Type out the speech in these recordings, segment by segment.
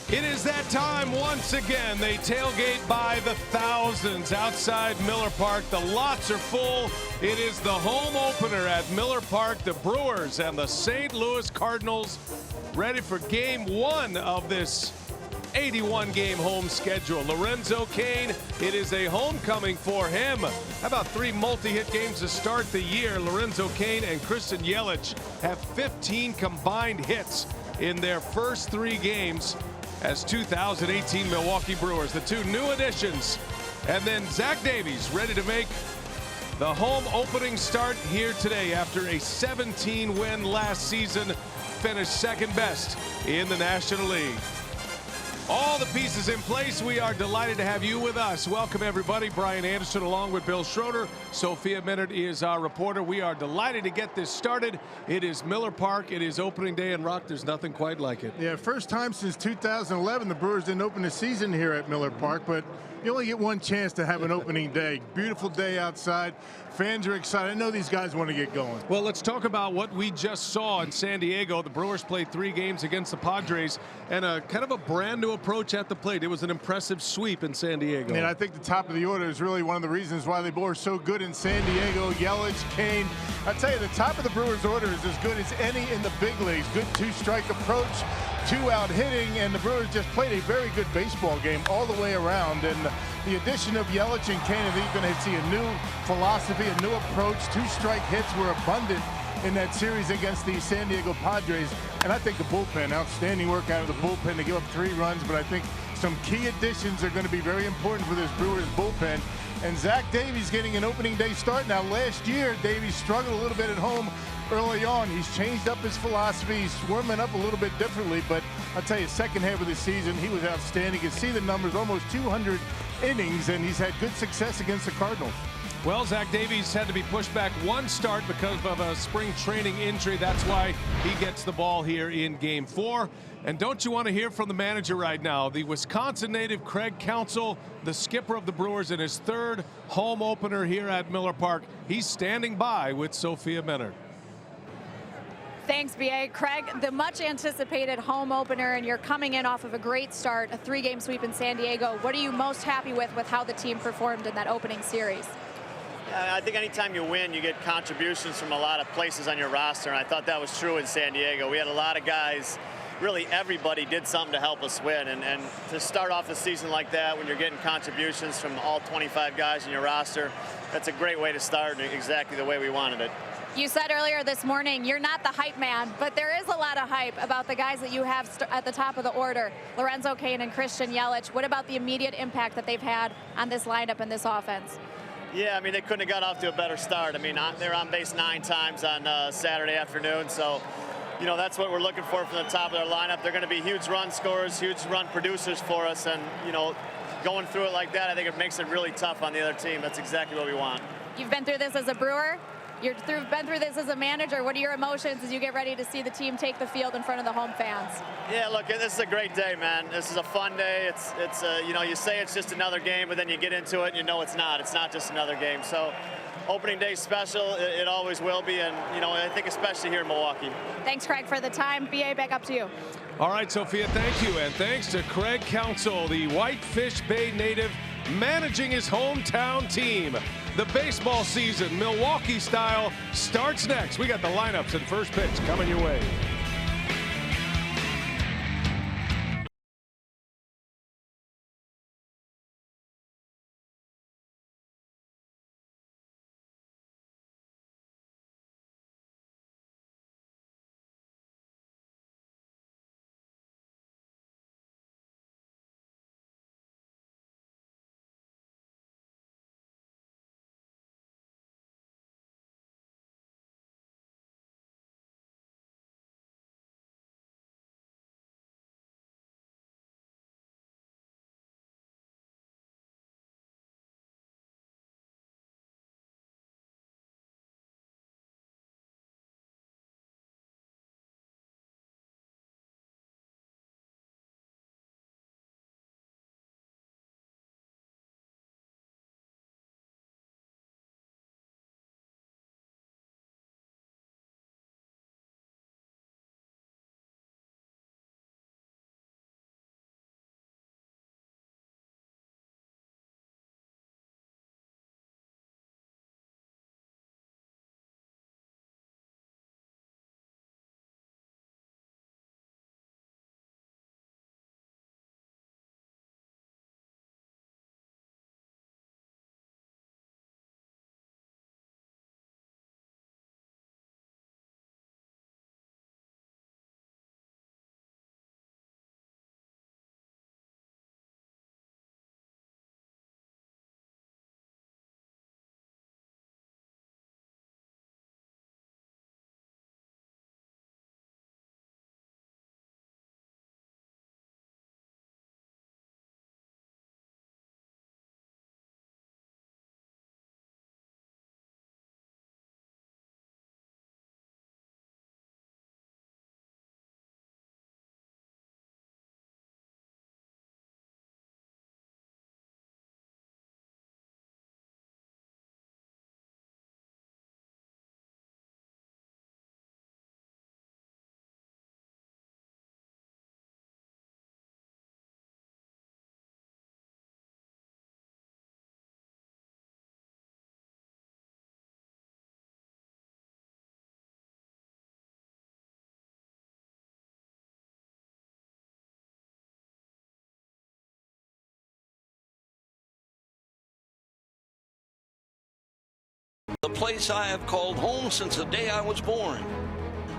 It is that time once again. They tailgate by the thousands outside Miller Park. The lots are full. It is the home opener at Miller Park. The Brewers and the St. Louis Cardinals ready for game one of this 81-game home schedule. Lorenzo Cain, it is a homecoming for him. How about 3 multi-hit games to start the year? Lorenzo Cain and Christian Yelich have 15 combined hits in their first 3 games as 2018 Milwaukee Brewers. The 2 new additions. And then Zach Davies ready to make the home opening start here today after a 17-win last season, finished second best in the National League. All the pieces in place. We are delighted to have you with us. Welcome, everybody. Brian Anderson along with Bill Schroeder. Sophia Minard is our reporter. We are delighted to get this started. It is Miller Park. It is opening day, and Rock, there's nothing quite like it. Yeah, first time since 2011 the Brewers didn't open the season here at Miller Park, but you only get one chance to have an opening day. Beautiful day outside. Fans are excited. I know these guys want to get going. Well, let's talk about what we just saw in San Diego. The Brewers played 3 games against the Padres and a kind of a brand new approach at the plate. It was an impressive sweep in San Diego. And I think the top of the order is really one of the reasons why they were so good in San Diego. Yelich, Cain. I tell you, the top of the Brewers order is as good as any in the big leagues. Good 2-strike approach, 2-out hitting, and the Brewers just played a very good baseball game all the way around. And the addition of Yelich and Cain, I think you're going to see a new philosophy, a new approach. 2-strike hits were abundant in that series against the San Diego Padres. And I think the bullpen, outstanding work out of the bullpen to give up 3 runs. But I think some key additions are going to be very important for this Brewers bullpen. And Zach Davies getting an opening day start. Now, last year, Davies struggled a little bit at home early on. He's changed up his philosophy. He's warming up a little bit differently. But I'll tell you, second half of the season, he was outstanding. You can see the numbers, almost 200 innings, and he's had good success against the Cardinals. Well, Zach Davies had to be pushed back 1 start because of a spring training injury. That's why he gets the ball here in game 4. And don't you want to hear from the manager right now? The Wisconsin native Craig Counsell, the skipper of the Brewers, in his 3rd home opener here at Miller Park. He's standing by with Sophia Minard. Thanks, B.A. Craig, the much anticipated home opener, and you're coming in off of a great start, a 3-game sweep in San Diego. What are you most happy with how the team performed in that opening series? I think anytime you win, you get contributions from a lot of places on your roster, and I thought that was true in San Diego. We had a lot of guys, really everybody did something to help us win, and to start off the season like that when you're getting contributions from all 25 guys in your roster, that's a great way to start, exactly the way we wanted it. You said earlier this morning you're not the hype man, but there is a lot of hype about the guys that you have at the top of the order, Lorenzo Cain and Christian Yelich. What about the immediate impact that they've had on this lineup and this offense? Yeah, I mean, they couldn't have got off to a better start. I mean, they're on base 9 times on Saturday afternoon, so you know that's what we're looking for from the top of their lineup. They're going to be huge run scorers, huge run producers for us, and you know, going through it like that, I think it makes it really tough on the other team. That's exactly what we want. You've been through this as a Brewer. You've been through this as a manager. What are your emotions as you get ready to see the team take the field in front of the home fans? Yeah, look, this is a great day, man. This is a fun day. It's you know, you say it's just another game, but then you get into it and you know it's not. It's not just another game. So opening day special, it always will be, and you know, I think especially here in Milwaukee. Thanks, Craig, for the time. B.A., back up to you. All right, Sophia, thank you. And thanks to Craig Counsell, the Whitefish Bay native, managing his hometown team. The baseball season, Milwaukee style, starts next. We got the lineups and first pitch coming your way. place I have called home since the day I was born.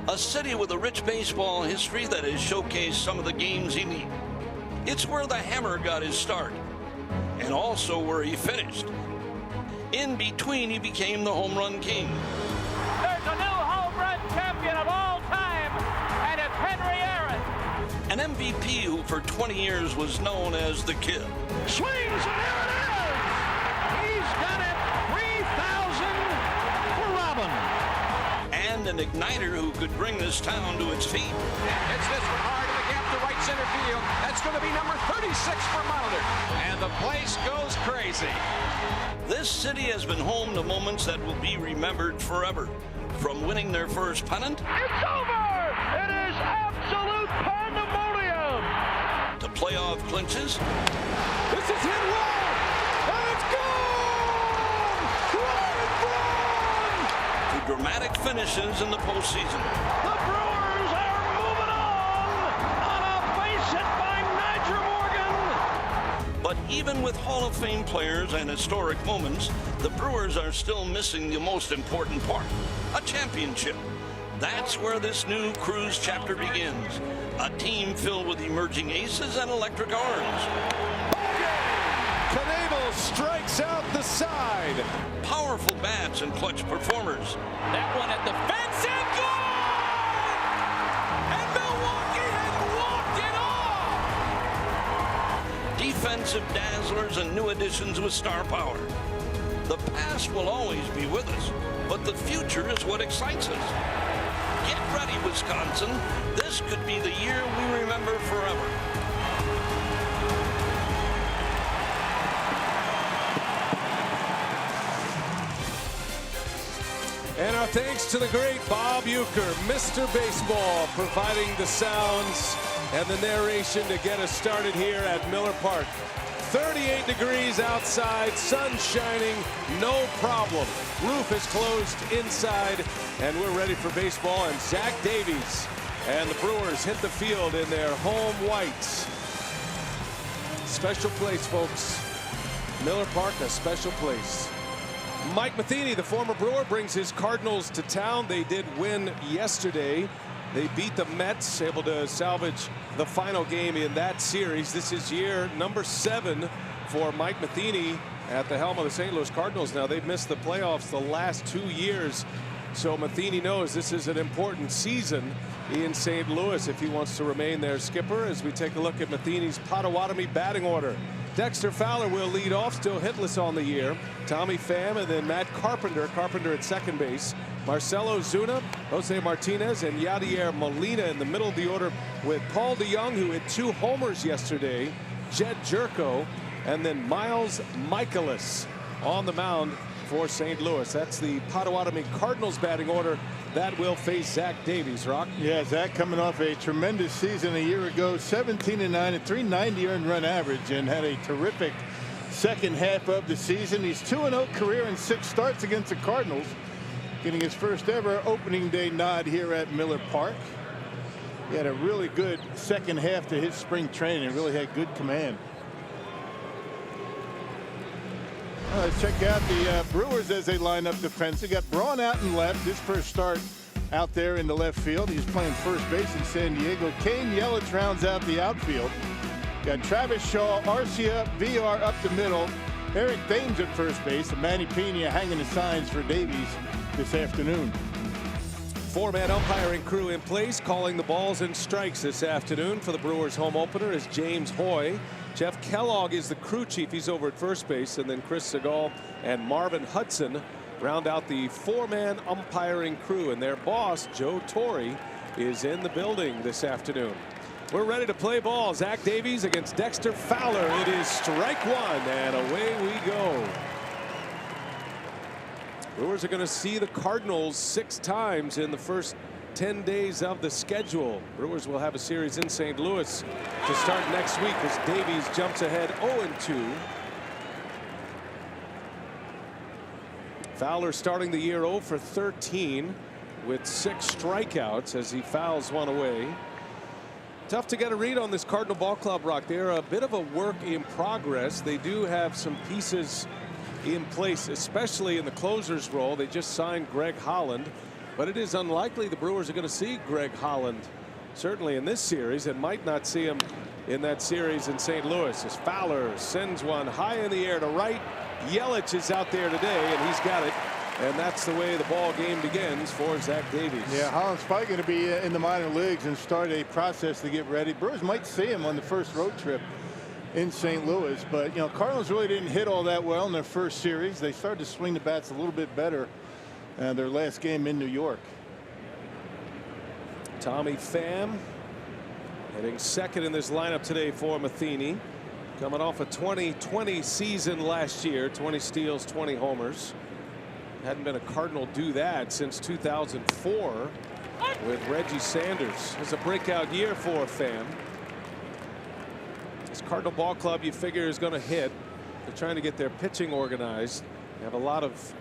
A city with a rich baseball history that has showcased some of the game's elite. It's where the Hammer got his start, and also where he finished. In between, he became the home run king. There's a new home run champion of all time, and it's Henry Aaron. An MVP who for 20 years was known as the Kid. Swings, and there it is! He's got it, 3,000 for Robin. And an igniter who could bring this town to its feet. It's this one hard in the gap to right center field. That's going to be number 36 for Maunder. And the place goes crazy. This city has been home to moments that will be remembered forever. From winning their first pennant. It's over! It is absolute pandemonium! To playoff clinches. This is hit well! And it's gone! Right in front! To dramatic finishes in the postseason. The Brewers are moving on a base hit by Nigel Morgan! But even with Hall of Fame players and historic moments, the Brewers are still missing the most important part, a championship. That's where this new Cruise chapter begins, a team filled with emerging aces and electric arms. Knebel strikes out the side. Powerful bats and clutch performers. That one at the fence and gone! And Milwaukee has walked it off! Defensive dazzlers and new additions with star power. The past will always be with us, but the future is what excites us. Get ready, Wisconsin. This could be the year we remember forever. And our thanks to the great Bob Uecker, Mr. Baseball, providing the sounds and the narration to get us started here at Miller Park. 38 degrees outside, sun shining, no problem. Roof is closed inside, and we're ready for baseball. And Zach Davies and the Brewers hit the field in their home whites. Special place, folks. Miller Park, a special place. Mike Matheny, the former Brewer, brings his Cardinals to town. They did win yesterday. They beat the Mets, able to salvage the final game in that series. This is year number 7 for Mike Matheny at the helm of the St. Louis Cardinals. Now, they've missed the playoffs the last 2 years, so Matheny knows this is an important season in St. Louis if he wants to remain their skipper. As we take a look at Matheny's Potawatomi batting order. Dexter Fowler will lead off, still hitless on the year. Tommy Pham, and then Matt Carpenter. Carpenter at second base. Marcelo Zuna, Jose Martinez, and Yadier Molina in the middle of the order, with Paul DeJong, who hit 2 homers yesterday, Jed Jerko, and then Miles Michaelis on the mound for St. Louis. That's the Potawatomi Cardinals batting order that will face Zach Davies. Rock? Yeah, Zach coming off a tremendous season a year ago, 17-9, a 390 earned run average, and had a terrific second half of the season. He's 2-0 career in 6 starts against the Cardinals, getting his first ever opening day nod here at Miller Park. He had a really good second half to his spring training, really had good command. Let's check out the Brewers as they line up defense. They got Braun out in left, his first start out there in the left field. He's playing first base in San Diego. Kane Yelich rounds out the outfield. Got Travis Shaw, Arcia, VR up the middle. Eric Thames at first base, and Manny Pena hanging the signs for Davies this afternoon. 4-man umpiring crew in place, calling the balls and strikes this afternoon for the Brewers home opener is James Hoy. Jeff Kellogg is the crew chief. He's over at first base, and then Chris Segal and Marvin Hudson round out the 4-man umpiring crew, and their boss Joe Torre is in the building this afternoon. We're ready to play ball. Zach Davies against Dexter Fowler. It is strike 1, and away we go. Brewers are going to see the Cardinals 6 times in the first 10 days of the schedule. Brewers will have a series in St. Louis to start next week as Davies jumps ahead 0-2. Fowler starting the year 0 for 13 with 6 strikeouts as he fouls one away. Tough to get a read on this Cardinal ball club, Rock. They're a bit of a work in progress. They do have some pieces in place, especially in the closer's role. They just signed Greg Holland, but it is unlikely the Brewers are going to see Greg Holland certainly in this series, and might not see him in that series in St. Louis, as Fowler sends one high in the air to right. Yelich is out there today, and he's got it. And that's the way the ball game begins for Zach Davies. Yeah, Holland's probably going to be in the minor leagues and start a process to get ready. Brewers might see him on the first road trip in St. Louis, but you know, Cardinals really didn't hit all that well in their first series. They started to swing the bats a little bit better their last game in New York. Tommy Pham hitting second in this lineup today for Matheny, coming off a 2020 season last year, 20 steals, 20 homers. Hadn't been a Cardinal do that since 2004 with Reggie Sanders. It's a breakout year for Pham. This Cardinal ball club, you figure, is going to hit. They're trying to get their pitching organized. They have a lot of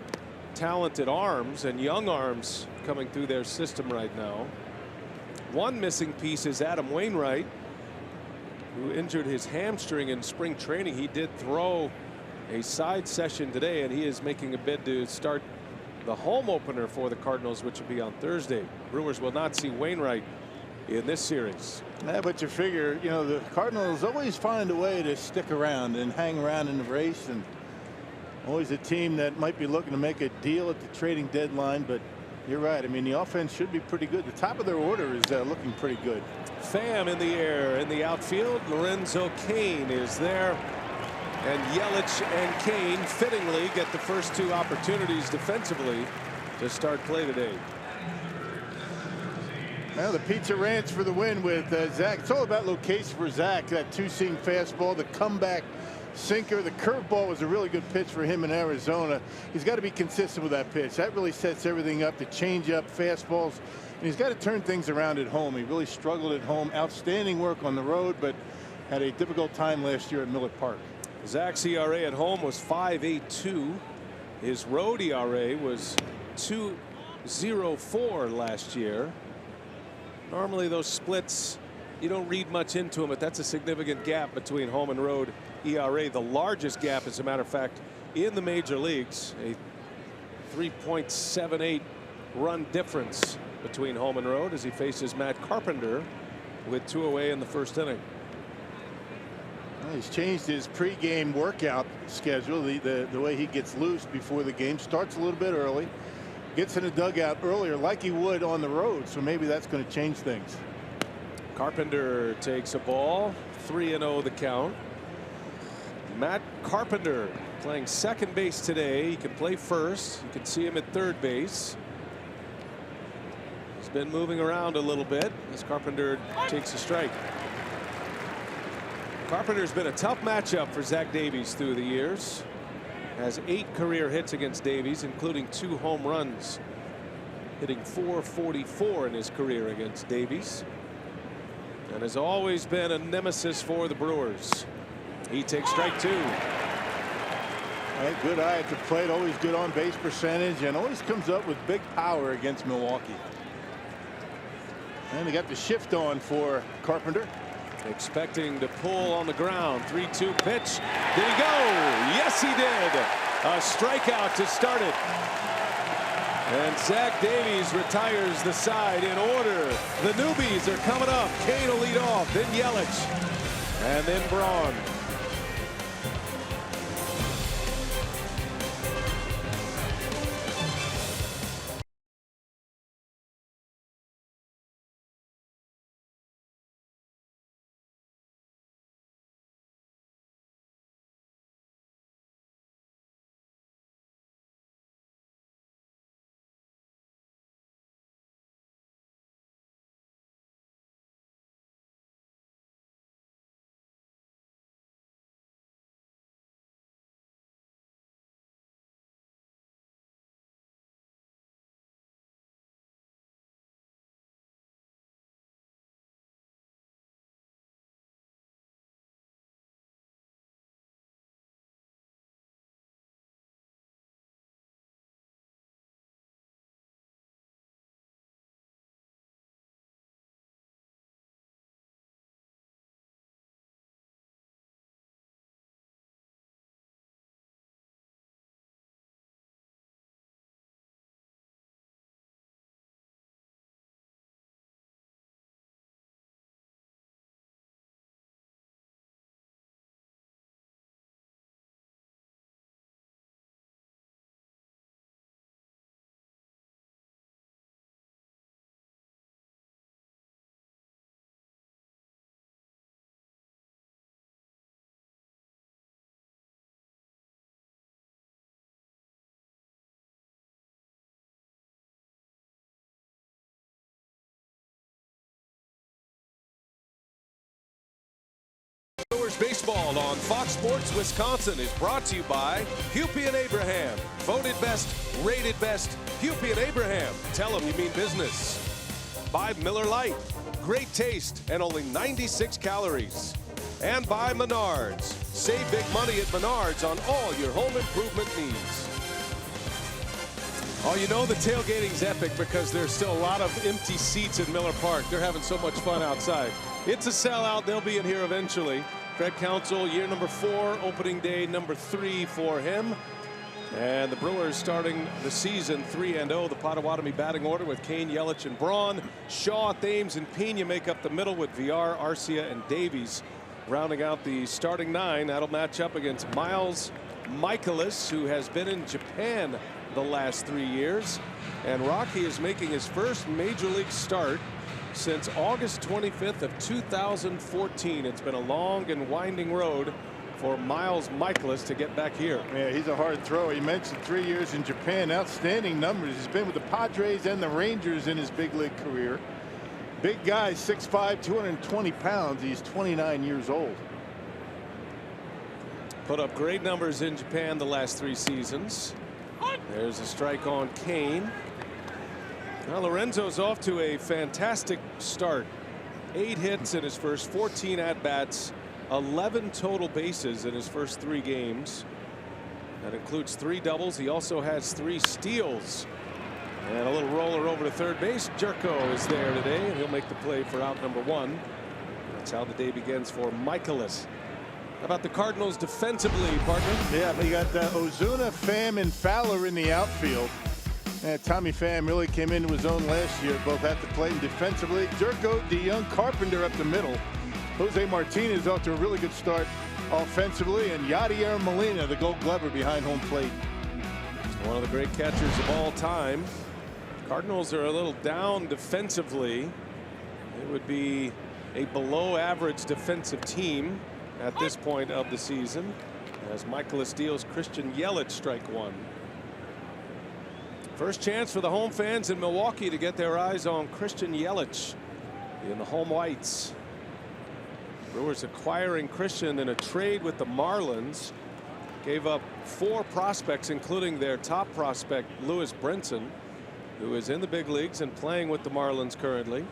talented arms and young arms coming through their system right now. One missing piece is Adam Wainwright, who injured his hamstring in spring training. He did throw a side session today, and he is making a bid to start the home opener for the Cardinals, which will be on Thursday. Brewers will not see Wainwright in this series. Yeah, but you figure, you know, the Cardinals always find a way to stick around and hang around in the race, and always a team that might be looking to make a deal at the trading deadline. But you're right. I mean, the offense should be pretty good. The top of their order is looking pretty good. Pham in the air in the outfield. Lorenzo Cain is there. And Yelich and Cain fittingly get the first two opportunities defensively to start play today. Now the Pizza Ranch for the win with Zach. It's all about location for Zach. That two-seam fastball, the comeback sinker, the curveball was a really good pitch for him in Arizona. He's got to be consistent with that pitch. That really sets everything up. The changeup, fastballs, and he's got to turn things around at home. He really struggled at home. Outstanding work on the road, but had a difficult time last year at Miller Park. Zach's ERA at home was 5.82. His road ERA was 2.04 last year. Normally those splits, you don't read much into them, but that's a significant gap between home and road ERA. The largest gap, as a matter of fact, in the major leagues. A 3.78 run difference between home and road as he faces Matt Carpenter with 2 away in the first inning. Well, he's changed his pregame workout schedule. The way he gets loose before the game, starts a little bit early, gets in the dugout earlier like he would on the road, so maybe that's going to change things. Carpenter takes a ball. 3-0 the count. Matt Carpenter playing second base today. He can play first. You can see him at third base. He's been moving around a little bit as Carpenter takes a strike. Carpenter's been a tough matchup for Zach Davies through the years. Has 8 career hits against Davies, including 2 home runs, hitting .444 in his career against Davies, and has always been a nemesis for the Brewers. He takes strike 2. Right, good eye at the plate, always good on base percentage, and always comes up with big power against Milwaukee. And they got the shift on for Carpenter. Expecting to pull on the ground. 3-2 pitch. Did he go? Yes, he did. A strikeout to start it. And Zach Davies retires the side in order. The newbies are coming up. Cain will lead off, then Yelich, and then Braun. Baseball on Fox Sports Wisconsin is brought to you by Hupy and Abraham. Voted best, rated best, Hupy and Abraham. Tell them you mean business. By Miller Lite. Great taste and only 96 calories. And by Menards. Save big money at Menards on all your home improvement needs. Oh, you know the tailgating's epic because there's still a lot of empty seats in Miller Park. They're having so much fun outside. It's a sellout. They'll be in here eventually. Craig Counsell, year number 4, opening day number 3 for him. And the Brewers starting the season 3-0. The Potawatomi batting order with Kane, Yelich, and Braun. Shaw, Thames, and Pena make up the middle with Villar, Arcia, and Davies. Rounding out the starting 9. That'll match up against Miles Michaelis, who has been in Japan the last 3 years. And Rocky is making his first major league start since August 25th of 2014. It's been a long and winding road for Miles Michaelis to get back here. Yeah, he's a hard thrower. He mentioned 3 years in Japan. Outstanding numbers. He's been with the Padres and the Rangers in his big league career. Big guy, 6'5", 220 pounds. He's 29 years old. Put up great numbers in Japan the last 3 seasons. There's a strike on Kane. Now Lorenzo's off to a fantastic start. 8 hits in his first 14 at-bats. 11 total bases in his first 3 games. That includes 3 doubles. He also has 3 steals. And a little roller over to third base. Jerko is there today, and he'll make the play for out number 1. That's how the day begins for Michaelis. How about the Cardinals defensively, partner? Yeah, we got Ozuna, Pham, and Fowler in the outfield. And Tommy Pham really came into his own last year, both at the plate and defensively. Jerko, DeYoung, Carpenter up the middle. Jose Martinez off to a really good start offensively, and Yadier Molina, the Gold Glover, behind home plate. One of the great catchers of all time. Cardinals are a little down defensively. It would be a below average defensive team at this point of the season, as Michaelis deals Christian Yelich strike 1. First chance for the home fans in Milwaukee to get their eyes on Christian Yelich in the home whites. Brewers acquiring Christian in a trade with the Marlins. Gave up 4 prospects, including their top prospect Lewis Brinson, who is in the big leagues and playing with the Marlins currently.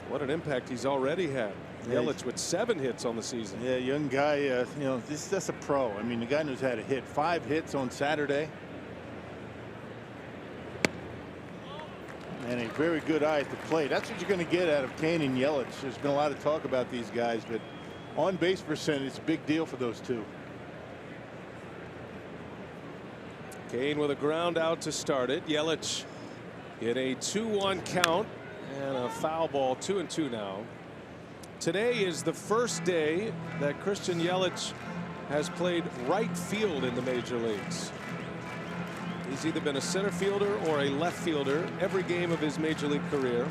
What an impact he's already had. Yelich with 7 hits on the season. Yeah, young guy, you know, that's a pro. I mean, the guy knows how to hit. 5 hits on Saturday. And a very good eye at the plate. That's what you're going to get out of Kane and Yelich. There's been a lot of talk about these guys, but on base percentage, it's a big deal for those 2. Kane with a ground out to start it. Yelich in a 2-1 count and a foul ball. 2-2 now. Today is the first day that Christian Yelich has played right field in the major leagues. He's either been a center fielder or a left fielder every game of his major league career.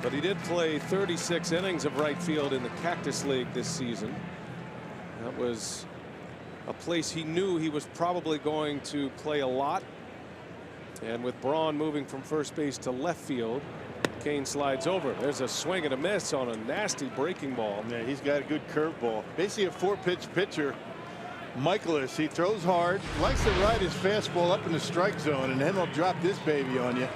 But he did play 36 innings of right field in the Cactus League this season. That was a place he knew he was probably going to play a lot. And with Braun moving from first base to left field, Kane slides over. There's a swing and a miss on a nasty breaking ball. Yeah, he's got a good curveball. Basically a 4-pitch pitcher. Michaelis, he throws hard, likes to ride his fastball up in the strike zone, and then he'll drop this baby on you.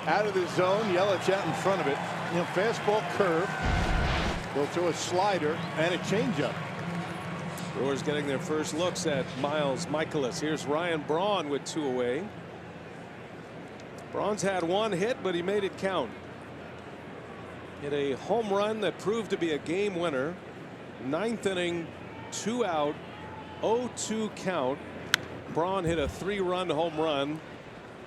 Out of the zone, Yelich out in front of it. You know, fastball, curve. They'll throw a slider and a changeup. Brewers getting their first looks at Miles Michaelis. Here's Ryan Braun with 2 away. Braun's had 1 hit, but he made it count. Hit a home run that proved to be a game winner. 9th inning, 2 out, 0-2 count. Braun hit a 3-run home run,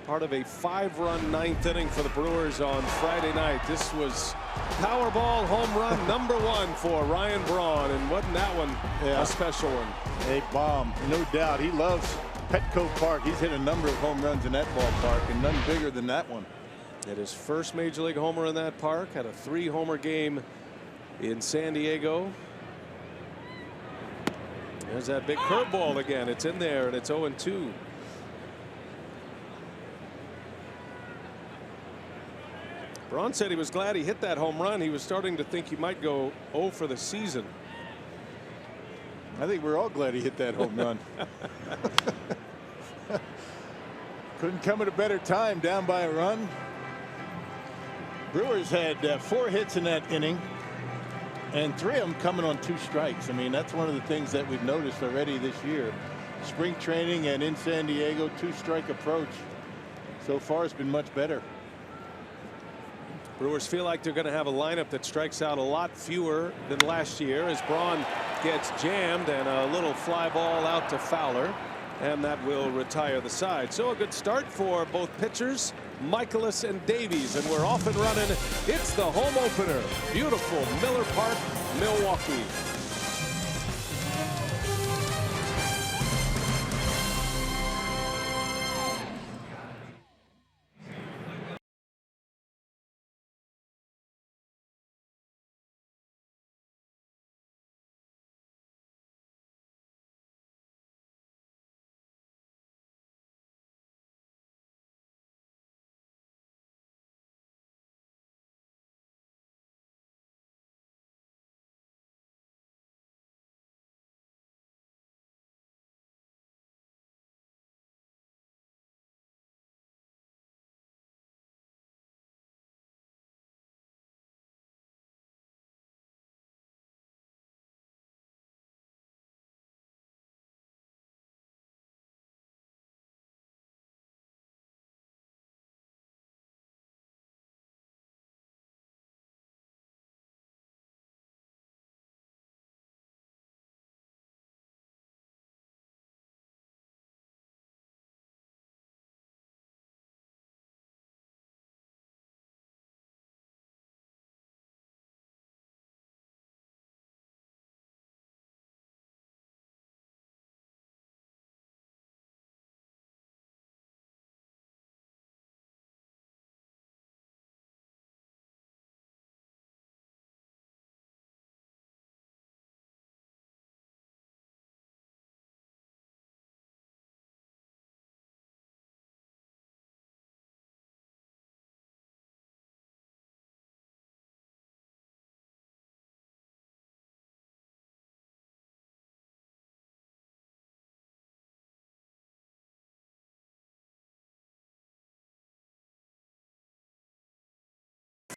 part of a 5-run 9th inning for the Brewers on Friday night. This was Powerball home run number 1 for Ryan Braun, and wasn't that one a special one? A bomb, no doubt. He loves Petco Park. He's hit a number of home runs in that ballpark, and none bigger than that one. Hit his first major league homer in that park. Had a 3-homer game in San Diego. There's that big curveball again. It's in there, and it's 0-2. Braun said he was glad he hit that home run. He was starting to think he might go 0 for the season. I think we're all glad he hit that home run. Couldn't come at a better time, down by a run. Brewers had 4 hits in that inning, and 3 of them coming on 2 strikes. I mean, that's one of the things that we've noticed already this year. Spring training and in San Diego, 2-strike approach. So far, it's been much better. Brewers feel like they're going to have a lineup that strikes out a lot fewer than last year as Braun gets jammed and a little fly ball out to Fowler, and that will retire the side. So a good start for both pitchers, Michaelis and Davies, and we're off and running. It's the home opener. Beautiful Miller Park, Milwaukee.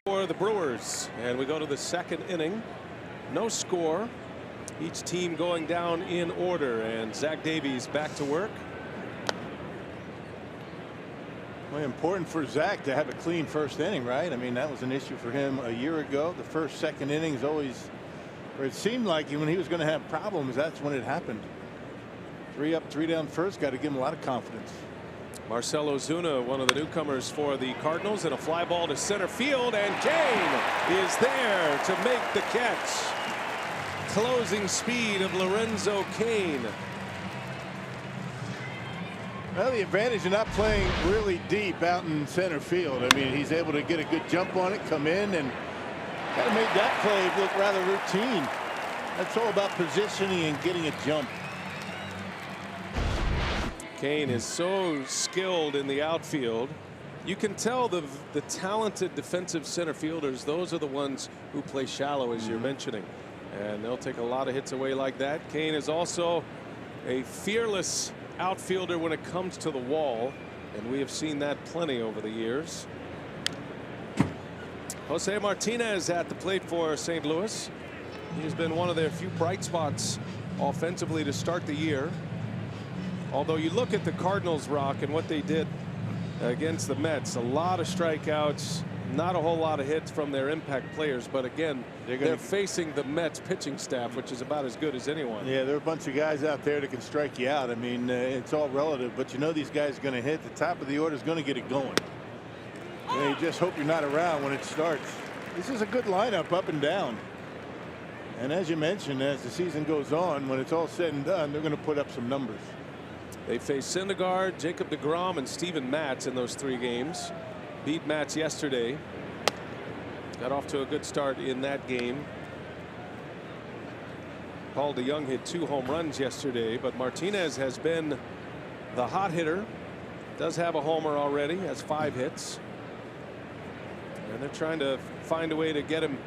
For the Brewers, and we go to the 2nd inning. No score. Each team going down in order, and Zach Davies back to work. Well, important for Zach to have a clean 1st inning, right? I mean, that was an issue for him a year ago. The 1st, 2nd innings always, where it seemed like when he was going to have problems, that's when it happened. 3 up, 3 down first, got to give him a lot of confidence. Marcell Ozuna, one of the newcomers for the Cardinals, and a fly ball to center field, and Kane is there to make the catch. Closing speed of Lorenzo Kane. Well, the advantage of not playing really deep out in center field. I mean, he's able to get a good jump on it, come in, and kind of made that play look rather routine. That's all about positioning and getting a jump. Kane is so skilled in the outfield. You can tell the talented defensive center fielders, those are the ones who play shallow, as you're mentioning, and they'll take a lot of hits away like that. Kane is also a fearless outfielder when it comes to the wall, and we have seen that plenty over the years. Jose Martinez at the plate for St. Louis. He's been one of their few bright spots offensively to start the year. Although you look at the Cardinals, Rock, and what they did against the Mets, a lot of strikeouts, not a whole lot of hits from their impact players. But again, they're facing the Mets pitching staff, which is about as good as anyone. Yeah, there are a bunch of guys out there that can strike you out. I mean, it's all relative, but you know these guys are going to hit. The top of the order is going to get it going. And you just hope you're not around when it starts. This is a good lineup up and down. And as you mentioned, as the season goes on, when it's all said and done, they're going to put up some numbers. They faced Syndergaard, Jacob deGrom, and Steven Matz in those 3 games. Beat Matz yesterday. Got off to a good start in that game. Paul DeJong hit 2 home runs yesterday, but Martinez has been the hot hitter. Does have a homer already, has 5 hits. And they're trying to find a way to get him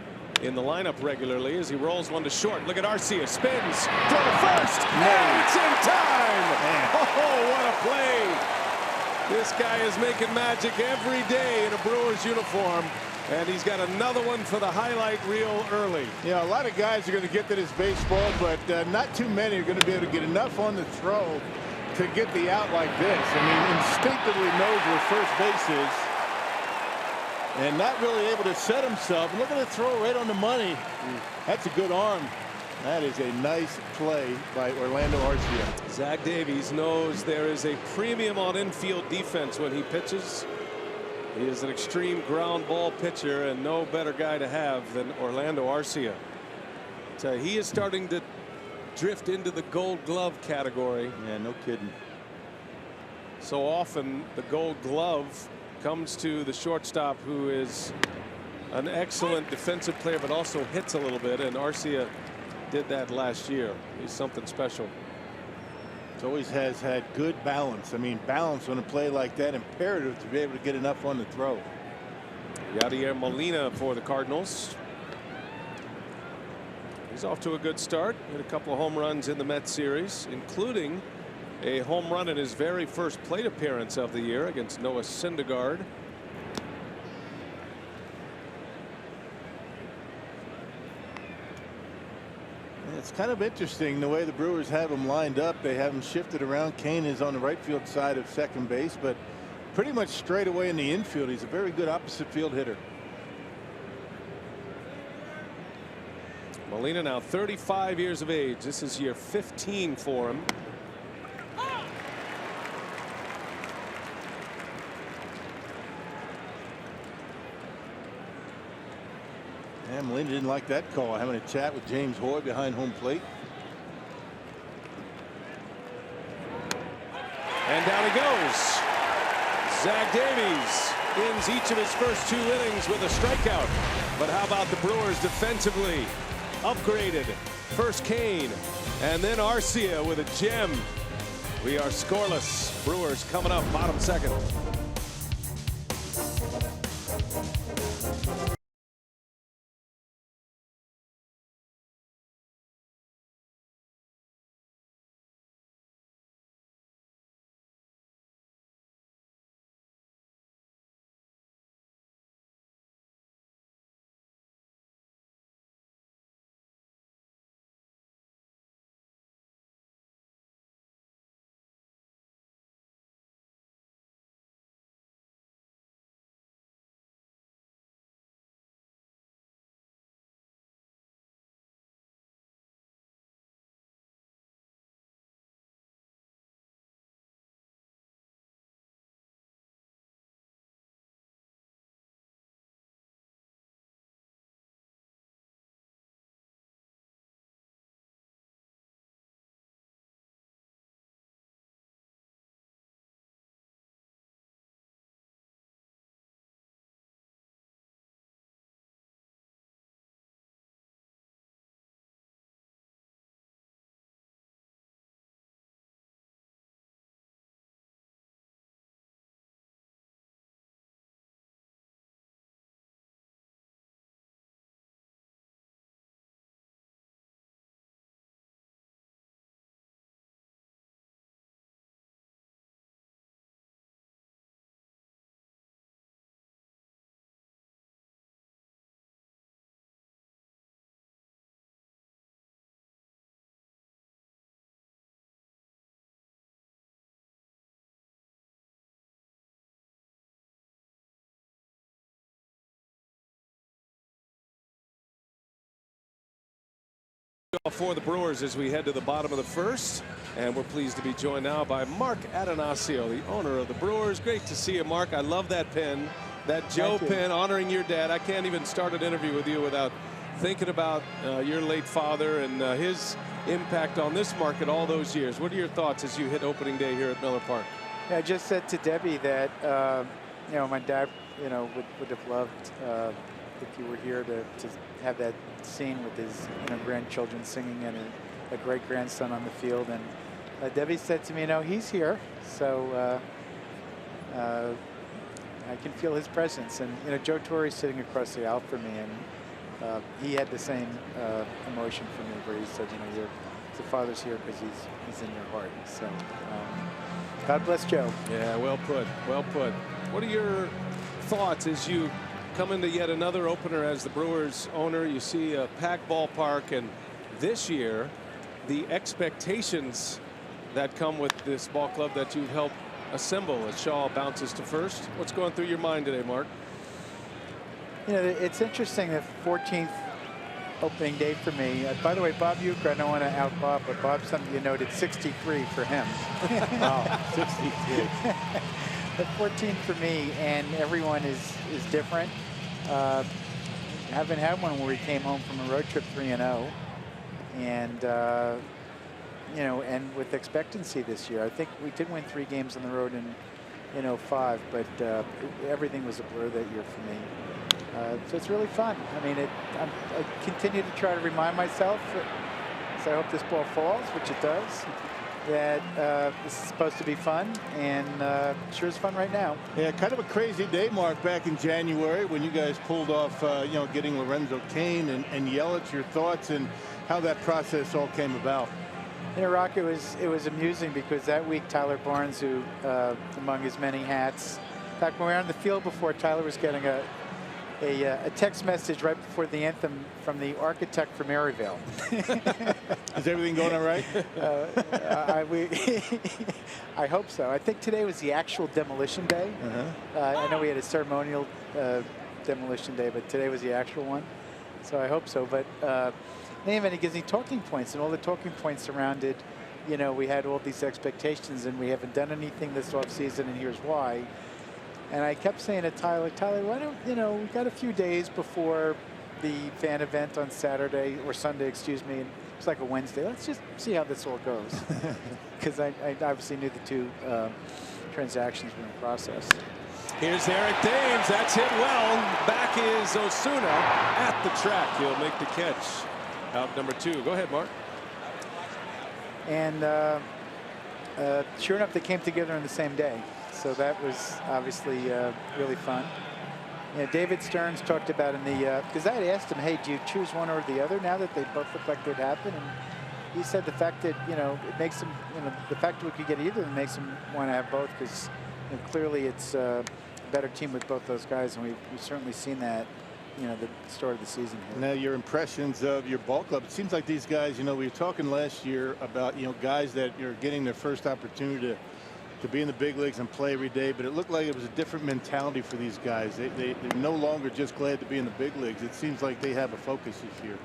in the lineup regularly as he rolls one to short. Look at Arcia, spins, throw to first, and it's in time. Oh, what a play. This guy is making magic every day in a Brewers uniform, and he's got another one for the highlight reel early. Yeah, a lot of guys are going to get to this baseball, but not too many are going to be able to get enough on the throw to get the out like this. I mean, instinctively knows where first base is and not really able to set himself. Look at the throw right on the money. That's a good arm. That is a nice play by Orlando Arcia. Zach Davies knows there is a premium on infield defense when he pitches. He is an extreme ground ball pitcher, and no better guy to have than Orlando Arcia. So he is starting to drift into the Gold Glove category. Yeah, no kidding. So often the Gold Glove comes to the shortstop, who is an excellent defensive player but also hits a little bit, and Arcia did that last year. He's something special. He always has had good balance. I mean, balance on a play like that, imperative to be able to get enough on the throw. Yadier Molina for the Cardinals. He's off to a good start. Hit a couple of home runs in the Mets series, including a home run in his very first plate appearance of the year against Noah Syndergaard. It's kind of interesting the way the Brewers have him lined up. They have him shifted around. Kane is on the right field side of second base, but pretty much straight away in the infield. He's a very good opposite field hitter. Molina now 35 years of age. This is year 15 for him. And Molina didn't like that call. Having a chat with James Hoy behind home plate. And down he goes. Zach Davies ends each of his first 2 innings with a strikeout. But how about the Brewers defensively? Upgraded. First Kane, and then Arcia with a gem. We are scoreless. Brewers coming up, bottom second. For the Brewers as we head to the bottom of the first, and we're pleased to be joined now by Mark Atanasio, the owner of the Brewers. Great to see you, Mark. I love that pin, that Joe pin honoring your dad. I can't even start an interview with you without thinking about your late father and his impact on this market all those years. What are your thoughts as you hit opening day here at Miller Park? Yeah, I just said to Debbie that you know, my dad, you know, would have loved if you were here to have that scene with his, you know, grandchildren singing and a great grandson on the field. And Debbie said to me, you know, he's here, so I can feel his presence. And you know, Joe Torre's sitting across the aisle from me, and he had the same emotion for me, where he said, the father's here because he's in your heart. So God bless Joe. Yeah, well put. Well put. What are your thoughts as you come into yet another opener as the Brewers owner? You see a packed ballpark, and this year the expectations that come with this ball club that you've helped assemble as Shaw bounces to first. What's going through your mind today, Mark? It's interesting, the 14th opening day for me. By the way, Bob Uecker, I don't want to out Bob, but Bob, something you noted, 63 for him. Wow, 63. But 14 for me, and everyone is different. Haven't had one where we came home from a road trip 3-0, and and with expectancy this year. I think we did win 3 games on the road in 05, but everything was a blur that year for me. So it's really fun. I mean, I continue to try to remind myself, so I hope this ball falls, which it does, that this is supposed to be fun, and sure is fun right now. Yeah, kind of a crazy day, Mark, back in January when you guys pulled off, getting Lorenzo Cain and Yelich. Your thoughts and how that process all came about? Rock, it was amusing because that week Tyler Barnes, who among his many hats, in fact, when we were on the field before, Tyler was getting a text message right before the anthem from the architect from Maryville. Is everything going all right? I hope so. I think today was the actual demolition day. I know we had a ceremonial demolition day, but today was the actual one. So I hope so. But it gives me talking points, and all the talking points surrounded, we had all these expectations, and we haven't done anything this offseason, and here's why. And I kept saying to Tyler, why don't, we got a few days before the fan event on Saturday or Sunday, excuse me, and it's like a Wednesday. Let's just see how this all goes. Because I obviously knew the 2 transactions were in process. Here's Eric Dames. That's hit well. Back is Osuna at the track. He'll make the catch. Out number 2. Go ahead, Mark. And sure enough, they came together on the same day. So that was obviously really fun. David Stearns talked about in the, because I had asked him, hey, do you choose one or the other now that they both look like they'd happen? And he said the fact that, it makes him, the fact that we could get either makes him want to have both, because clearly it's a better team with both those guys, and we've certainly seen that, the start of the season here. Now, your impressions of your ball club. It seems like these guys, we were talking last year about, guys that are getting their first opportunity to be in the big leagues and play every day, but it looked like it was a different mentality for these guys. They're no longer just glad to be in the big leagues. It seems like they have a focus this year.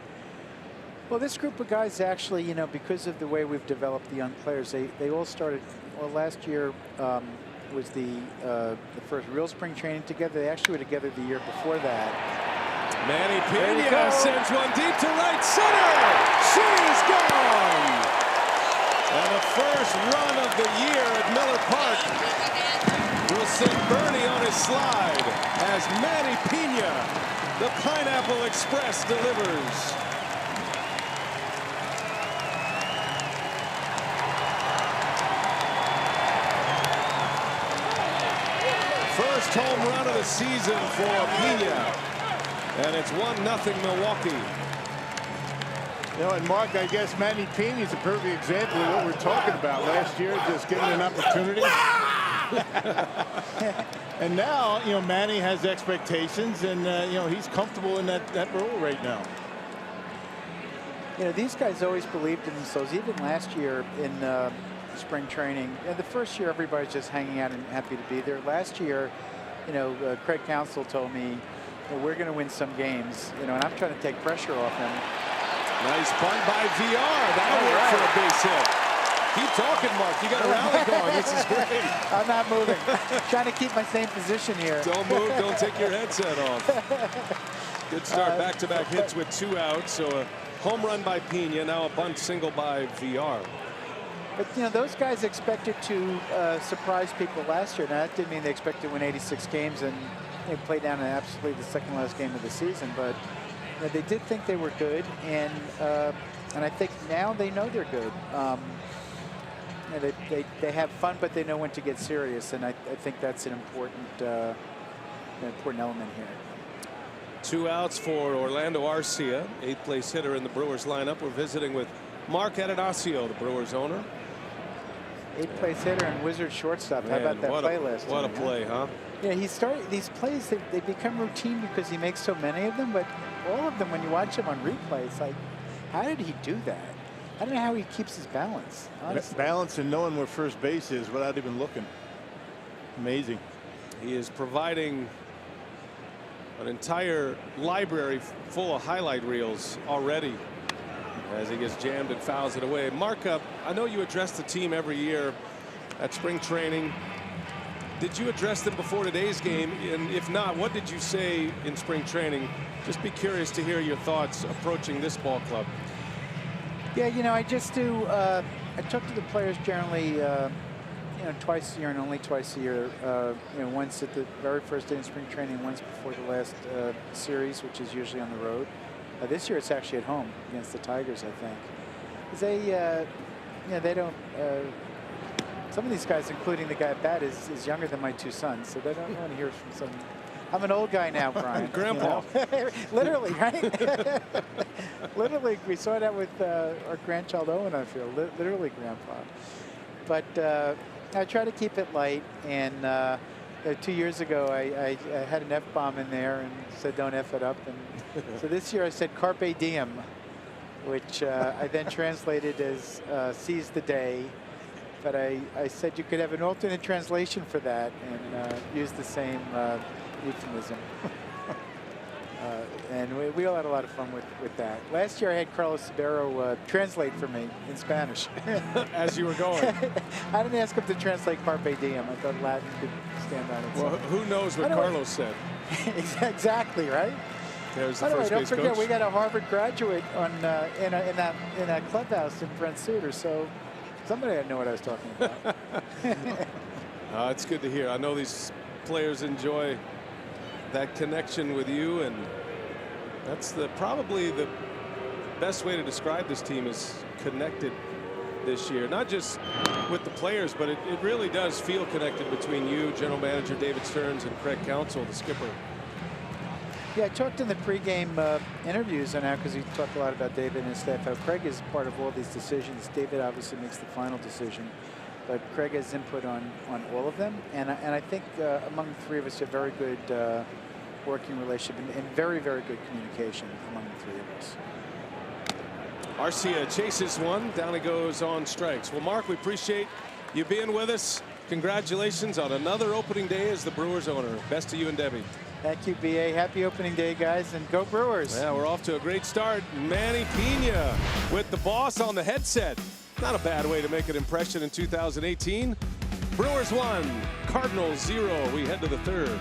Well, this group of guys actually, because of the way we've developed the young players, they all started, well, last year was the first real spring training together. They actually were together the year before that. Manny Pena sends one deep to right center. She's gone. And the first run of the year at Miller Park will send Bernie on his slide as Manny Pena, the Pineapple Express, delivers. First home run of the season for Pena. And it's 1-0 Milwaukee. And Mark, I guess Manny Pena is a perfect example of what we're talking about. Last year, just given an opportunity. And now, Manny has expectations, and, he's comfortable in that role right now. These guys always believed in themselves. Even last year in spring training, the first year everybody's just hanging out and happy to be there. Last year, Craig Counsell told me, we're going to win some games, and I'm trying to take pressure off him. Nice bunt by VR. That'll work for a base hit. Keep talking, Mark. You got a rally going. This is great. I'm not moving. Trying to keep my same position here. Don't move. Don't take your headset off. Good start. Back-to-back hits with 2 outs. So a home run by Pena. Now a bunt single by VR. But, those guys expected to surprise people last year. Now, that didn't mean they expected to win 86 games and they played down in absolutely the second last game of the season. But they did think they were good, and I think now they know they're good. They have fun, but they know when to get serious, and I think that's an important element here. 2 outs for Orlando Arcia, 8th place hitter in the Brewers lineup. We're visiting with Mark Atanasio, the Brewers owner. 8th place hitter and Wizard shortstop. How about that play last What a time, play, huh? Yeah, he started these plays. They become routine because he makes so many of them. But all of them, when you watch him on replay, it's like, how did he do that? I don't know how he keeps his balance. Honestly. Balance and knowing where first base is without even looking. Amazing. He is providing an entire library full of highlight reels already as he gets jammed and fouls it away. Mark, I know you address the team every year at spring training. Did you address them before today's game? And if not, what did you say in spring training? Just be curious to hear your thoughts approaching this ball club. Yeah, you know, I just do. I talk to the players generally, you know, twice a year and only twice a year. You know, once at the very first day of spring training, once before the last series, which is usually on the road. This year, it's actually at home against the Tigers, I think. Because they, you know, they don't. Some of these guys, including the guy at bat, is younger than my 2 sons, so they don't want to hear from some. I'm an old guy now, Brian. Grandpa. You know? Literally, right? Literally, we saw that with our grandchild Owen, I feel. Literally, Grandpa. But I try to keep it light. And 2 years ago, I had an F-bomb in there and said, don't F it up. And so this year I said, carpe diem, which I then translated as seize the day. But I said you could have an alternate translation for that and use the same euphemism. And we all had a lot of fun with that. Last year I had Carlos Sabero translate for me in Spanish. As you were going. I didn't ask him to translate carpe diem. I thought Latin could stand on its own. Well, who knows what Carlos said? Exactly, right? There's the By the way, first don't base forget coach. we got a Harvard graduate on in that clubhouse in Brent Suter, so somebody didn't know what I was talking about. It's good to hear. I know these players enjoy that connection with you, and that's probably the best way to describe this team is connected this year. Not just with the players, but it really does feel connected between you, General Manager David Stearns, and Craig Counsell, the skipper. Yeah, I talked in the pregame interviews on that because we talked a lot about David and his staff. How Craig is part of all these decisions. David obviously makes the final decision, but Craig has input on all of them. And I think among the three of us, a very good working relationship and very, very good communication among the three of us. Arcia chases one. Down he goes on strikes. Well, Mark, we appreciate you being with us. Congratulations on another opening day as the Brewers owner. Best to you and Debbie. Thank you, BA. Happy opening day, guys, and go Brewers. Yeah, we're off to a great start. Manny Pena with the boss on the headset. Not a bad way to make an impression in 2018. Brewers 1, Cardinals 0. We head to the third.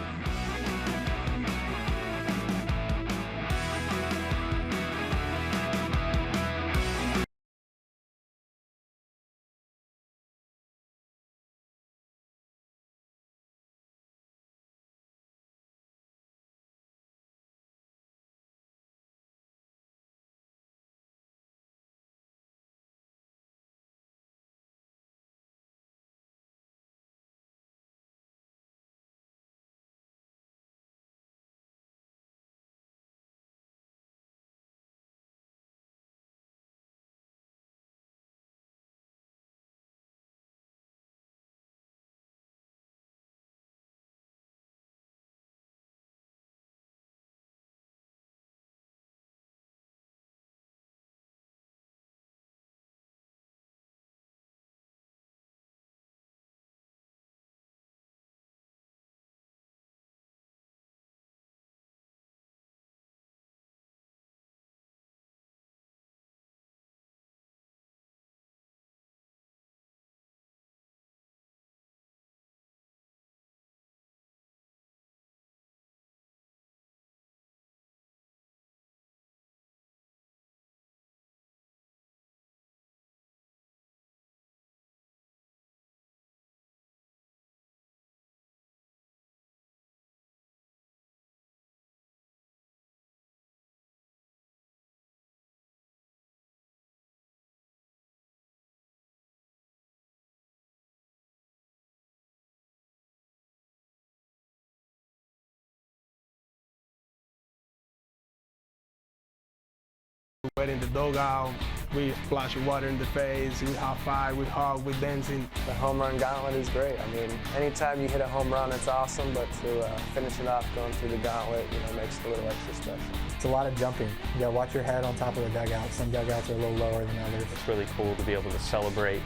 celebrate in the dugout. We splash water in the face, we high five, we hug, we dancing. The home run gauntlet is great. I mean, anytime you hit a home run, it's awesome, but to finish it off going through the gauntlet, makes it a little extra special. It's a lot of jumping. You gotta watch your head on top of the dugout. Some dugouts are a little lower than others. It's really cool to be able to celebrate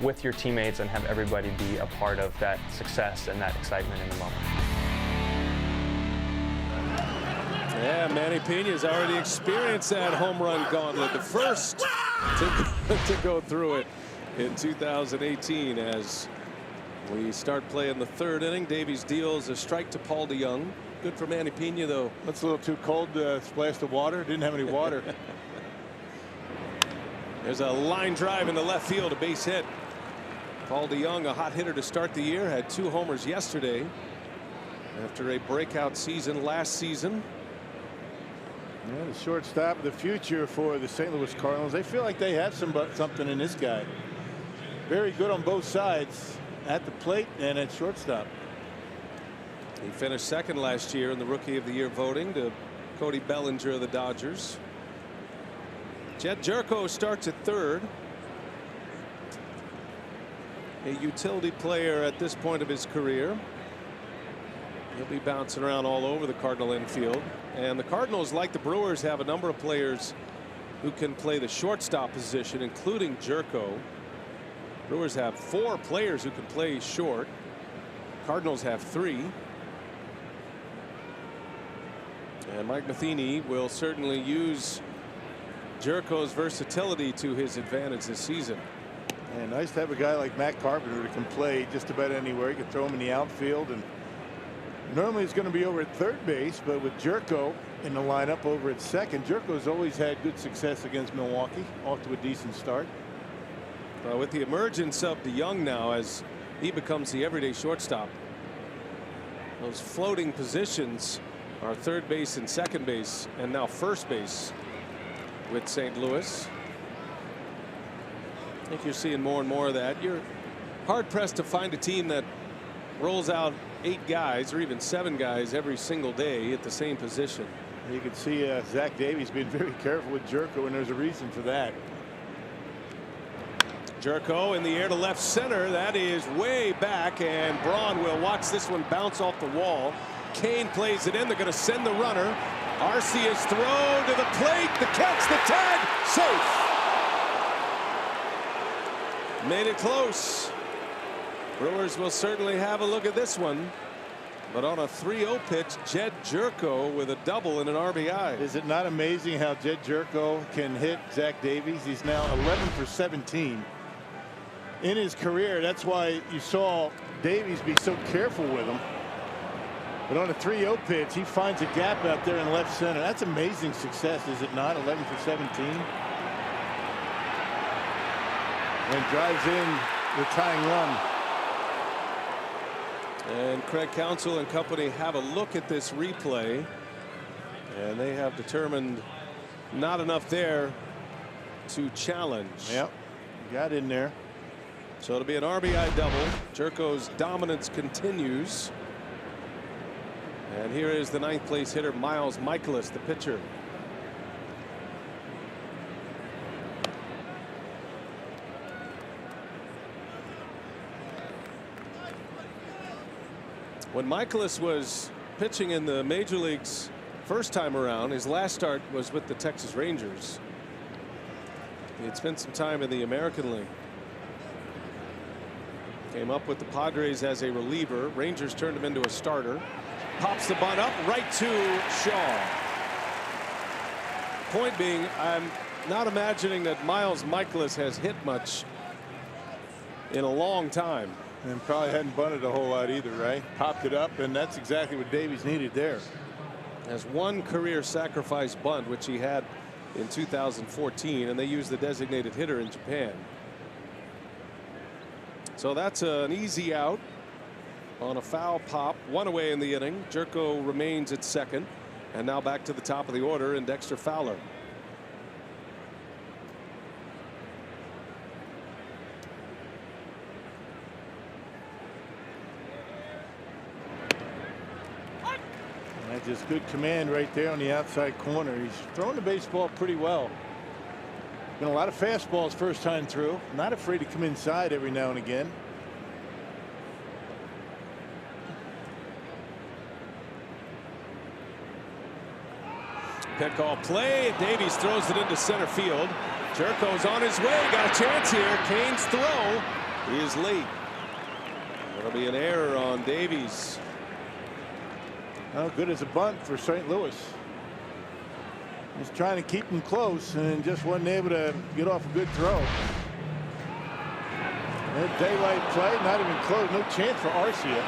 with your teammates and have everybody be a part of that success and that excitement in the moment. Yeah, Manny Piña's already experienced that home run gauntlet, the first to go through it in 2018. As we start playing the third inning, Davies deals a strike to Paul DeJong. Good for Manny Piña, though. That's a little too cold to splash the water. Didn't have any water. There's a line drive in the left field, a base hit. Paul DeJong, a hot hitter to start the year, had 2 homers yesterday after a breakout season last season. Yeah, the shortstop of the future for the St. Louis Cardinals. They feel like they have something in this guy. Very good on both sides, at the plate and at shortstop. He finished second last year in the Rookie of the Year voting to Cody Bellinger of the Dodgers. Jed Jerko starts at third. A utility player at this point of his career. He'll be bouncing around all over the Cardinal infield. And the Cardinals, like the Brewers, have a number of players who can play the shortstop position, including Jerko. Brewers have 4 players who can play short. Cardinals have 3. And Mike Matheny will certainly use Jerko's versatility to his advantage this season. And nice to have a guy like Matt Carpenter who can play just about anywhere. You can throw him in the outfield, and normally he's going to be over at third base, but with Jerko in the lineup over at second, Jerko's always had good success against Milwaukee, off to a decent start. With the emergence of DeJong now, as he becomes the everyday shortstop, those floating positions are third base and second base, and now first base with St. Louis. I think you're seeing more and more of that. You're hard pressed to find a team that rolls out 8 guys or even 7 guys every single day at the same position. You can see Zach Davies being very careful with Jerko, and there's a reason for that. Jerko in the air to left center. That is way back, and Braun will watch this one bounce off the wall. Kane plays it in. They're going to send the runner. Arceus throw to the plate. The catch, the tag, safe. Made it close. Brewers will certainly have a look at this one. But on a 3-0 pitch, Jed Jerko with a double and an RBI. Is it not amazing how Jed Jerko can hit Zach Davies? He's now 11 for 17 in his career. That's why you saw Davies be so careful with him. But on a 3-0 pitch, he finds a gap out there in left center. That's amazing success, is it not? 11 for 17. And drives in the tying run. And Craig Counsell and company have a look at this replay, and they have determined not enough there to challenge. Yep, got in there. So it'll be an RBI double. Jerko's dominance continues. And here is the 9th place hitter, Miles Michaelis, the pitcher. When Michaelis was pitching in the major leagues first time around, his last start was with the Texas Rangers. He had spent some time in the American League. Came up with the Padres as a reliever. Rangers turned him into a starter. Pops the bunt up right to Shaw. Point being, I'm not imagining that Miles Michaelis has hit much in a long time. And probably hadn't bunted a whole lot either, right? Popped it up, and that's exactly what Davies needed there. Has one career sacrifice bunt, which he had in 2014, and they used the designated hitter in Japan. So that's an easy out on a foul pop. 1 away in the inning. Jerko remains at second, and now back to the top of the order in Dexter Fowler. That's just good command right there on the outside corner. He's throwing the baseball pretty well. Been a lot of fastballs first time through. Not afraid to come inside every now and again. Pickoff play. Davies throws it into center field. Jerko's on his way. Got a chance here. Kane's throw is late. That'll be an error on Davies. How good as a bunt for St. Louis. He's trying to keep him close and just wasn't able to get off a good throw. That daylight play, not even close. No chance for Arcia.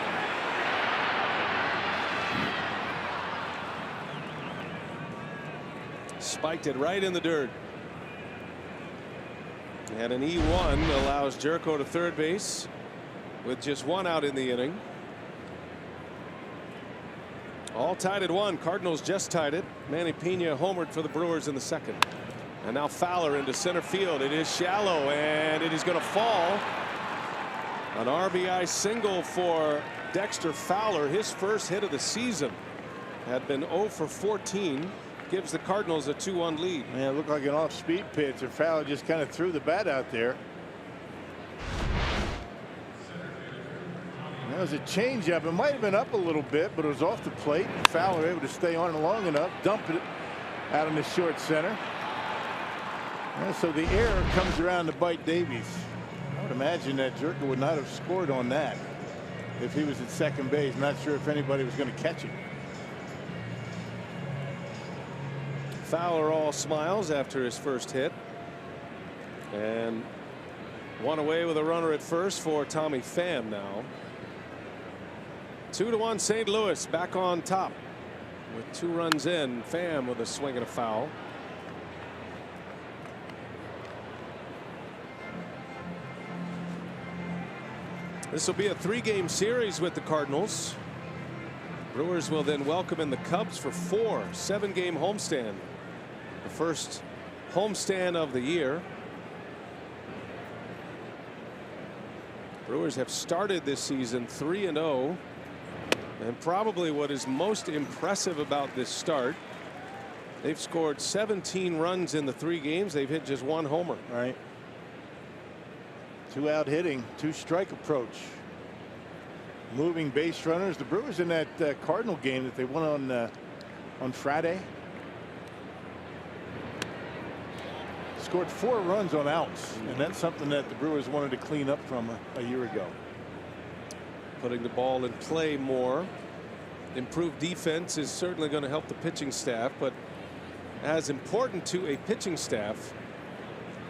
Spiked it right in the dirt. And an E1 allows Jerko to third base with just one out in the inning. All tied at 1. Cardinals just tied it. Manny Pena homered for the Brewers in the second. And now Fowler into center field. It is shallow and it is going to fall. An RBI single for Dexter Fowler. His first hit of the season had been 0 for 14. Gives the Cardinals a 2-1 lead. Yeah, it looked like an off-speed pitch, and Fowler just kind of threw the bat out there. That was a changeup. It might have been up a little bit, but it was off the plate. Fowler able to stay on it long enough, dump it out in the short center. Yeah, so the error comes around to bite Davies. I would imagine that Jerko would not have scored on that if he was at second base. Not sure if anybody was going to catch it. Fowler all smiles after his first hit. And one away with a runner at first for Tommy Pham now. 2-1 St. Louis back on top with 2 runs in. Pham with a swing and a foul. This will be a 3-game series with the Cardinals. Brewers will then welcome in the Cubs for 4 7-game homestand. The first homestand of the year. Brewers have started this season 3-0. And probably what is most impressive about this start, they've scored 17 runs in the 3 games. They've hit just 1 homer. Right. 2 out hitting, 2 strike approach. Moving base runners. The Brewers in that Cardinal game that they won on Friday scored 4 runs on outs, and that's something that the Brewers wanted to clean up from a year ago. Putting the ball in play more. Improved defense is certainly going to help the pitching staff, but as important to a pitching staff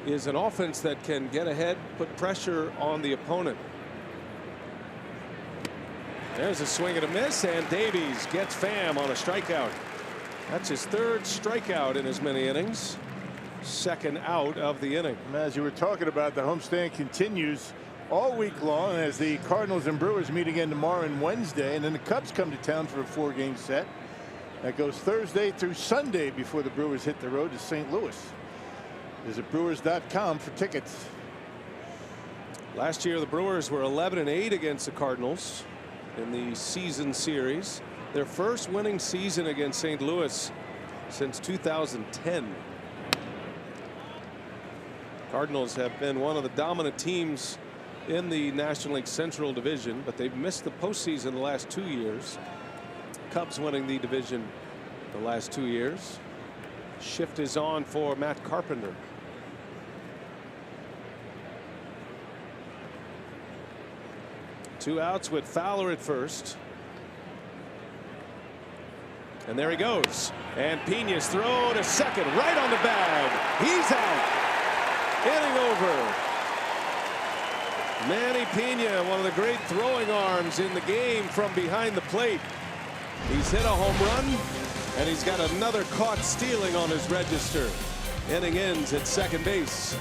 is an offense that can get ahead, put pressure on the opponent. There's a swing and a miss, and Davies gets Pham on a strikeout. That's his 3rd strikeout in as many innings. 2nd out of the inning. As you were talking about, the homestand continues all week long as the Cardinals and Brewers meet again tomorrow and Wednesday, and then the Cubs come to town for a 4-game set that goes Thursday through Sunday before the Brewers hit the road to St. Louis. Visit Brewers.com for tickets. Last year the Brewers were 11-8 against the Cardinals in the season series. Their first winning season against St. Louis since 2010. Cardinals have been one of the dominant teams in the National League Central Division, but they've missed the postseason the last 2 years. Cubs winning the division the last 2 years. Shift is on for Matt Carpenter. Two outs with Fowler at first. And there he goes. And Pena's throw to second, right on the bag. He's out. Inning over. Manny Pena, one of the great throwing arms in the game from behind the plate. He's hit a home run, and he's got another caught stealing on his register. Inning ends at second base.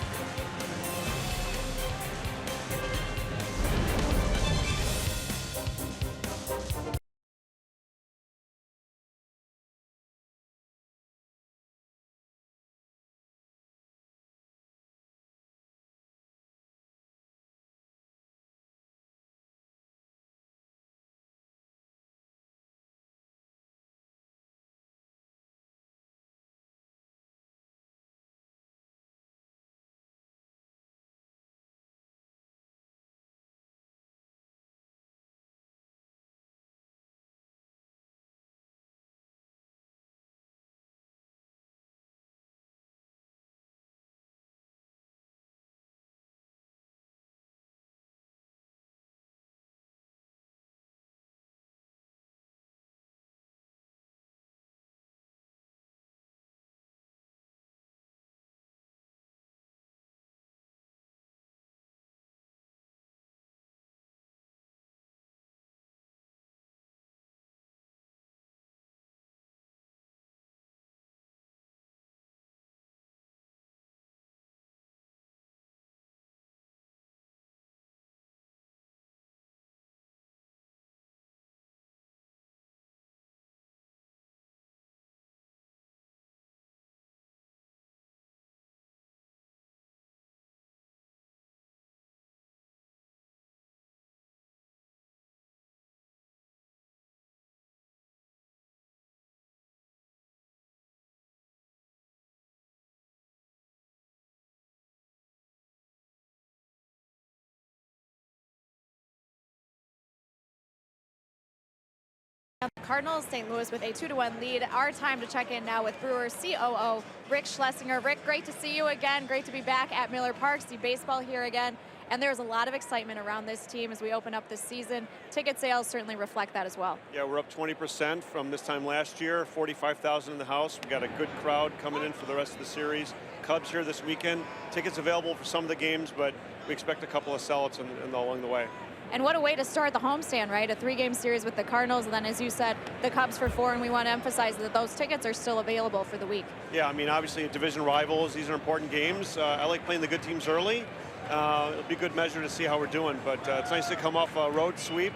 The Cardinals, St. Louis with a 2-1 lead. Our time to check in now with Brewers COO Rick Schlesinger. Rick, great to see you again. Great to be back at Miller Park, see baseball here again. And there's a lot of excitement around this team as we open up this season. Ticket sales certainly reflect that as well. Yeah, we're up 20% from this time last year, 45,000 in the house. We got a good crowd coming in for the rest of the series. Cubs here this weekend. Tickets available for some of the games, but we expect a couple of sellouts along the way. And what a way to start the homestand, right? A 3-game series with the Cardinals, and then, as you said, the Cubs for 4, and we want to emphasize that those tickets are still available for the week. Yeah, I mean, obviously, division rivals, these are important games. I like playing the good teams early. It'll be a good measure to see how we're doing, but it's nice to come off a road sweep,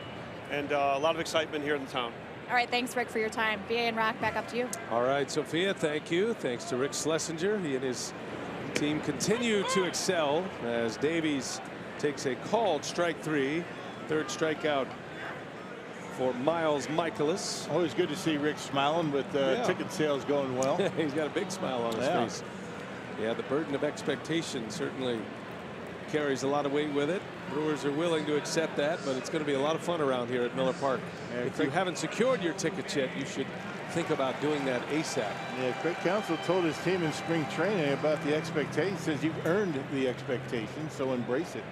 and a lot of excitement here in the town. All right, thanks, Rick, for your time. BA and Rock, back up to you. All right, Sophia, thank you. Thanks to Rick Schlesinger. He and his team continue to excel as Davies takes a called strike 3. Third strikeout for Miles Michaelis. Always good to see Rick smiling with ticket sales going well. He's got a big smile on his face. Yeah, the burden of expectation certainly carries a lot of weight with it. Brewers are willing to accept that, but it's going to be a lot of fun around here at Miller Park. If you haven't secured your tickets yet, you should think about doing that ASAP. Yeah, Craig Counsell told his team in spring training about the expectations. He says you've earned the expectation, so embrace it.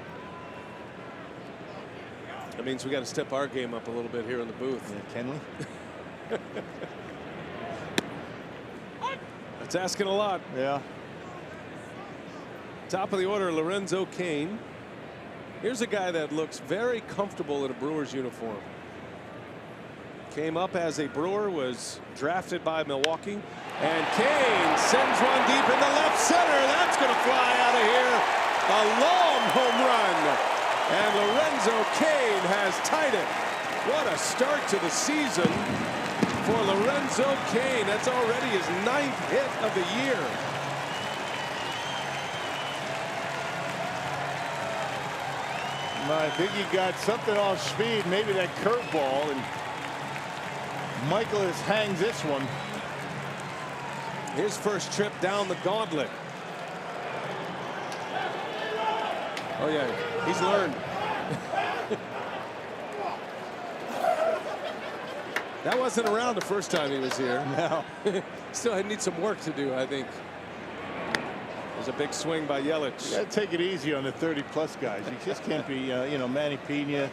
That means we got to step our game up a little bit here in the booth. Yeah, can we? That's asking a lot. Yeah. Top of the order, Lorenzo Cain. Here's a guy that looks very comfortable in a Brewers uniform. Came up as a Brewer, was drafted by Milwaukee, and Cain sends one deep into left center. That's going to fly out of here. A long home run. And Lorenzo Cain has tied it. What a start to the season for Lorenzo Cain. That's already his 9th hit of the year. I think he got something off speed, maybe that curveball, and Michaelis hangs this one. His first trip down the gauntlet. Oh yeah, he's learned. That wasn't around the first time he was here. No. Still needs some work to do, I think. There's a big swing by Yelich. You gotta take it easy on the 30-plus guys. You just can't be, you know, Manny Pena.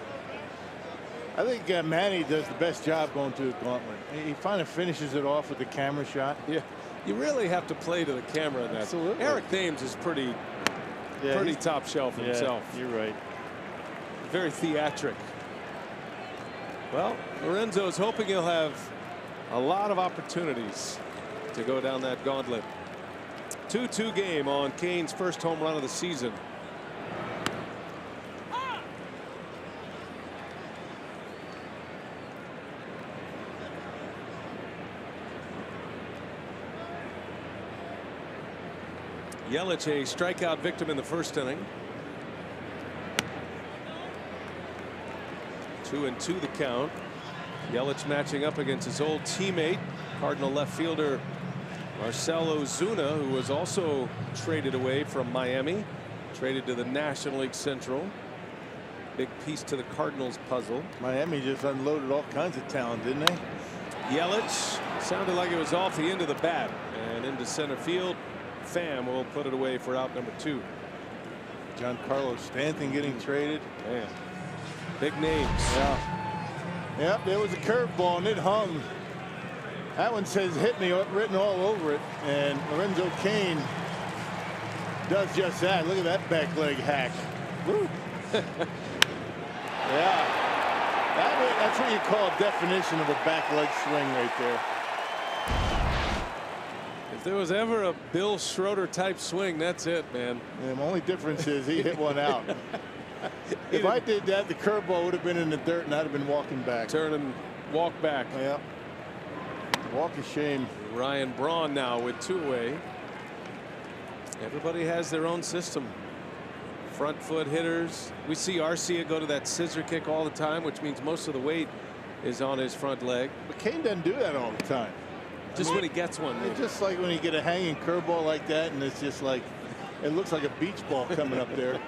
I think Manny does the best job going to the gauntlet. He finally finishes it off with the camera shot. Yeah, you really have to play to the camera in that. Absolutely. Eric Thames is pretty top shelf himself. You're right. Very theatric. Well, Lorenzo's hoping he'll have a lot of opportunities to go down that gauntlet. 2-2 game on Cain's first home run of the season. Yelich, a strikeout victim in the first inning. 2-2 the count. Yelich matching up against his old teammate, Cardinal left fielder Marcell Ozuna, who was also traded away from Miami, traded to the National League Central. Big piece to the Cardinals puzzle. Miami just unloaded all kinds of talent, didn't they? Yelich sounded like it was off the end of the bat and into center field. Pham will put it away for out number 2. Giancarlo Stanton getting traded. Man, big names. Yeah. Yep, there was a curveball and it hung. That one says hit me written all over it, and Lorenzo Cain does just that. Look at that back leg hack. Woo. Yeah, that's what you call a definition of a back leg swing right there. If there was ever a Bill Schroeder type swing, that's it, man. Yeah, the only difference is he hit one out. If I did that, the curveball would have been in the dirt and I'd have been walking back. Turn and walk back. Yeah. Walk of shame. Ryan Braun now with 2 away. Everybody has their own system. Front foot hitters. We see Arcia go to that scissor kick all the time, which means most of the weight is on his front leg. But Cain doesn't do that all the time. Just when he gets one. It's just like when you get a hanging curveball like that, and it's just like, it looks like a beach ball coming up there.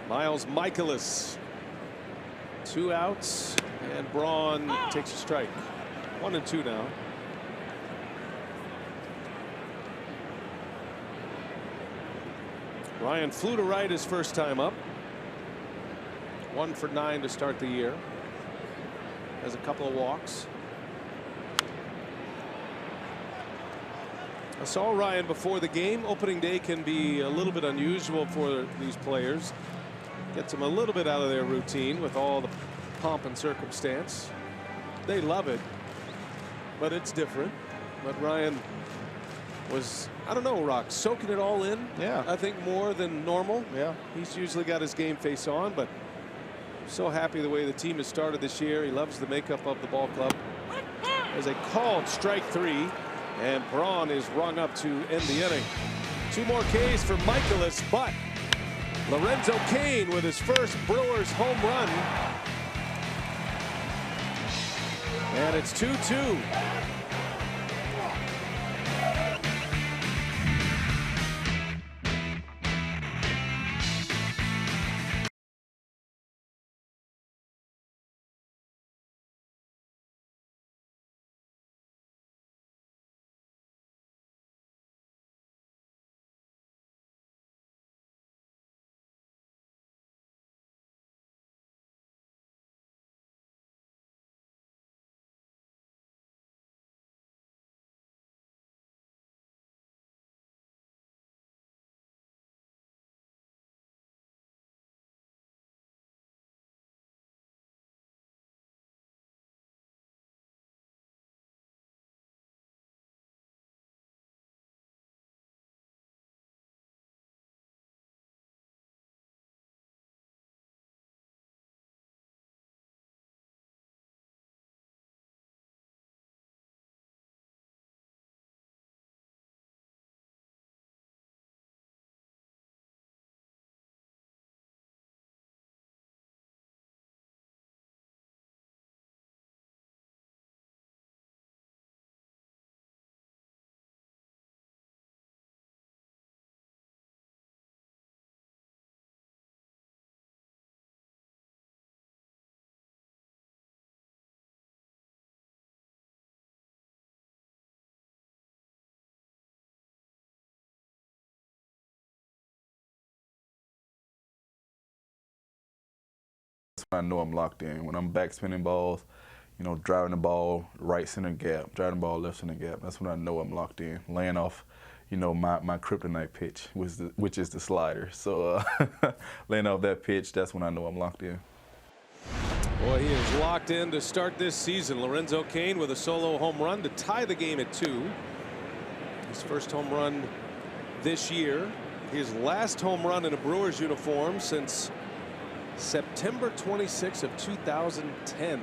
Miles Michaelis 2 outs, and Braun takes a strike. 1-2 now. Ryan flew to right his first time up. 1 for 9 to start the year. Has a couple of walks. I saw Ryan before the game. Opening day can be a little bit unusual for these players. Gets them a little bit out of their routine with all the pomp and circumstance. They love it, but it's different. But Ryan was, I don't know, Rock, soaking it all in. Yeah. I think more than normal. Yeah. He's usually got his game face on, but so happy the way the team has started this year. He loves the makeup of the ball club. There's a called strike 3, and Braun is rung up to end the inning. 2 more Ks for Michaelis, but Lorenzo Cain with his first Brewers home run. And it's 2-2. I know I'm locked in. When I'm back spinning balls, you know, driving the ball right center gap, driving the ball left center gap, that's when I know I'm locked in. Laying off, you know, my kryptonite pitch, which is the slider. So laying off that pitch, that's when I know I'm locked in. Boy, he is locked in to start this season. Lorenzo Cain with a solo home run to tie the game at 2. His first home run this year. His last home run in a Brewers uniform since September 26th of 2010.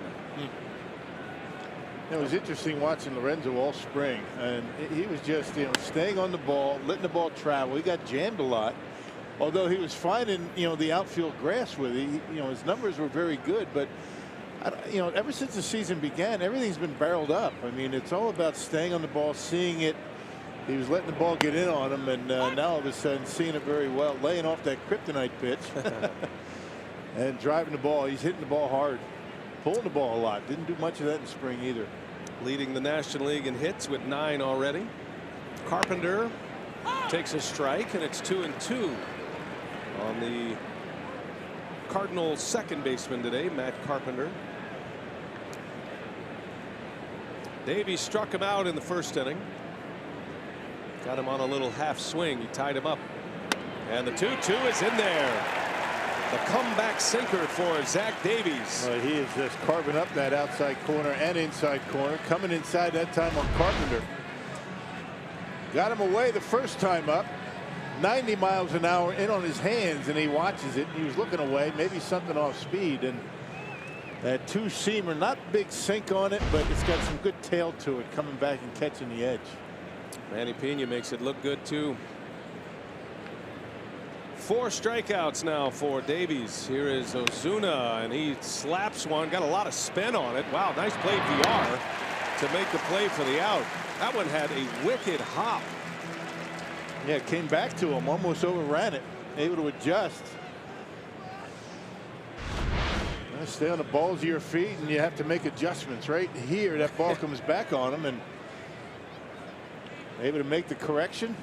It was interesting watching Lorenzo all spring, and he was just, you know, staying on the ball, letting the ball travel. He got jammed a lot, although he was finding, you know, the outfield grass with it. You know, his numbers were very good, but you know, ever since the season began, everything's been barreled up. I mean, it's all about staying on the ball, seeing it. He was letting the ball get in on him, and now all of a sudden seeing it very well, laying off that kryptonite pitch. And driving the ball. He's hitting the ball hard, pulling the ball a lot. Didn't do much of that in spring either. Leading the National League in hits with 9 already. Carpenter takes a strike, and it's 2-2 on the Cardinals' second baseman today, Matt Carpenter. Davies struck him out in the first inning. Got him on a little half swing. He tied him up, and the 2-2 is in there. The comeback sinker for Zach Davies. Well, he is just carving up that outside corner and inside corner, coming inside that time on Carpenter. Got him away the first time up. 90 miles an hour in on his hands, and he watches it. He was looking away, maybe something off speed, and that 2-seamer, not big sink on it, but it's got some good tail to it, coming back and catching the edge. Manny Pena makes it look good too. 4 strikeouts now for Davies. Here is Ozuna, and he slaps one. Got a lot of spin on it. Wow, nice play VR to make the play for the out. That one had a wicked hop. Yeah, it came back to him, almost overran it. Able to adjust. Stay on the balls of your feet, and you have to make adjustments. Right here, that ball comes back on him, and able to make the correction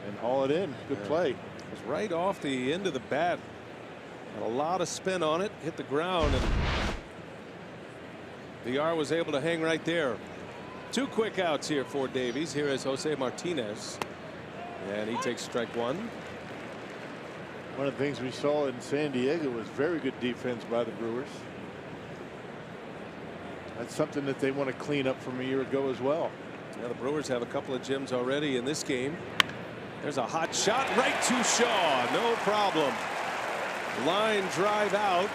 and haul it in. Good play. It was right off the end of the bat. Had a lot of spin on it, hit the ground, and VR was able to hang right there. 2 quick outs here for Davies. Here is Jose Martinez, and he takes strike 1. One of the things we saw in San Diego was very good defense by the Brewers. That's something that they want to clean up from a year ago as well. Yeah, the Brewers have a couple of gems already in this game. There's a hot shot right to Shaw. No problem. Line drive out.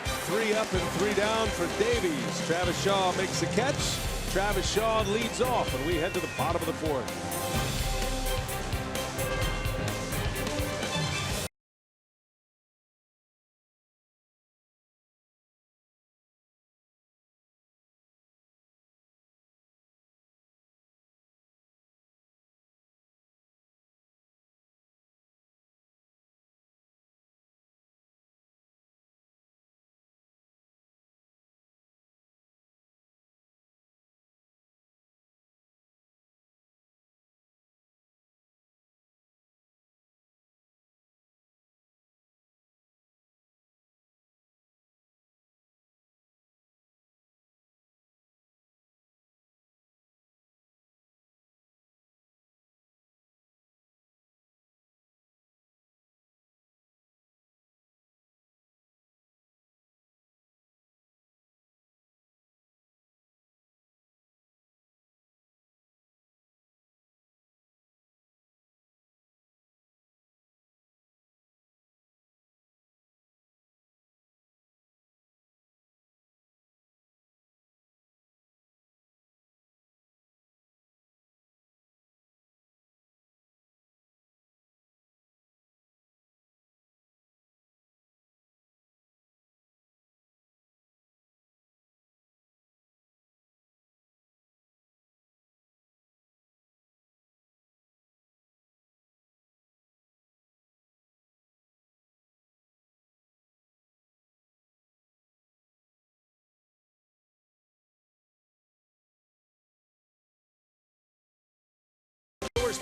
3 up and 3 down for Davies. Travis Shaw makes the catch. Travis Shaw leads off, and we head to the bottom of the 4th.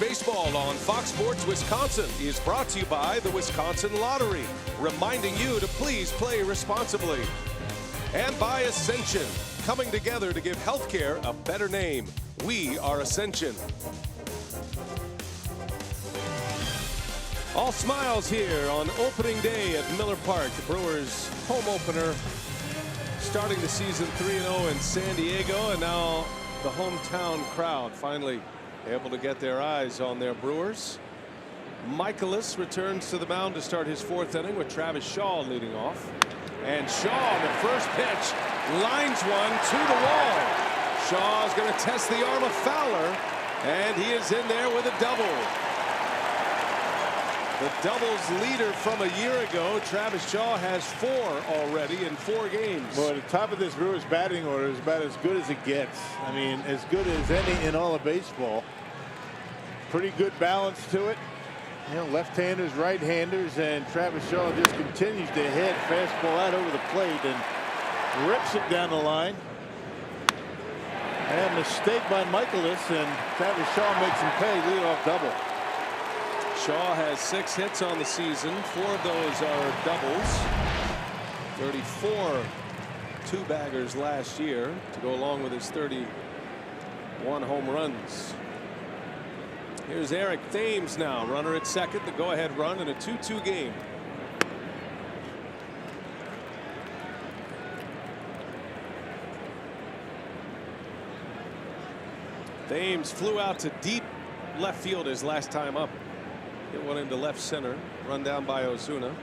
Baseball on Fox Sports Wisconsin is brought to you by the Wisconsin Lottery, reminding you to please play responsibly. And by Ascension, coming together to give healthcare a better name. We are Ascension. All smiles here on opening day at Miller Park. The Brewers home opener, starting the season 3-0 in San Diego, and now the hometown crowd finally able to get their eyes on their Brewers. Michaelis returns to the mound to start his 4th inning with Travis Shaw leading off. And Shaw, the first pitch, lines one to the wall. Shaw's going to test the arm of Fowler, and he is in there with a double. The doubles leader from a year ago. Travis Shaw has 4 already in 4 games. Well, the top of this Brewers batting order is about as good as it gets. I mean, as good as any in all of baseball. Pretty good balance to it. You know, left-handers, right-handers, and Travis Shaw just continues to hit fastball out over the plate and rips it down the line. And mistake by Michaelis, and Travis Shaw makes him pay. Leadoff double. Shaw has 6 hits on the season. 4 of those are doubles. 34 2-baggers last year to go along with his 31 home runs. Here's Eric Thames now, runner at second, the go-ahead run in a 2-2 game. Thames flew out to deep left field his last time up. Hit one into left center, run down by Ozuna.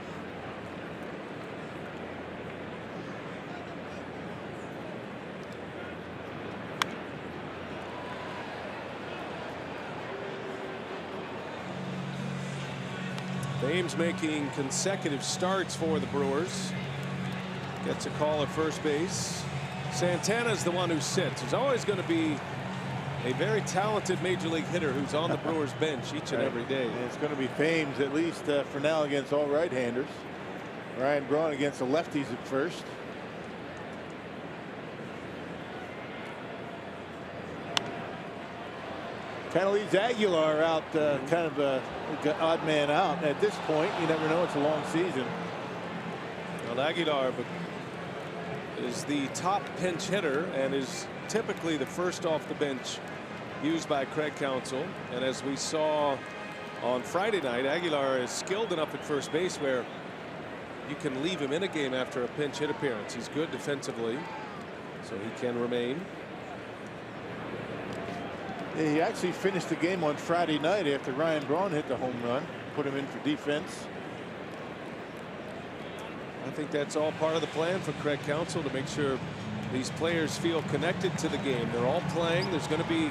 Thames making consecutive starts for the Brewers. Gets a call at first base. Santana's the one who sits. There's always going to be a very talented major league hitter who's on the Brewers bench each and every day. And it's going to be Thames, at least for now, against all right-handers. Ryan Braun against the lefties at first. Kind of leaves Aguilar out, kind of a odd man out. At this point, you never know. It's a long season. Well, Aguilar is the top pinch hitter and is typically the first off the bench used by Craig Counsell. And as we saw on Friday night, Aguilar is skilled enough at first base where you can leave him in a game after a pinch hit appearance. He's good defensively, so he can remain. He actually finished the game on Friday night after Ryan Braun hit the home run, put him in for defense. I think that's all part of the plan for Craig Counsell to make sure these players feel connected to the game. They're all playing. There's going to be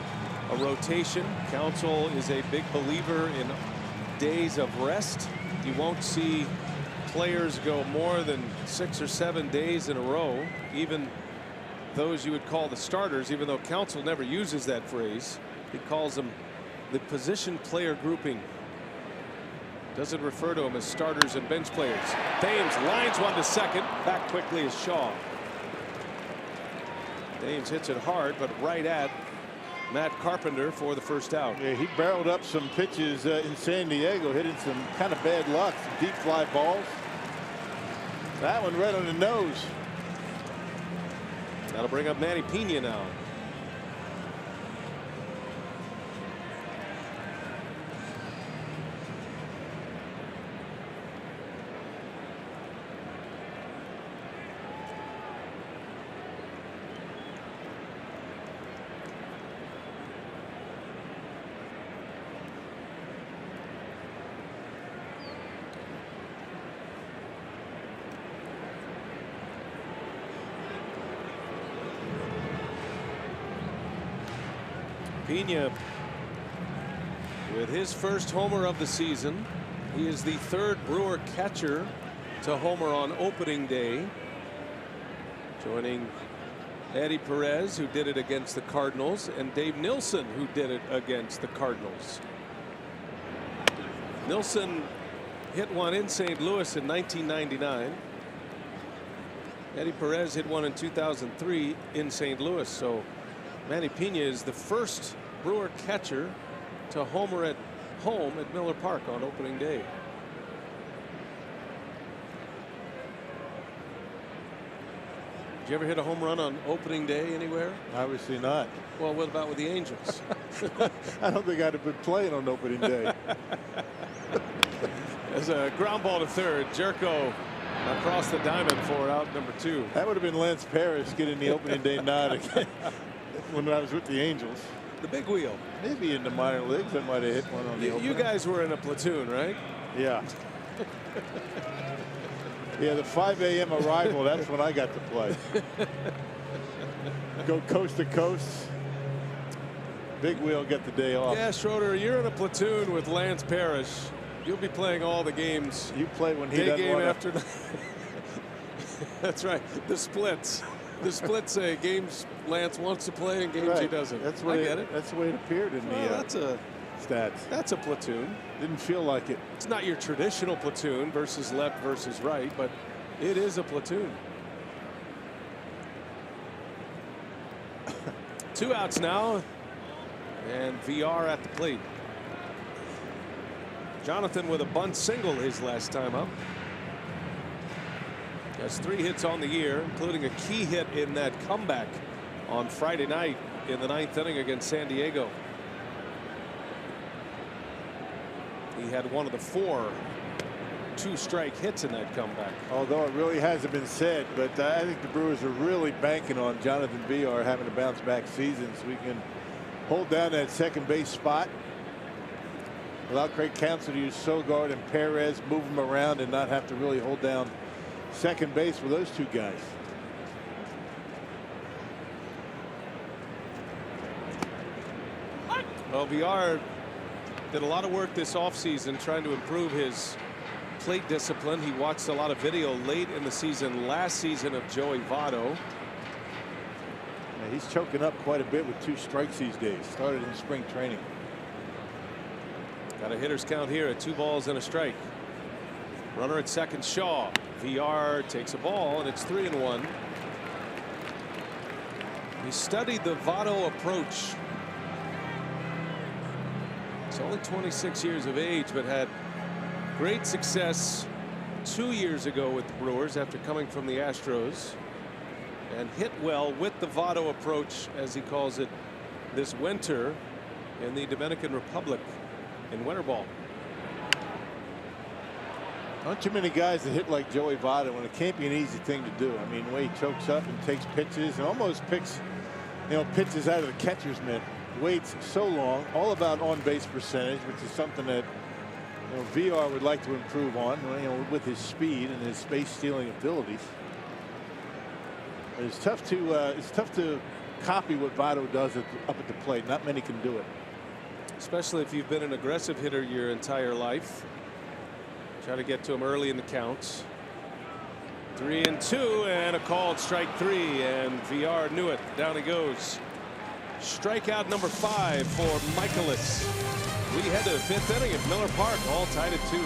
a rotation. Counsell is a big believer in days of rest. You won't see players go more than 6 or 7 days in a row, even those you would call the starters, even though Counsell never uses that phrase. He calls them the position player grouping. Doesn't refer to them as starters and bench players. Thames lines one to second. Back quickly is Shaw. Thames hits it hard, but right at Matt Carpenter for the first out. Yeah, he barreled up some pitches in San Diego, hitting some kind of bad luck, some deep fly balls. That one right on the nose. That'll bring up Manny Pena now. Pena with his first homer of the season. He is the third Brewer catcher to homer on opening day, joining Eddie Perez, who did it against the Cardinals, and Dave Nilsson, who did it against the Cardinals. Nilsson hit one in St. Louis in 1999. Eddie Perez hit one in 2003 in St. Louis. So Manny Pena is the first Brewer catcher to homer at home at Miller Park on opening day. Did you ever hit a home run on opening day anywhere? Obviously not. Well, what about with the Angels? I don't think I'd have been playing on opening day. As a ground ball to third, Jerko across the diamond for out number 2. That would have been Lance Parrish getting the opening day nod again when I was with the Angels. The big wheel. Maybe in the minor leagues I might have hit one on the opener. You guys were in a platoon, right? Yeah. Yeah, the 5 a.m. arrival, that's when I got to play. Go coast to coast. Big wheel get the day off. Yeah, Schroeder, you're in a platoon with Lance Parrish. You'll be playing all the games. You play when he day doesn't game wanna... after. That's right. The splits. The splits say games Lance wants to play and games he doesn't. That's I get it. That's the way it appeared in the that's a stats. That's a platoon. Didn't feel like it. It's not your traditional platoon versus left versus right, but it is a platoon. 2 outs now, and VR at the plate. Jonathan with a bunt single his last time up. Has 3 hits on the year, including a key hit in that comeback on Friday night in the 9th inning against San Diego. He had one of the 4 2-strike hits in that comeback. Although it really hasn't been said, but I think the Brewers are really banking on Jonathan VR having a bounce back season so we can hold down that second base spot. Allow Craig Counsell to use Sogard and Perez, move them around and not have to really hold down second base with those 2 guys. Well, VR did a lot of work this offseason trying to improve his plate discipline. He watched a lot of video late in the season last season of Joey Votto. Yeah, he's choking up quite a bit with 2 strikes these days. Started in spring training. Got a hitter's count here at 2 balls and a strike. Runner at second, Shaw. VR takes a ball, and it's 3-1. He studied the Votto approach. He's only 26 years of age, but had great success 2 years ago with the Brewers after coming from the Astros, and hit well with the Votto approach, as he calls it, this winter in the Dominican Republic in winter ball. Not too many guys that hit like Joey Votto, and it can't be an easy thing to do. I mean, the way he chokes up and takes pitches and almost picks, pitches out of the catcher's mitt. Waits so long, all about on-base percentage, which is something that VR would like to improve on, with his speed and his space-stealing abilities. It's tough to copy what Votto does up at the plate. Not many can do it, especially if you've been an aggressive hitter your entire life. Try to get to him early in the counts. 3-2, and a called strike 3, and VR knew it. Down he goes. Strikeout number 5 for Michaelis. We head to the 5th inning at Miller Park, all tied at 2.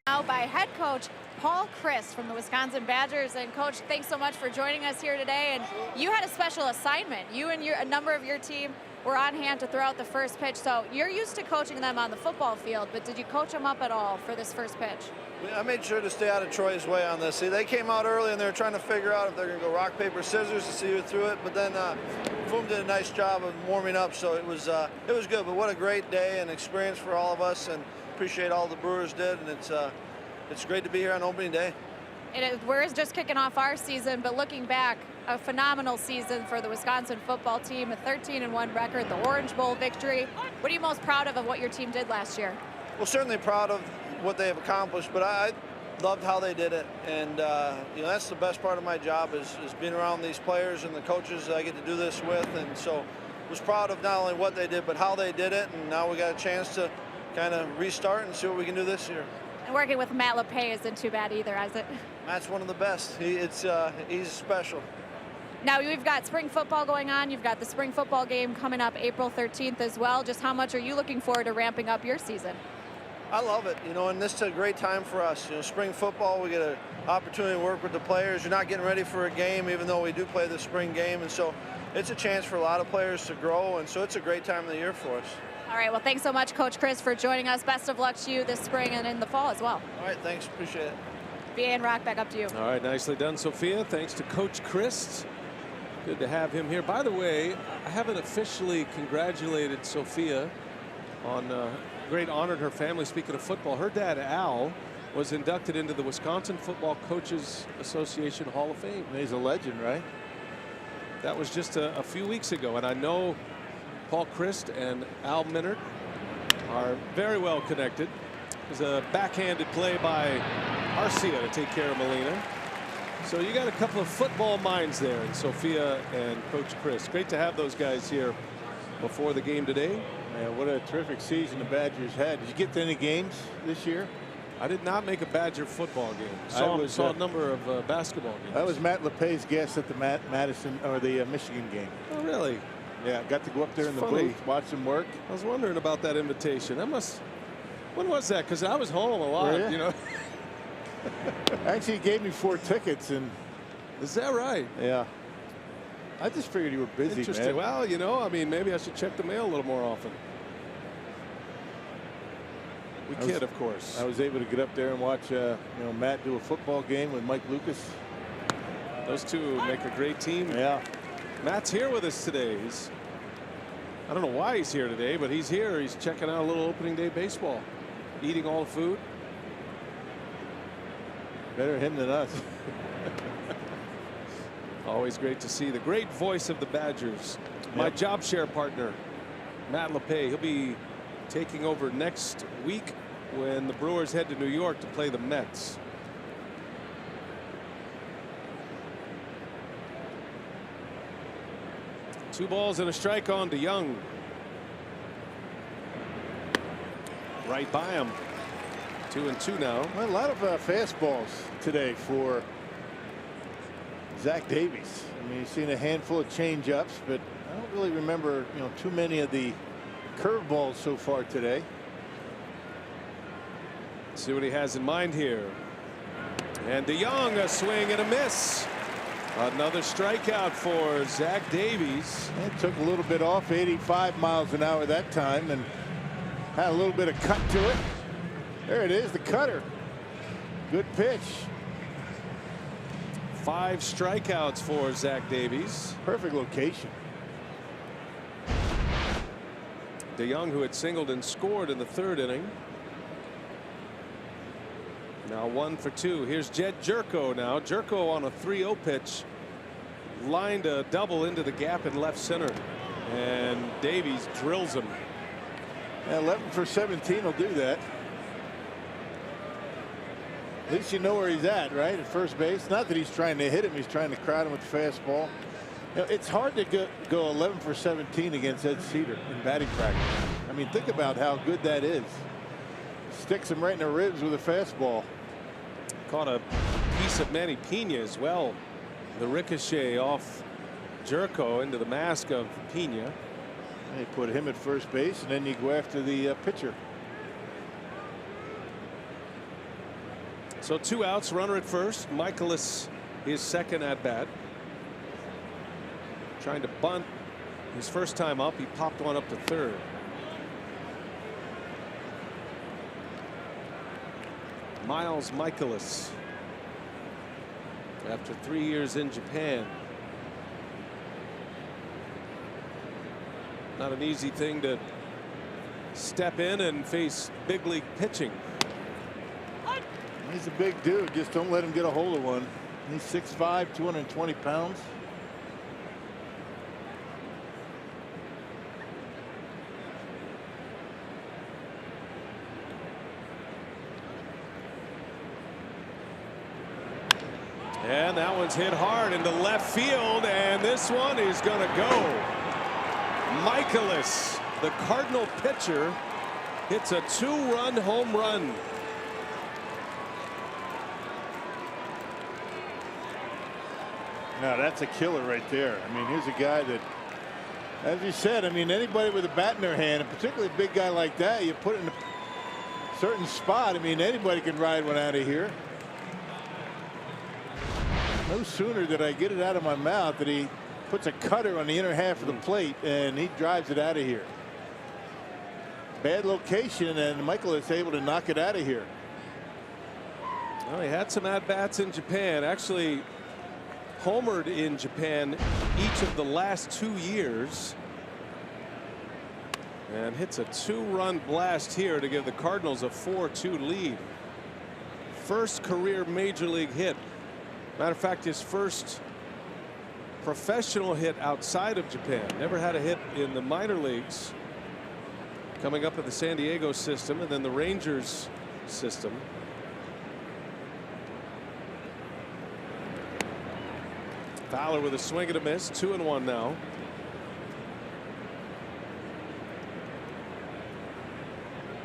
Now by head coach Paul Chryst from the Wisconsin Badgers. And coach, thanks so much for joining us here today. And you had a special assignment. You and a number of your team were on hand to throw out the first pitch. So you're used to coaching them on the football field, but did you coach them up at all for this first pitch? I made sure to stay out of Troy's way on this. See, they came out early and they were trying to figure out if they're going to go rock, paper, scissors to see who threw it. But then Foom did a nice job of warming up, so it was good. But what a great day and experience for all of us, and appreciate all the Brewers did. And it's great to be here on opening day. We're just kicking off our season, but looking back, a phenomenal season for the Wisconsin football team, a 13-1 record, the Orange Bowl victory. What are you most proud of what your team did last year? Well, certainly proud of what they have accomplished, but I loved how they did it. And that's the best part of my job is being around these players and the coaches that I get to do this with. And so was proud of not only what they did, but how they did it. And now we got a chance to kind of restart and see what we can do this year. And working with Matt LePay isn't too bad either, is it? Matt's one of the best. He's special. Now we've got spring football going on. You've got the spring football game coming up April 13th as well. Just how much are you looking forward to ramping up your season? I love it, and this is a great time for us. Spring football, we get an opportunity to work with the players. You're not getting ready for a game, even though we do play the spring game, and so it's a chance for a lot of players to grow, and so it's a great time of the year for us. All right, well, thanks so much, Coach Chryst, for joining us. Best of luck to you this spring and in the fall as well. All right, thanks, appreciate it. BA and Rock, back up to you. All right, nicely done, Sophia. Thanks to Coach Chryst. Good to have him here. By the way, I haven't officially congratulated Sophia on great honor to her family. Speaking of football, her dad, Al, was inducted into the Wisconsin Football Coaches Association Hall of Fame. He's a legend, right? That was just a few weeks ago, and I know Paul Chryst and Al Minard are very well connected. It was a backhanded play by Arcia to take care of Molina. So you got a couple of football minds there in Sophia and Coach Chris. Great to have those guys here before the game today. Man, what a terrific season the Badgers had. Did you get to any games this year? I did not make a Badger football game. Saw a number of basketball games. I was Matt LePay's guest at the Madison or the Michigan game. Oh, really? Yeah, got to go up there in the funny. booth, watch him work. I was wondering about that invitation. When was that? Because I was home a lot, you know. Actually, he gave me 4 tickets, and is that right? Yeah. I just figured you were busy, Interesting. man. Well, you know, I mean, maybe I should check the mail a little more often. We kid, of course. I was able to get up there and watch, Matt do a football game with Mike Lucas. Those two make a great team. Yeah. Matt's here with us today. I don't know why he's here today, but he's here. He's checking out a little opening day baseball, eating all the food. Better him than us. Always great to see the great voice of the Badgers. My job share partner, Matt LePay. He'll be taking over next week when the Brewers head to New York to play the Mets. Two balls and a strike on DeYoung. Right by him. 2-2 now. Well, a lot of fastballs today for Zach Davies. I mean, you've seen a handful of changeups, but I don't really remember, too many of the curveballs so far today. See what he has in mind here. And DeYoung, a swing and a miss. Another strikeout for Zach Davies. It took a little bit off, 85 miles an hour that time, and had a little bit of cut to it. There it is, the cutter. Good pitch. 5 strikeouts for Zach Davies. Perfect location. DeYoung, who had singled and scored in the 3rd inning. Now 1 for 2. Here's Jed Jerko now. Jerko on a 3-0 pitch lined a double into the gap in left center, and Davies drills him. 11 for 17 will do that. At least you know where he's at, right? At first base. Not that he's trying to hit him. He's trying to crowd him with the fastball. It's hard to go 11 for 17 against Ed Cedar in batting practice. I mean, think about how good that is. Sticks him right in the ribs with a fastball. Caught a piece of Manny Pena as well. The ricochet off Jerko into the mask of Pena. They put him at first base, and then you go after the pitcher. So 2 outs, runner at first. Michaelis, his second at bat. Trying to bunt his first time up. He popped one up to 3rd. Miles Michaelis, after 3 years in Japan. Not an easy thing to step in and face big league pitching. He's a big dude. Just don't let him get a hold of one. He's 6'5", 220 pounds. And that one's hit hard into left field, and this one is going to go. Michaelis, the Cardinal pitcher, hits a 2-run home run. Now that's a killer right there. I mean, here's a guy that, as you said, I mean, anybody with a bat in their hand, and particularly a big guy like that, you put it in a certain spot. I mean, anybody can ride one out of here. No sooner did I get it out of my mouth that he puts a cutter on the inner half of the plate, and he drives it out of here. Bad location, and Michael is able to knock it out of here. Well, he had some at-bats in Japan. Actually homered in Japan each of the last 2 years. And hits a 2-run blast here to give the Cardinals a 4-2 lead. First career major league hit. Matter of fact, his first professional hit outside of Japan. Never had a hit in the minor leagues. coming up in the San Diego system and then the Rangers system. Fowler with a swing and a miss, 2-1 now.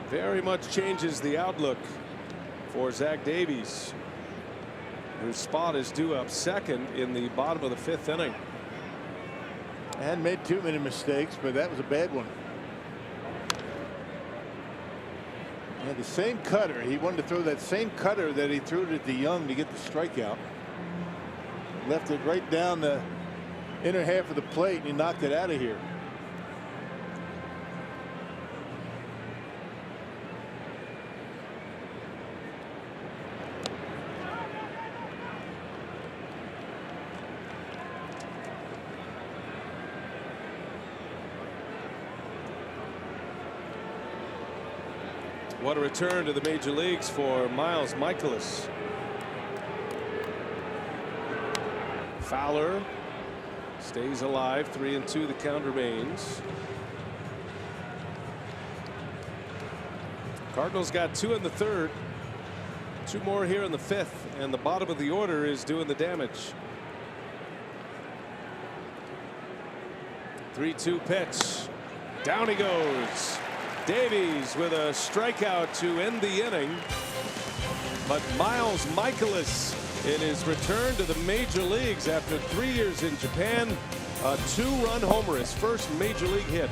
Very much changes the outlook for Zach Davies, whose spot is due up second in the bottom of the 5th inning. And made too many mistakes, but that was a bad one. And the same cutter. He wanted to throw that same cutter that he threw to DeYoung to get the strikeout. Left it right down the inner half of the plate, and he knocked it out of here. What a return to the major leagues for Miles Michaelis. Fowler stays alive, 3-2. The count remains. Cardinals got 2 in the 3rd, 2 more here in the 5th, and the bottom of the order is doing the damage. 3-2 pitch. Down he goes. Davies with a strikeout to end the inning. But Miles Michaelis in his return to the major leagues after 3 years in Japan, a 2-run homer, his first major league hit.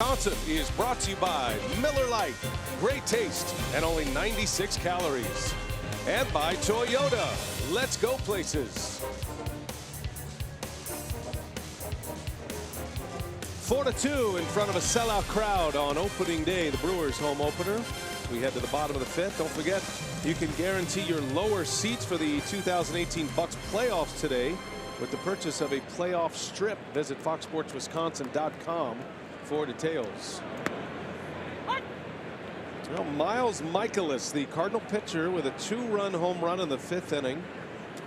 Wisconsin is brought to you by Miller Lite. Great taste and only 96 calories. And by Toyota. Let's go places. 4-2 in front of a sellout crowd on opening day, the Brewers home opener. We head to the bottom of the 5th. Don't forget, you can guarantee your lower seats for the 2018 Bucks playoffs today with the purchase of a playoff strip. Visit foxsportswisconsin.com for details. Well, Miles Michaelis, the Cardinal pitcher, with a 2-run home run in the 5th inning,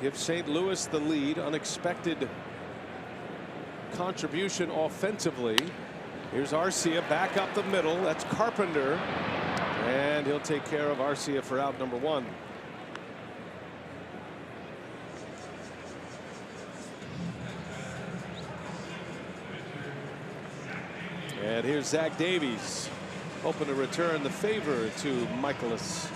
gives St. Louis the lead. Unexpected contribution offensively. Here's Arcia back up the middle. That's Carpenter, and he'll take care of Arcia for out number 1. And here's Zach Davies, hoping to return the favor to Michaelis.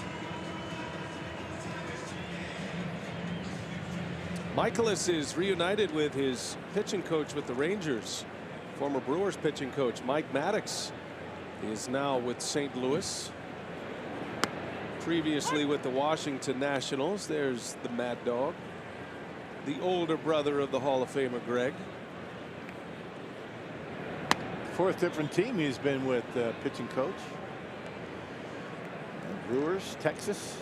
Michaelis is reunited with his pitching coach with the Rangers. Former Brewers pitching coach Mike Maddox is now with St. Louis. Previously with the Washington Nationals. There's the Mad Dog, the older brother of the Hall of Famer Greg. fourth different team he's been with, pitching coach. Brewers, Texas,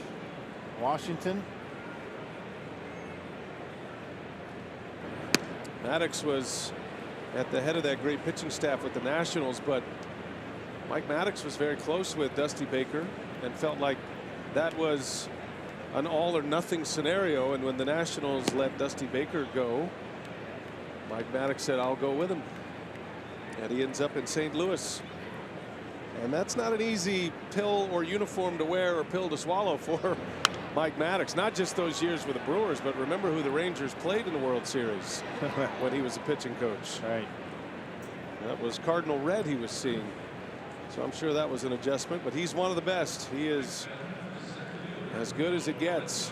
Washington. Maddox was at the head of that great pitching staff with the Nationals, but Mike Maddox was very close with Dusty Baker and felt like that was an all or nothing scenario. And when the Nationals let Dusty Baker go, Mike Maddox said, I'll go with him. And he ends up in St. Louis. And that's not an easy pill or uniform to wear or pill to swallow for Mike Maddox. Not just those years with the Brewers, but remember who the Rangers played in the World Series when he was a pitching coach. Right. That was Cardinal Red he was seeing. So I'm sure that was an adjustment, but he's one of the best. He is as good as it gets.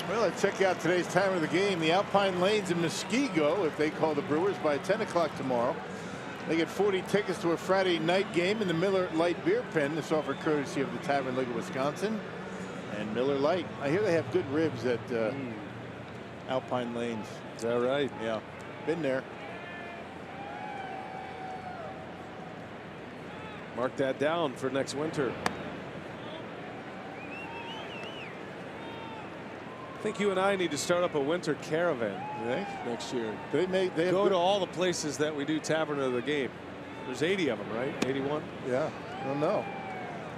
Well, let's check out today's time of the game. The Alpine Lanes in Muskego, if they call the Brewers, by 10 o'clock tomorrow. They get 40 tickets to a Friday night game in the Miller Lite Beer Pen. This offer courtesy of the Tavern League of Wisconsin and Miller Lite. I hear they have good ribs at Alpine Lanes. Is that right? Yeah, been there. Mark that down for next winter. I think you and I need to start up a winter caravan next year. They go to all the places that we do Tavern of the Game. There's 80 of them, right? 81? Yeah, I don't know.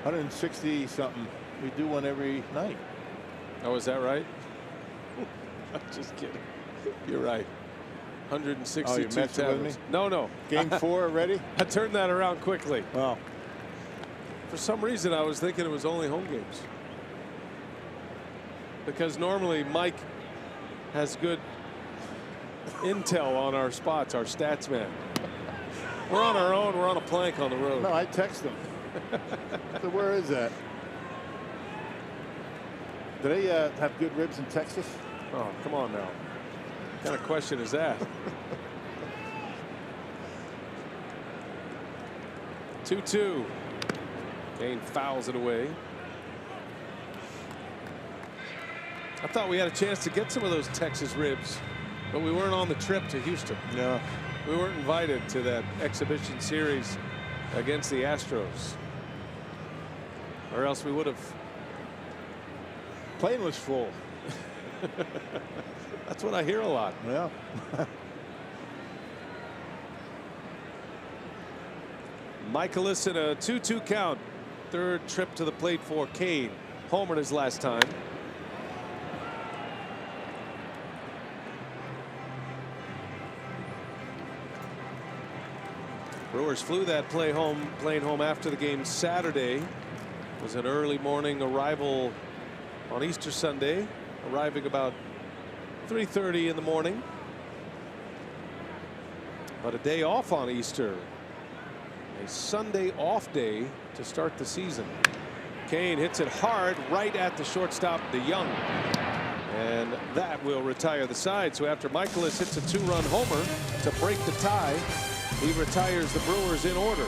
160 something. We do one every night. Oh, is that right? I'm just kidding. You're right. 162 Oh, you're messing with me? No. Game 4 already? I turned that around quickly. Wow. For some reason, I was thinking it was only home games. Because normally Mike has good intel on our spots, our stats man. We're on our own. We're on a plank on the road. No, I text him. So where is that? Do they have good ribs in Texas? Oh, come on now. What kind of question is that? 2-2. Kane fouls it away. I thought we had a chance to get some of those Texas ribs, but we weren't on the trip to Houston. No. We weren't invited to that exhibition series against the Astros. Or else we would have. Plane was full. That's what I hear a lot. Yeah. Michaelis in a 2-2 count. Third trip to the plate for Kane. Homered his last time. Brewers flew that plane home after the game Saturday. It was an early morning arrival on Easter Sunday, arriving about 3:30 in the morning. But a day off on Easter. A Sunday off day to start the season. Kane hits it hard right at the shortstop, DeYoung. And that will retire the side. So after Michaelis hits a 2-run homer to break the tie, he retires the Brewers in order.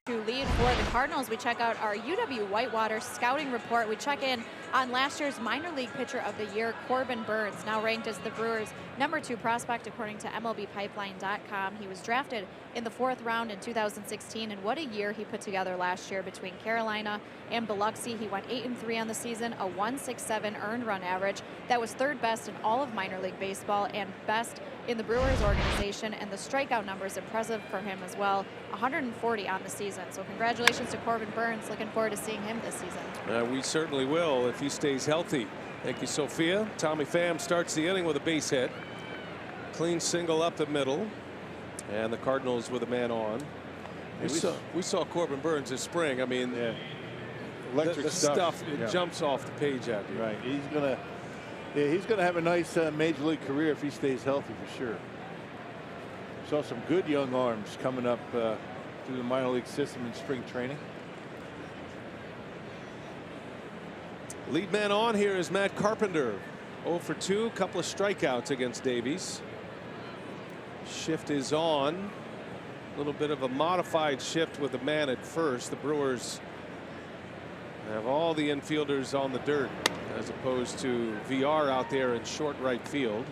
lead for the Cardinals. We check out our UW Whitewater scouting report. We check in on last year's minor league pitcher of the year, Corbin Burns, now ranked as the Brewers' #2 prospect according to MLBpipeline.com. He was drafted in the 4th round in 2016, and what a year he put together last year between Carolina and Biloxi. He went 8-3 on the season, a 1.67 earned run average. That was 3rd best in all of minor league baseball and best in the Brewers organization, and the strikeout number is impressive for him as well, 140 on the season. So congratulations to Corbin Burns. Looking forward to seeing him this season. We certainly will if he stays healthy. Thank you, Sophia. Tommy Pham starts the inning with a base hit. Clean single up the middle. And the Cardinals with a man on. We saw Corbin Burns this spring. I mean, electric the stuff it jumps off the page at you. Right. He's gonna have a nice major league career if he stays healthy, for sure. Saw some good young arms coming up through the minor league system in spring training. Lead man on here is Matt Carpenter. 0 for 2, couple of strikeouts against Davies. Shift is on. A little bit of a modified shift with the man at first. The Brewers have all the infielders on the dirt as opposed to VR out there in short right field.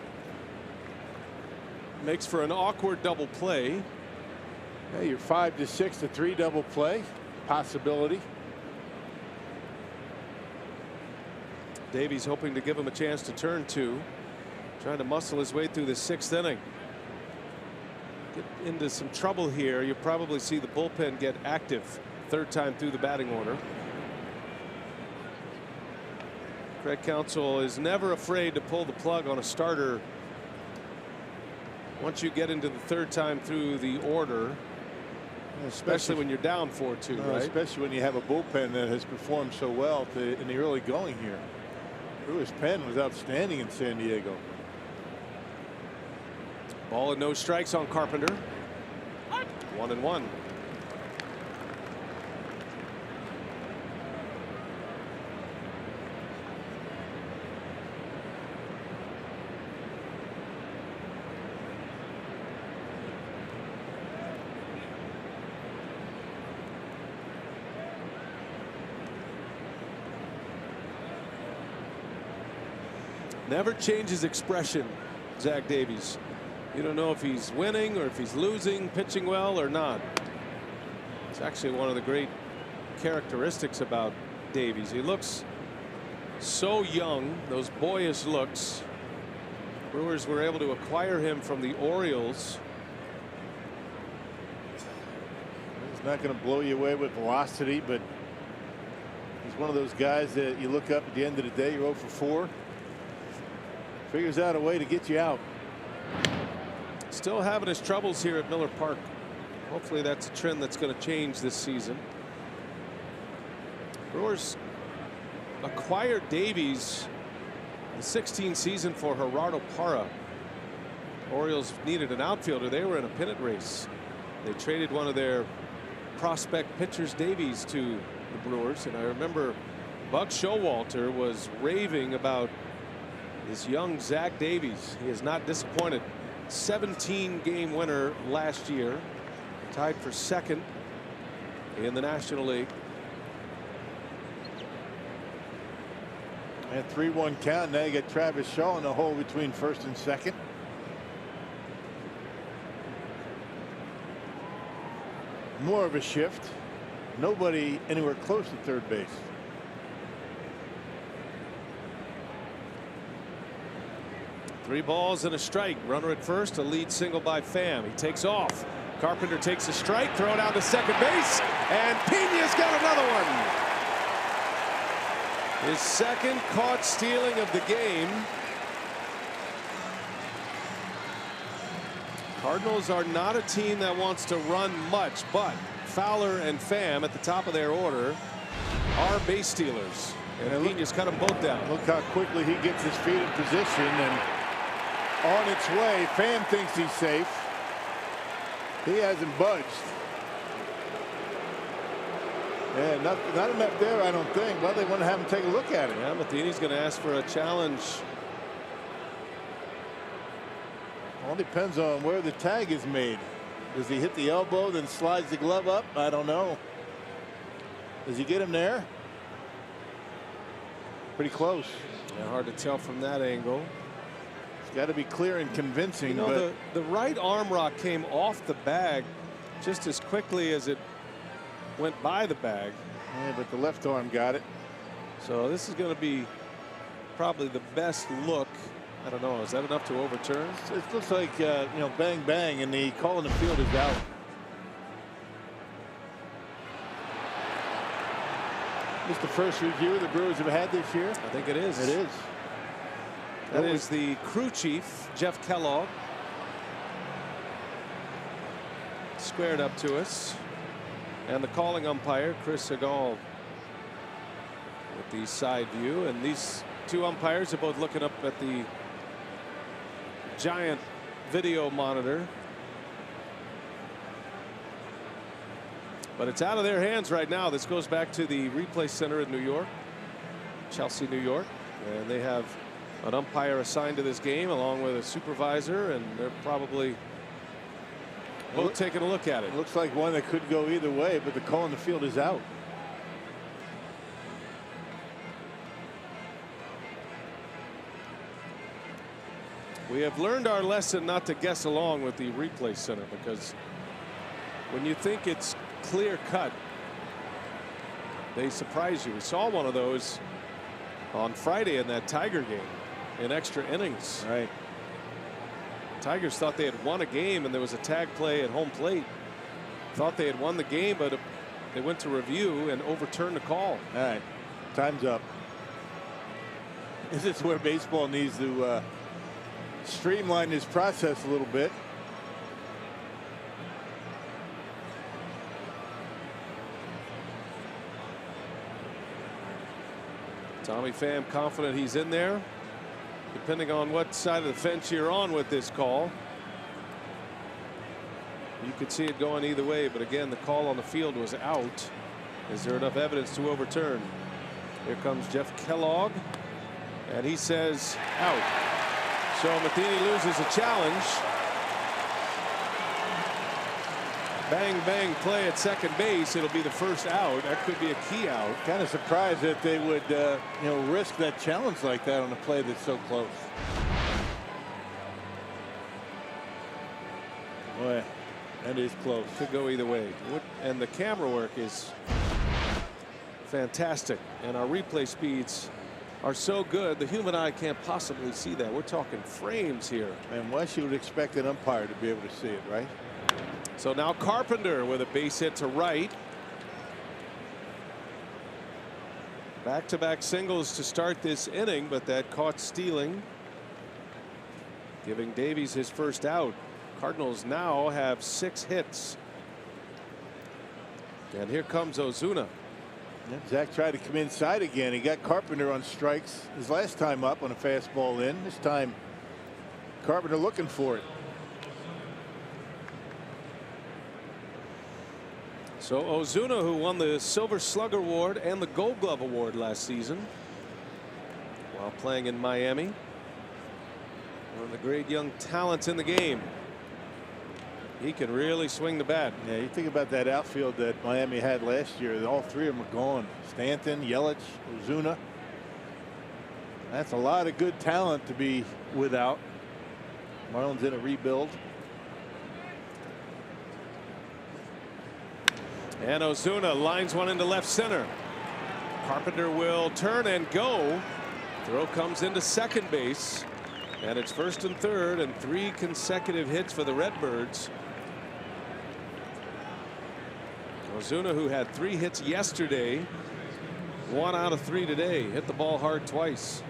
Makes for an awkward double play. Hey, you're 5 to 6 to 3 double play possibility. Davies hoping to give him a chance to turn 2. Trying to muscle his way through the 6th inning. Get into some trouble here. You'll probably see the bullpen get active 3rd time through the batting order. Craig Counsell is never afraid to pull the plug on a starter once you get into the 3rd time through the order, especially when you're down 4-2, right? Especially when you have a bullpen that has performed so well in the early going here. Brewers' pen was outstanding in San Diego. Ball and no strikes on Carpenter. 1-1. Never changes expression, Zach Davies. You don't know if he's winning or if he's losing, pitching well or not. It's actually one of the great characteristics about Davies. He looks so young, those boyish looks. Brewers were able to acquire him from the Orioles. He's not going to blow you away with velocity, but he's one of those guys that you look up at the end of the day, you're 0 for 4. Figures out a way to get you out. Still having his troubles here at Miller Park. Hopefully that's a trend that's going to change this season. Brewers acquired Davies in the 16 season for Gerardo Parra. Orioles needed an outfielder. They were in a pennant race. They traded one of their prospect pitchers, Davies, to the Brewers. And I remember Buck Showalter was raving about this young Zach Davies. He has not disappointed. 17-game winner last year, tied for 2nd in the National League. And 3-1 count. Now you get Travis Shaw in the hole between 1st and 2nd. More of a shift. Nobody anywhere close to 3rd base. Three balls and a strike. Runner at first, a lead single by Pham. He takes off. Carpenter takes a strike, throw it out to second base, and Pena's got another one. His 2nd caught stealing of the game. Cardinals are not a team that wants to run much, but Fowler and Pham at the top of their order are base stealers. And Pena's cut them both down. Look how quickly he gets his feet in position, and on its way. Pham thinks he's safe. He hasn't budged. Yeah, not enough there, I don't think. Well, they want to have him take a look at it. Yeah, Matheny's going to ask for a challenge. All depends on where the tag is made. Does he hit the elbow, then slides the glove up? I don't know. Does he get him there? Pretty close. Yeah, hard to tell from that angle. It's got to be clear and convincing. You know, but the right arm rock came off the bag just as quickly as it went by the bag. Yeah, but the left arm got it. So this is going to be probably the best look. I don't know. Is that enough to overturn? It looks like, you know, bang, bang, and the call in the field is out. This is the first review the Brewers have had this year? I think it is. It is. That is the crew chief, Jeff Kellogg. Squared up to us. And the calling umpire, Chris Segal, with the side view. And these two umpires are both looking up at the giant video monitor. But it's out of their hands right now. This goes back to the replay center in New York, Chelsea, New York. And they have an umpire assigned to this game along with a supervisor, and they're probably both taking a look at it. It looks like one that could go either way, but the call in the field is out. We have learned our lesson not to guess along with the replay center, because when you think it's clear cut, they surprise you. We saw one of those on Friday in that Tiger game in extra innings. Right. Tigers thought they had won a game, and there was a tag play at home plate. Thought they had won the game, but they went to review and overturned the call. All right, time's up. This is where baseball needs to streamline this process a little bit. Tommy Pham confident he's in there, depending on what side of the fence you're on with this call. You could see it going either way, but again, the call on the field was out. Is there enough evidence to overturn? Here comes Jeff Kellogg, and he says out. So Matheny loses a challenge. Bang, bang play at second base. It'll be the first out. That could be a key out. Kind of surprised that they would, you know, risk that challenge like that on a play that's so close. Boy, that is close. Could go either way. And the camera work is fantastic. And our replay speeds are so good, the human eye can't possibly see that. We're talking frames here. And once you would expect an umpire to be able to see it, right? So now Carpenter with a base hit to right. Back-to-back singles to start this inning, but that caught stealing, giving Davies his first out. Cardinals now have 6 hits. And here comes Ozuna. Zach tried to come inside again. He got Carpenter on strikes his last time up on a fastball in. This time Carpenter looking for it. So Ozuna, who won the Silver Slugger Award and the Gold Glove Award last season while playing in Miami. One of the great young talents in the game. He can really swing the bat. Yeah, you think about that outfield that Miami had last year. All 3 of them are gone. Stanton, Yelich, Ozuna. That's a lot of good talent to be without. Marlins in a rebuild. And Ozuna lines one into left center. Carpenter will turn and go. Throw comes into second base. And it's first and third, and 3 consecutive hits for the Redbirds. Ozuna, who had 3 hits yesterday, 1 out of 3 today. Hit the ball hard twice.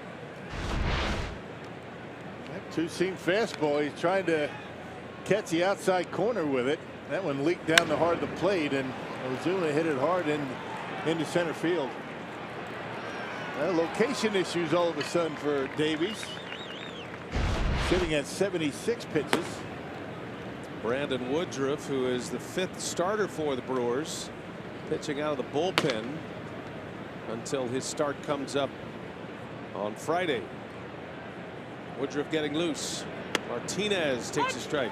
That 2-seam fastball. He's trying to catch the outside corner with it. That one leaked down the heart of the plate, and Ozuna hit it hard into center field. Location issues all of a sudden for Davies. Sitting at 76 pitches. Brandon Woodruff, who is the 5th starter for the Brewers, pitching out of the bullpen until his start comes up on Friday. Woodruff getting loose. Martinez takes a strike.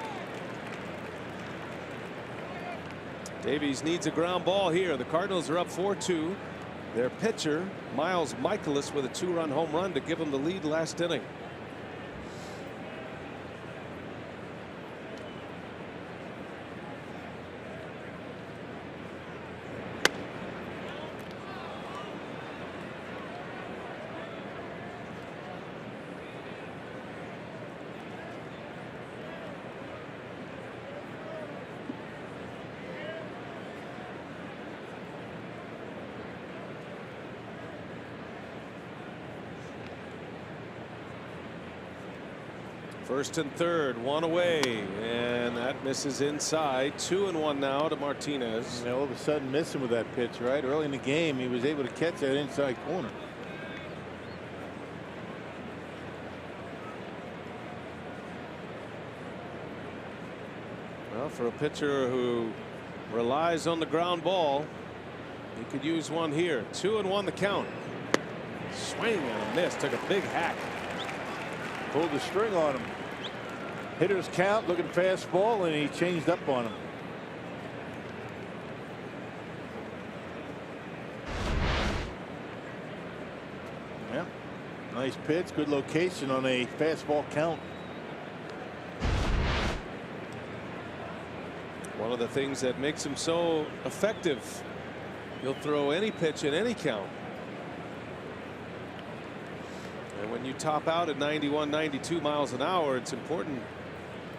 Davies needs a ground ball here. The Cardinals are up 4-2. Their pitcher, Miles Michaelis, with a 2-run home run to give them the lead last inning. First and third, one away, and that misses inside. 2-1 now to Martinez. And all of a sudden missing with that pitch, right? Early in the game, he was able to catch that inside corner. Well, for a pitcher who relies on the ground ball, he could use one here. 2-1 the count. Swing and a miss. Took a big hack. Pulled the string on him. Hitters count, looking fastball, and he changed up on him. Yeah, nice pitch, good location on a fastball count. One of the things that makes him so effective, he'll throw any pitch in any count. And when you top out at 91, 92 miles an hour, it's important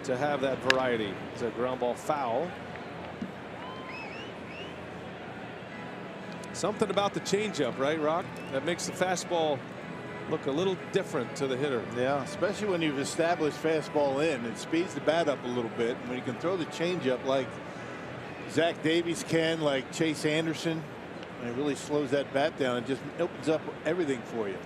to have that variety. It's a ground ball foul. Something about the changeup, right, Rock? That makes the fastball look a little different to the hitter. Yeah, especially when you've established fastball in. It speeds the bat up a little bit. When you can throw the changeup like Zach Davies can, like Chase Anderson, and it really slows that bat down and just opens up everything for you.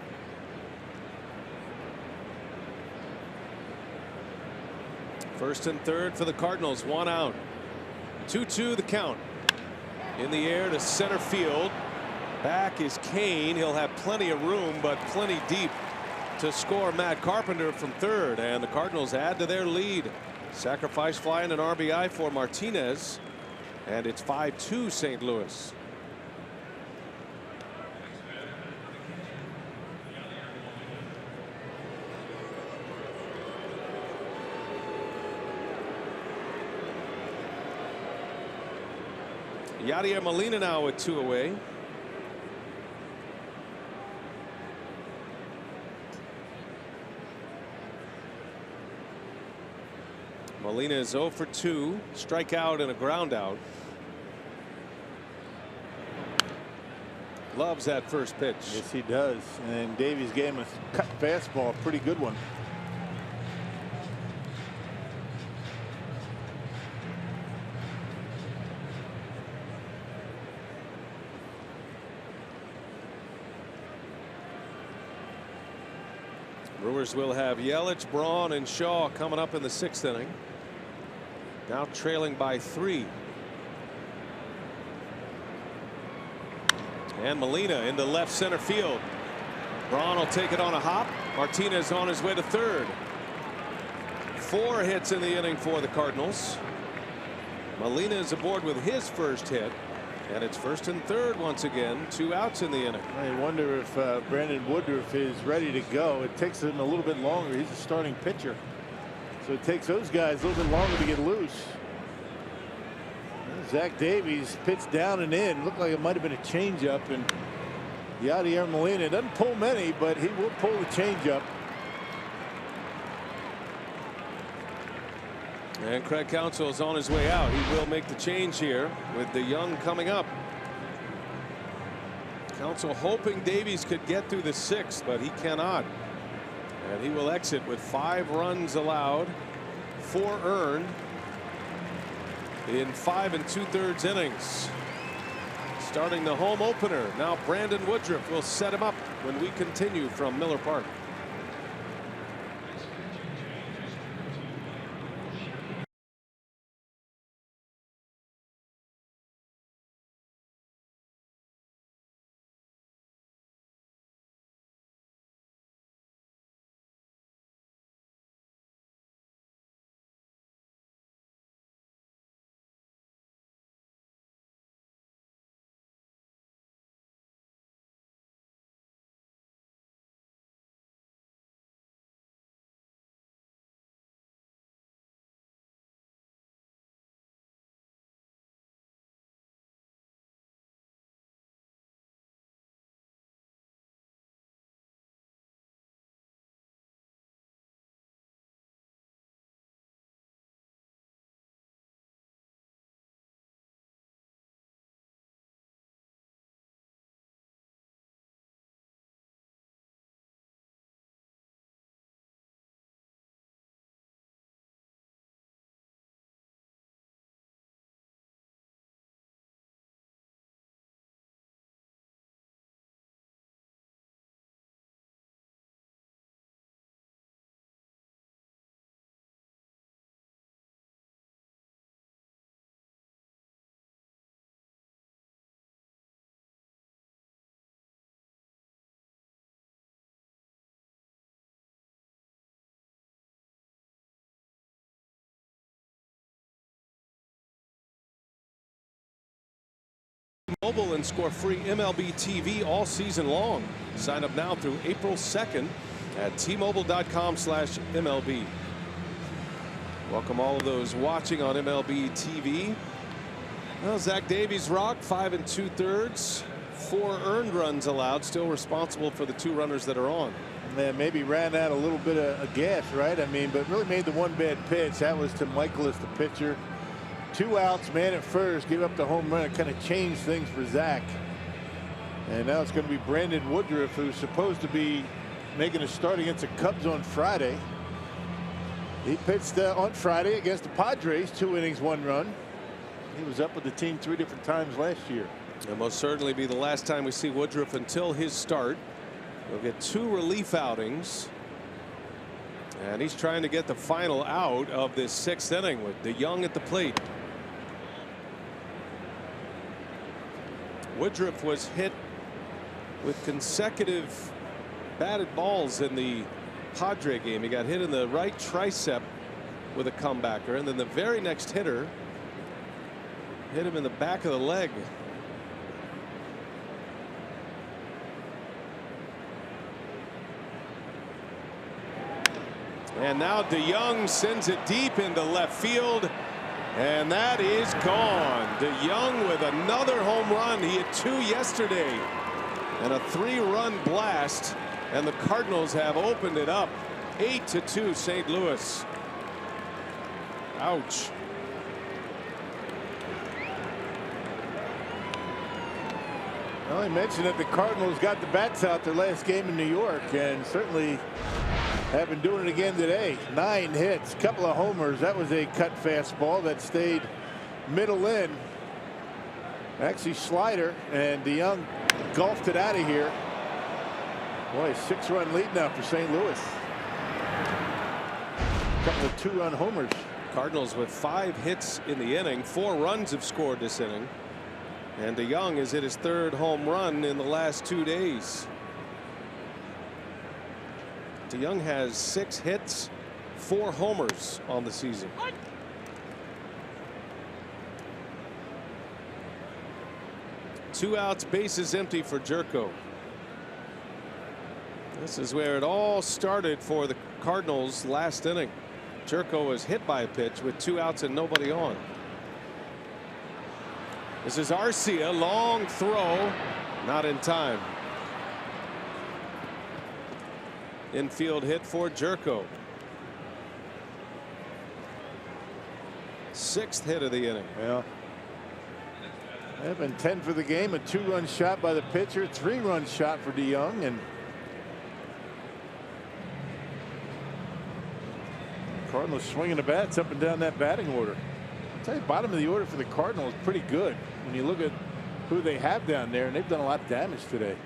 First and third for the Cardinals, 1 out. 2-2 the count. In the air to center field. Back is Kane. He'll have plenty of room, but plenty deep to score Matt Carpenter from third. And the Cardinals add to their lead. Sacrifice fly and an RBI for Martinez. And it's 5-2 St. Louis. Yadier Molina now with 2 away. Molina is 0 for 2. Strikeout and a ground out. Loves that first pitch. Yes, he does. And Davies gave him a cut fastball, a pretty good one. Brewers will have Yelich, Braun, and Shaw coming up in the 6th inning. Now trailing by 3. And Molina into left center field. Braun will take it on a hop. Martinez on his way to third. 4 hits in the inning for the Cardinals. Molina is aboard with his first hit. And it's first and third once again. 2 outs in the inning. I wonder if Brandon Woodruff is ready to go. It takes him a little bit longer. He's a starting pitcher. So it takes those guys a little bit longer to get loose. Zach Davies pitched down and in. Looked like it might have been a changeup. And Yadier Molina doesn't pull many, but he will pull the changeup. And Craig Counsell is on his way out. He will make the change here with the young coming up. Counsell hoping Davies could get through the 6th, but he cannot. And he will exit with 5 runs allowed, 4 earned in 5 2/3 innings. Starting the home opener. Now Brandon Woodruff will set him up when we continue from Miller Park. Mobile and score free MLB TV all season long. Sign up now through April 2nd at tmobile.com/MLB. Welcome all of those watching on MLB TV. Well, Zach Davies rocked 5 2/3, 4 earned runs allowed, still responsible for the 2 runners that are on. Man, maybe ran out a little bit of gas, right? I mean, but really made the one bad pitch. That was to Michaelis, the pitcher. 2 outs, man at first, gave up the home run. It kind of changed things for Zach. And now it's going to be Brandon Woodruff, who's supposed to be making a start against the Cubs on Friday. He pitched on Friday against the Padres, 2 innings, 1 run. He was up with the team 3 different times last year. It'll most certainly be the last time we see Woodruff until his start. He'll get 2 relief outings. And he's trying to get the final out of this 6th inning with DeYoung at the plate. Woodruff was hit with consecutive batted balls in the Padre game. He got hit in the right tricep with a comebacker, and then the very next hitter hit him in the back of the leg. And now DeYoung sends it deep into left field, and that is gone. DeYoung with another home run. He hit 2 yesterday and a 3-run blast, and the Cardinals have opened it up 8-2 St. Louis. Ouch. Well, I mentioned that the Cardinals got the bats out their last game in New York, and certainly have been doing it again today. 9 hits, couple of homers. That was a cut fastball that stayed middle in. Actually slider, and DeYoung golfed it out of here. Boy, 6-run lead now for St. Louis. A couple of 2-run homers. Cardinals with 5 hits in the inning. 4 runs have scored this inning. And DeYoung is hit his 3rd home run in the last 2 days. DeYoung has 6 hits, 4 homers on the season. Two outs, bases empty for Jerko. This is where it all started for the Cardinals last inning. Jerko was hit by a pitch with 2 outs and nobody on. This is Arcia, long throw, not in time. Infield hit for Jerko. 6th hit of the inning. Well, they've been 10 for the game. A 2-run shot by the pitcher, 3-run shot for DeYoung, and Cardinals swinging the bats up and down that batting order. I'll tell you, bottom of the order for the Cardinals is pretty good when you look at who they have down there, and they've done a lot of damage today.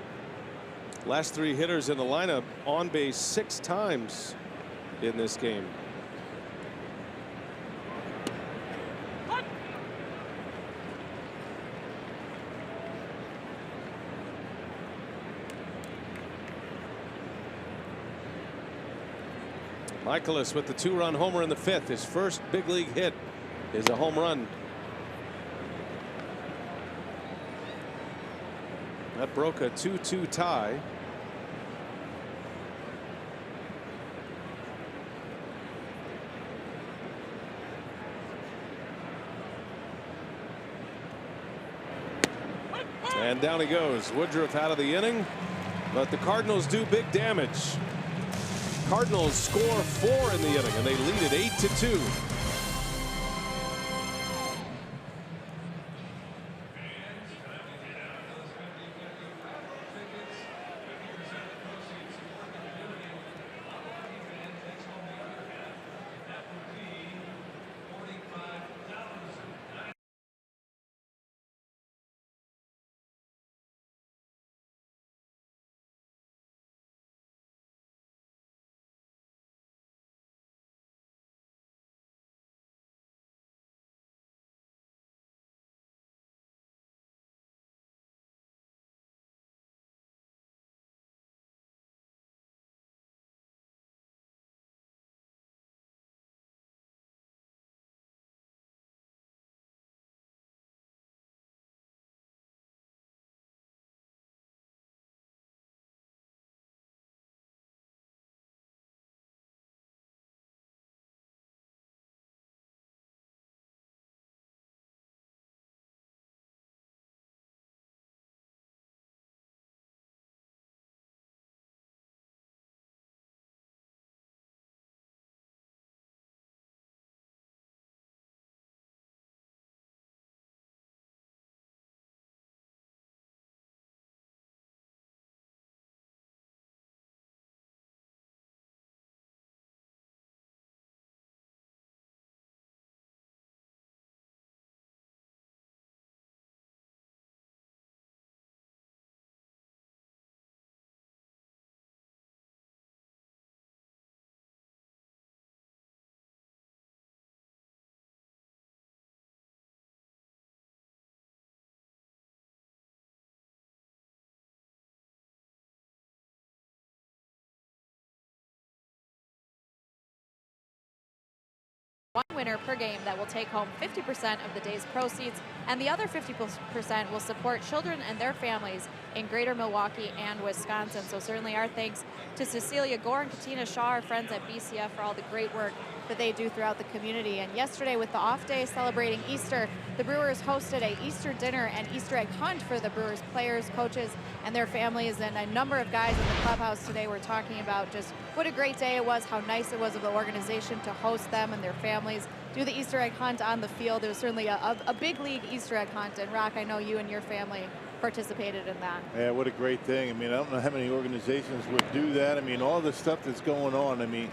Last 3 hitters in the lineup on base 6 times in this game. Michaelis with the 2-run homer in the 5th. His first big league hit is a home run. That broke a 2-2 tie. And down he goes. Woodruff out of the inning, but the Cardinals do big damage. Cardinals score 4 in the inning, and they lead it 8-2. winner per game that will take home 50% of the day's proceeds, and the other 50% will support children and their families in Greater Milwaukee and Wisconsin. So certainly our thanks to Cecilia Gore and Katina Shaw, our friends at BCF, for all the great work that they do throughout the community. And yesterday, with the off day celebrating Easter, the Brewers hosted a Easter dinner and Easter egg hunt for the Brewers players, coaches, and their families. And a number of guys in the clubhouse today were talking about just what a great day it was, how nice it was of the organization to host them and their families, do the Easter egg hunt on the field. It was certainly a big league Easter egg hunt. And Rock, I know you and your family participated in that. Yeah, what a great thing. I mean, I don't know how many organizations would do that. I mean, all the stuff that's going on. I mean,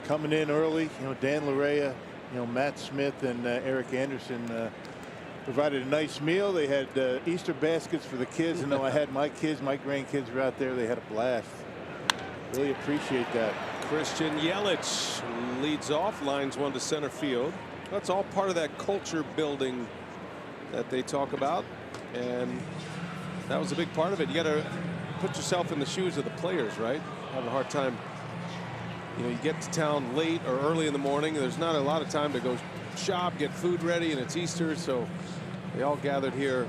coming in early, you know, Dan Larea, you know, Matt Smith and Eric Anderson provided a nice meal. They had Easter baskets for the kids. And though I had my kids, my grandkids were out there, they had a blast. Really appreciate that. Christian Yelich leads off, lines one to center field. That's all part of that culture building that they talk about, and that was a big part of it. You got to put yourself in the shoes of the players, right? Have a hard time. You know, you get to town late or early in the morning. There's not a lot of time to go shop, get food ready, and it's Easter, so they all gathered here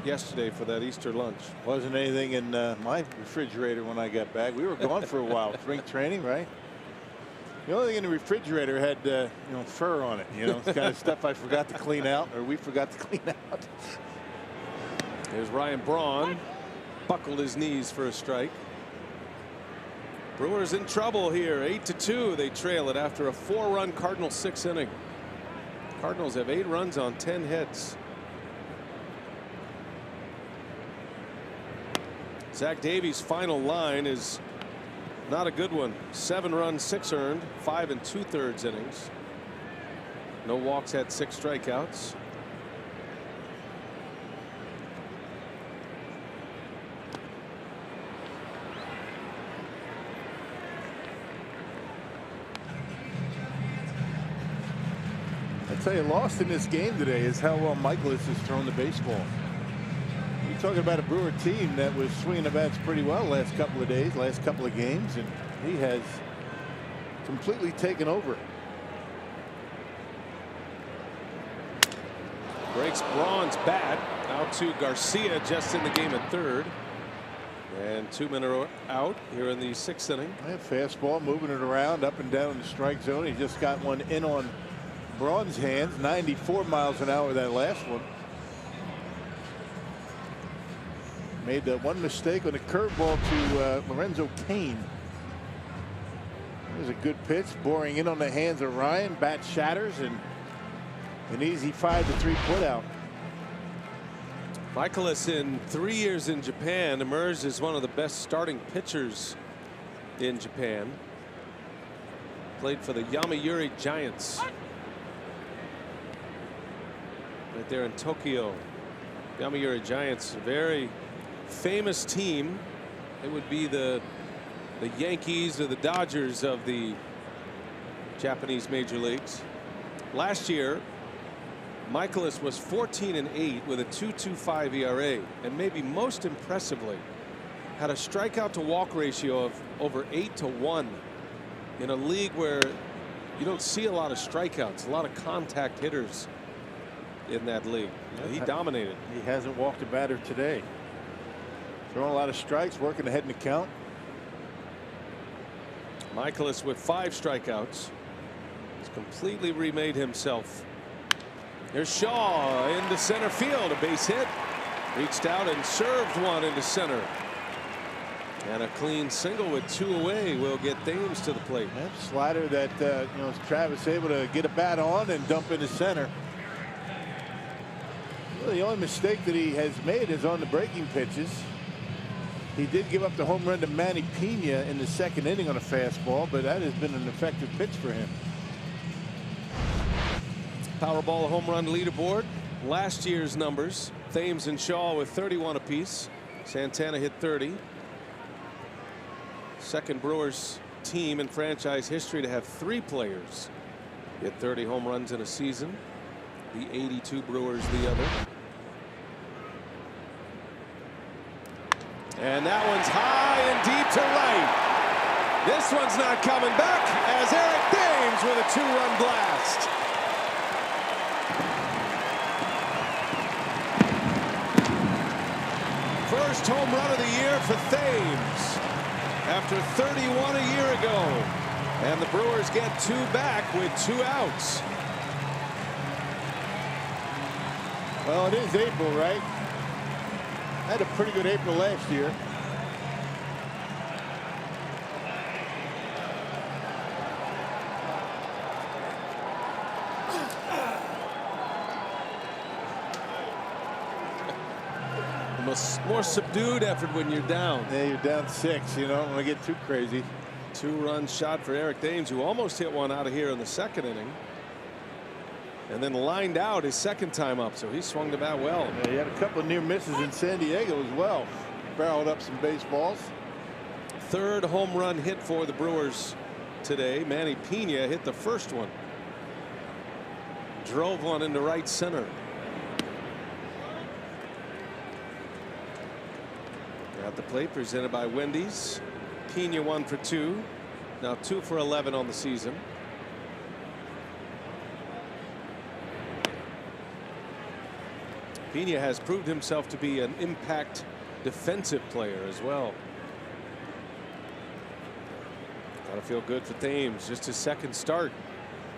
yesterday for that Easter lunch. Wasn't anything in my refrigerator when I got back. We were gone for a while. Spring training, right? The only thing in the refrigerator had you know, fur on it. You know, it's kind of stuff I forgot to clean out, or we forgot to clean out. There's Ryan Braun, buckled his knees for a strike. Brewers in trouble here, 8-2. They trail it after a 4-run Cardinals 6th inning. Cardinals have 8 runs on 10 hits. Zach Davies' final line is not a good one. 7 runs, 6 earned, 5 2/3 innings. No walks, had 6 strikeouts. I tell you, lost in this game today is how well Michaelis has thrown the baseball. You're talking about a Brewer team that was swinging the bats pretty well last couple of days, last couple of games, and he has completely taken over. Breaks Braun's bat out to Garcia, just in the game at third. And 2 men are out here in the 6th inning. Fastball, moving it around up and down in the strike zone. He just got one in on Braun's hands, 94 miles an hour that last one. Made one mistake on a curveball to Lorenzo Cain. It was a good pitch, boring in on the hands of Ryan. Bat shatters, and an easy 5-3 putout. Michaelis, in 3 years in Japan, emerged as one of the best starting pitchers in Japan. Played for the Yomiuri Giants right there in Tokyo. Yomiuri Giants, a very famous team. It would be the Yankees or the Dodgers of the Japanese major leagues. Last year, Michaelis was 14-8 with a 2.25 ERA, and maybe most impressively had a strikeout to walk ratio of over 8-1 in a league where you don't see a lot of strikeouts, a lot of contact hitters in that league. He dominated. He hasn't walked a batter today. Throwing a lot of strikes, working ahead in the count. Michaelis with 5 strikeouts. He's completely remade himself. There's Shaw into center field, a base hit. Reached out and served one into center. And a clean single with 2 away will get Thames to the plate. That slider that you know, Travis able to get a bat on and dump into center. Well, the only mistake that he has made is on the breaking pitches. He did give up the home run to Manny Pena in the 2nd inning on a fastball, but that has been an effective pitch for him. Powerball home run leaderboard. Last year's numbers. Thames and Shaw with 31 apiece. Santana hit 30. Second Brewers team in franchise history to have 3 players hit 30 home runs in a season. The 82 Brewers the other. And that one's high and deep to right. This one's not coming back as Eric Thames with a 2-run blast. First home run of the year for Thames after 31 a year ago. And the Brewers get 2 back with 2 outs. Well, it is April, right? Had a pretty good April last year. More subdued effort when you're down. Yeah, you're down 6. You don't want to get too crazy. 2-run shot for Eric Thames, who almost hit one out of here in the 2nd inning. And then lined out his 2nd time up, so he swung the bat well. Yeah, he had a couple of near misses in San Diego as well. Barreled up some baseballs. 3rd home run hit for the Brewers today. Manny Pena hit the first one. Drove one into right center. At the plate, presented by Wendy's. Pena 1 for 2. Now 2 for 11 on the season. Pena has proved himself to be an impact defensive player as well. Gotta feel good for Thames. Just his 2nd start.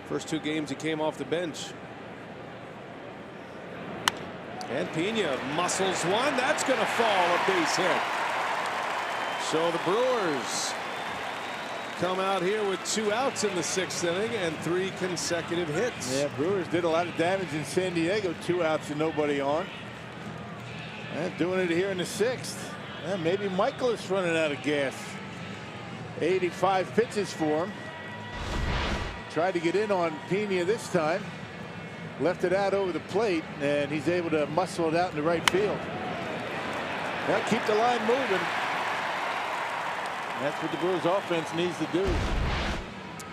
First 2 games he came off the bench. And Pena muscles one. That's going to fall, a base hit. So the Brewers come out here with 2 outs in the 6th inning and 3 consecutive hits. Yeah, Brewers did a lot of damage in San Diego. 2 outs and nobody on. And doing it here in the 6th. And maybe Michael is running out of gas. 85 pitches for him. Tried to get in on Pena this time. Left it out over the plate, and he's able to muscle it out in the right field. Now keep the line moving. That's what the Brewers offense needs to do.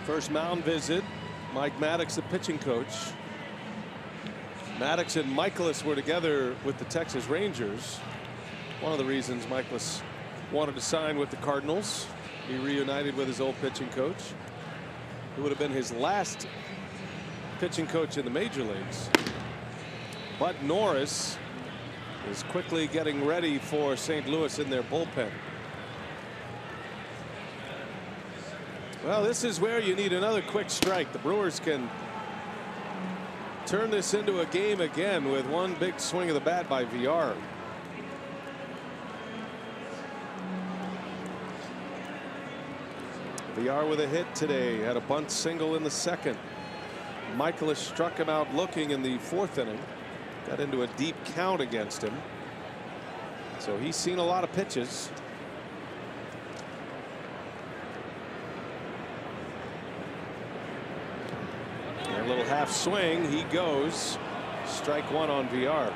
First mound visit. Mike Maddox, the pitching coach. Maddox and Michaelis were together with the Texas Rangers. One of the reasons Michaelis wanted to sign with the Cardinals. He reunited with his old pitching coach, who would have been his last pitching coach in the major leagues. But Norris is quickly getting ready for St. Louis in their bullpen. Well, this is where you need another quick strike. The Brewers can turn this into a game again with one big swing of the bat by VR. VR with a hit today, had a bunt single in the 2nd. Michaelis struck him out looking in the 4th inning. Got into a deep count against him. So he's seen a lot of pitches. A little half swing. He goes. Strike 1 on VR.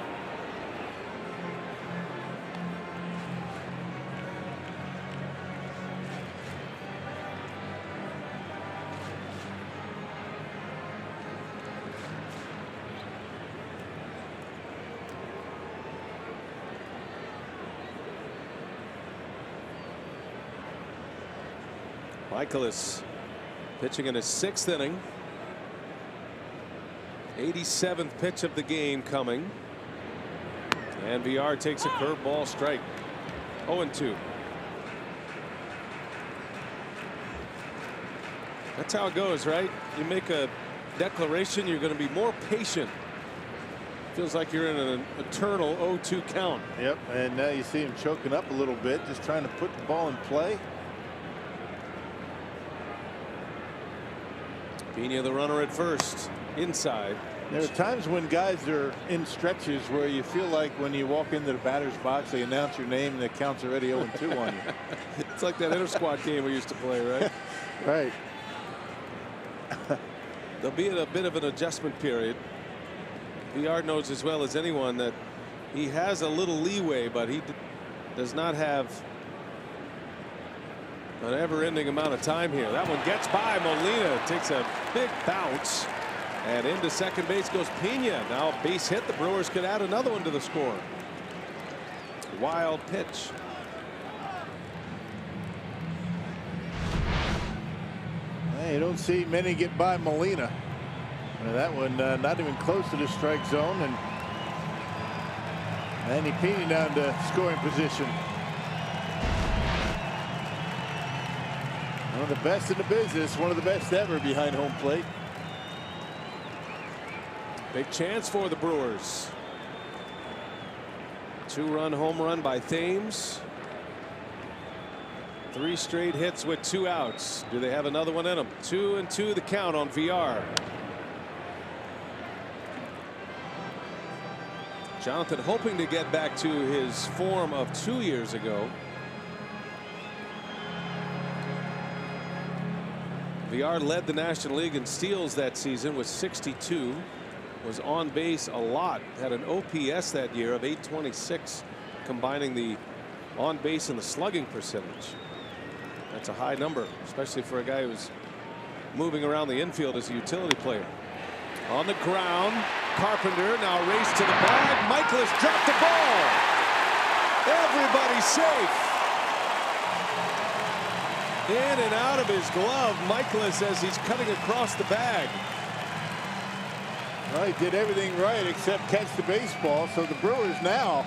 Michaelis pitching in his 6th inning. 87th pitch of the game coming. And VR takes a curveball strike. 0-2. That's how it goes, right? You make a declaration, you're going to be more patient. Feels like you're in an eternal 0-2 count. Yep, and now you see him choking up a little bit, just trying to put the ball in play. Pena the runner at first, inside. There are times when guys are in stretches where you feel like when you walk into the batter's box, they announce your name and the count's already 0-2 on you. It's like that inter squad game we used to play, right? Right. There'll be a bit of an adjustment period. VR knows as well as anyone that he has a little leeway, but he does not have an ever-ending amount of time here. That one gets by Molina, takes a big bounce, and into second base goes Pena. Now a base hit. The Brewers could add another one to the score. Wild pitch. Hey, you don't see many get by Molina. That one not even close to the strike zone, and And Pena down to scoring position. One of the best in the business, one of the best ever behind home plate. Big chance for the Brewers. 2-run home run by Thames. 3 straight hits with 2 outs. Do they have another one in them? 2-2 the count on VR. Jonathan hoping to get back to his form of 2 years ago. VR led the National League in steals that season with 62. Was on base a lot. Had an OPS that year of 826, combining the on base and the slugging percentage. That's a high number, especially for a guy who's moving around the infield as a utility player. On the ground, Carpenter now race to the bag. Michaelis dropped the ball. Everybody's safe. In and out of his glove, Michaelis as he's cutting across the bag. Well, he did everything right except catch the baseball. So the Brewers now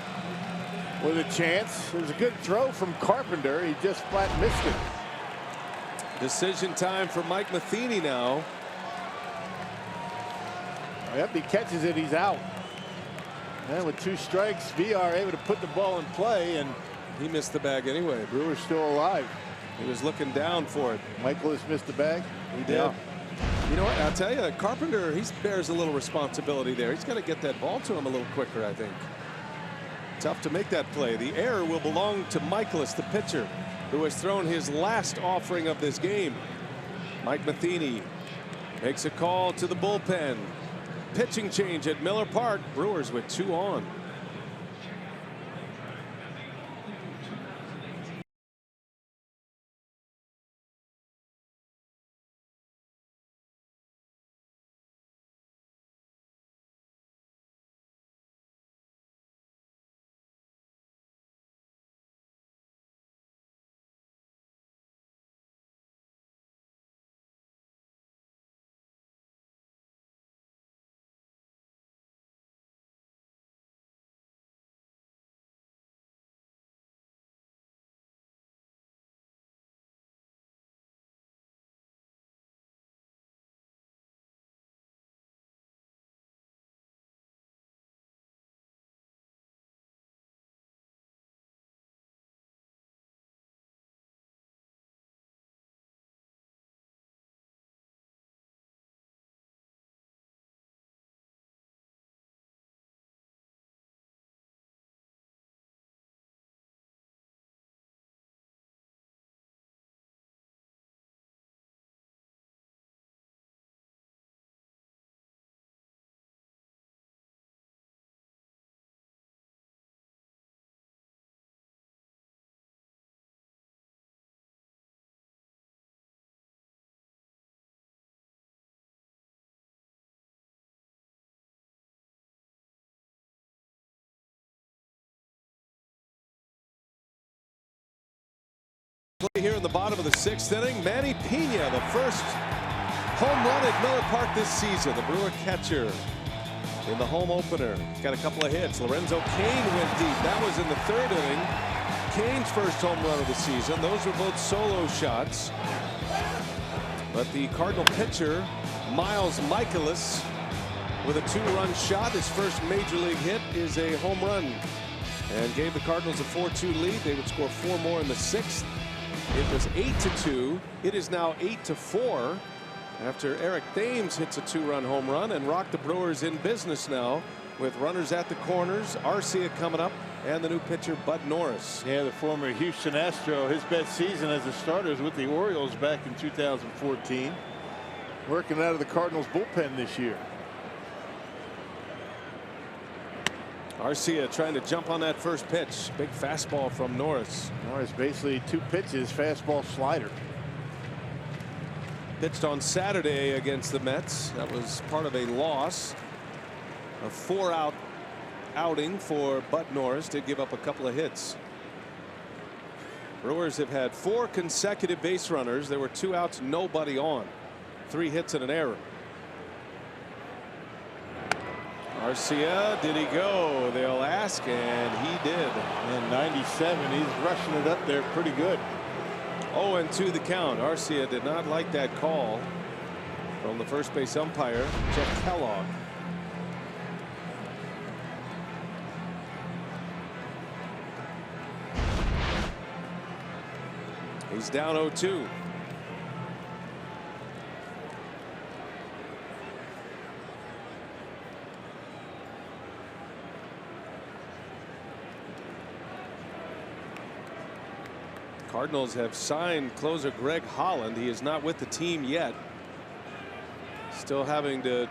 with a chance. It was a good throw from Carpenter. He just flat missed it. Decision time for Mike Matheny now. Yep, he catches it, he's out. And with 2 strikes, VR able to put the ball in play, and he missed the bag anyway. Brewer's still alive. He was looking down for it. Michaelis missed the bag. He did. Yeah. You know what? I'll tell you, Carpenter, he bears a little responsibility there. He's got to get that ball to him a little quicker, I think. Tough to make that play. The error will belong to Michaelis, the pitcher, who has thrown his last offering of this game. Mike Matheny makes a call to the bullpen. Pitching change at Miller Park. Brewers with 2 on. Play here in the bottom of the 6th inning. Manny Pena, the first home run at Miller Park this season. The Brewer catcher in the home opener. Got a couple of hits. Lorenzo Cain went deep. That was in the 3rd inning. Cain's first home run of the season. Those were both solo shots. But the Cardinal pitcher, Miles Michaelis, with a 2-run shot. His first major league hit is a home run and gave the Cardinals a 4-2 lead. They would score 4 more in the 6th. It was 8-2. It is now 8-4 after Eric Thames hits a 2-run home run and rocked the Brewers in business now with runners at the corners. Arcia coming up and the new pitcher Bud Norris. Yeah, the former Houston Astro, his best season as a starter was with the Orioles back in 2014. Working out of the Cardinals bullpen this year. Arcia trying to jump on that first pitch. Big fastball from Norris. Norris basically 2 pitches, fastball, slider. Pitched on Saturday against the Mets. That was part of a loss. A 4-out outing for Bud Norris. Did give up a couple of hits. Brewers have had 4 consecutive base runners. There were 2 outs, nobody on. 3 hits and an error. Arcia, did he go? They'll ask, and he did. And 97, he's rushing it up there pretty good. 0-2 the count. Arcia did not like that call from the first base umpire, Jeff Kellogg. He's down 0-2. Cardinals have signed closer Greg Holland. He is not with the team yet. Still having to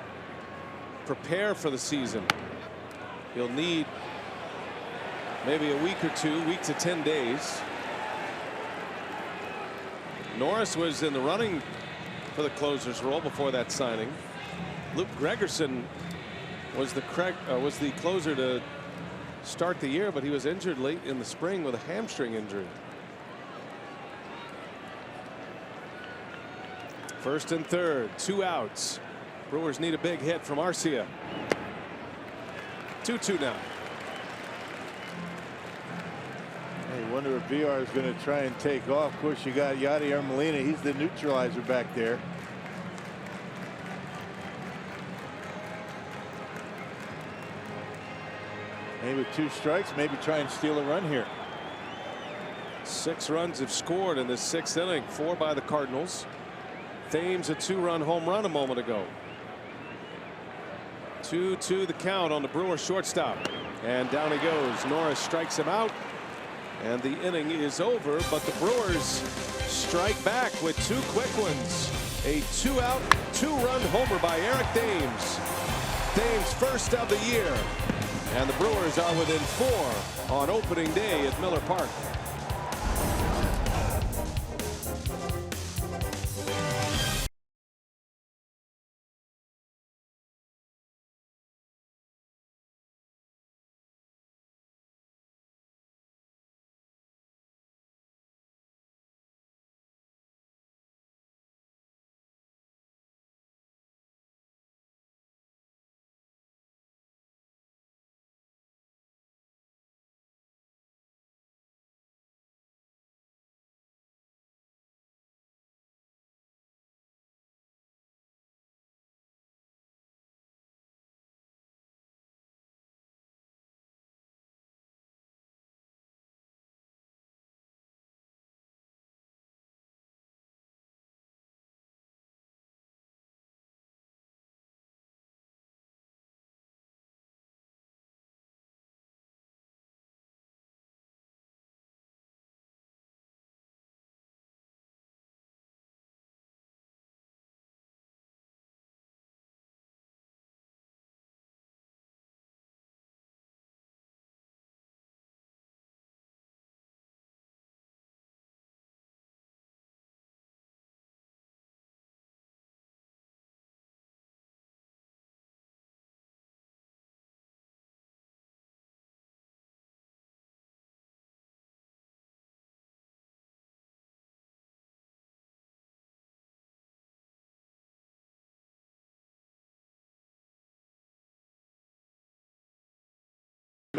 prepare for the season. He'll need maybe a week or 2, week to 10 days. Norris was in the running for the closer's role before that signing. Luke Gregerson was the closer to start the year, but he was injured late in the spring with a hamstring injury. First and third, 2 outs. Brewers need a big hit from Arcia. 2-2 now. I wonder if VR is going to try and take off. Of course, you got Yadier Molina. He's the neutralizer back there. Maybe with 2 strikes, maybe try and steal a run here. 6 runs have scored in this 6th inning, 4 by the Cardinals. Thames a 2-run home run a moment ago. 2-2 the count on the Brewer shortstop. And down he goes. Norris strikes him out. And the inning is over, but the Brewers strike back with 2 quick ones. A 2-out, 2-run homer by Eric Thames. Thames first of the year. And the Brewers are within 4 on opening day at Miller Park.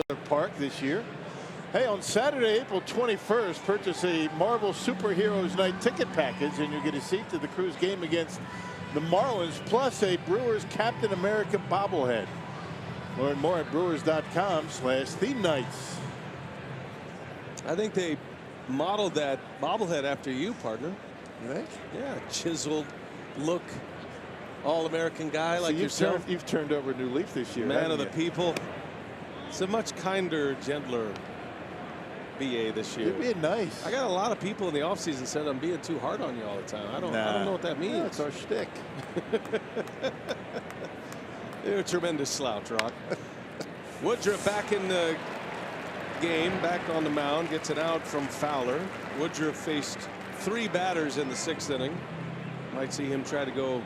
Miller Park this year. Hey, on Saturday, April 21st, purchase a Marvel Superheroes Night ticket package and you get a seat to the Cruise game against the Marlins, plus a Brewers Captain America bobblehead. Learn more at brewers.com/theme nights. I think they modeled that bobblehead after you, partner. You think? Yeah, chiseled look, all-American guy like yourself. You've turned over a new leaf this year. Man of the people. It's a much kinder, gentler BA this year. You're being nice. I got a lot of people in the offseason said I'm being too hard on you all the time. I don't know what that means. Yeah, it's our shtick. You're a tremendous slouch, Rock. Woodruff back in the game, back on the mound, gets it out from Fowler. Woodruff faced 3 batters in the 6th inning. Might see him try to go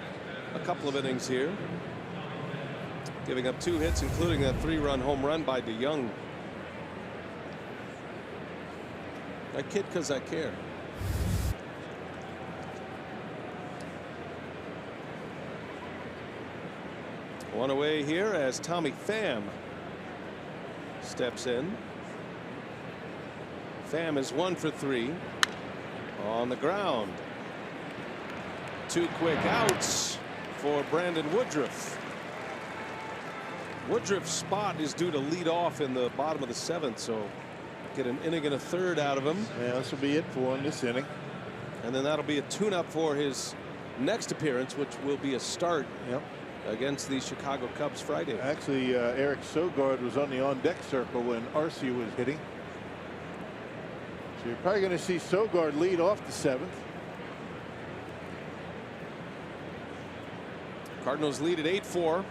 a couple of innings here. Giving up 2 hits, including that 3-run home run by DeYoung. I kid because I care. One away here as Tommy Pham steps in. Pham is 1 for 3 on the ground. 2 quick outs for Brandon Woodruff. Woodruff's spot is due to lead off in the bottom of the 7th, so get an inning and a third out of him. Yeah, this will be it for him this inning. And then that'll be a tune-up for his next appearance, which will be a start against the Chicago Cubs Friday. Actually, Eric Sogard was on the on-deck circle when Arcia was hitting. So you're probably going to see Sogard lead off the 7th. Cardinals lead at 8-4.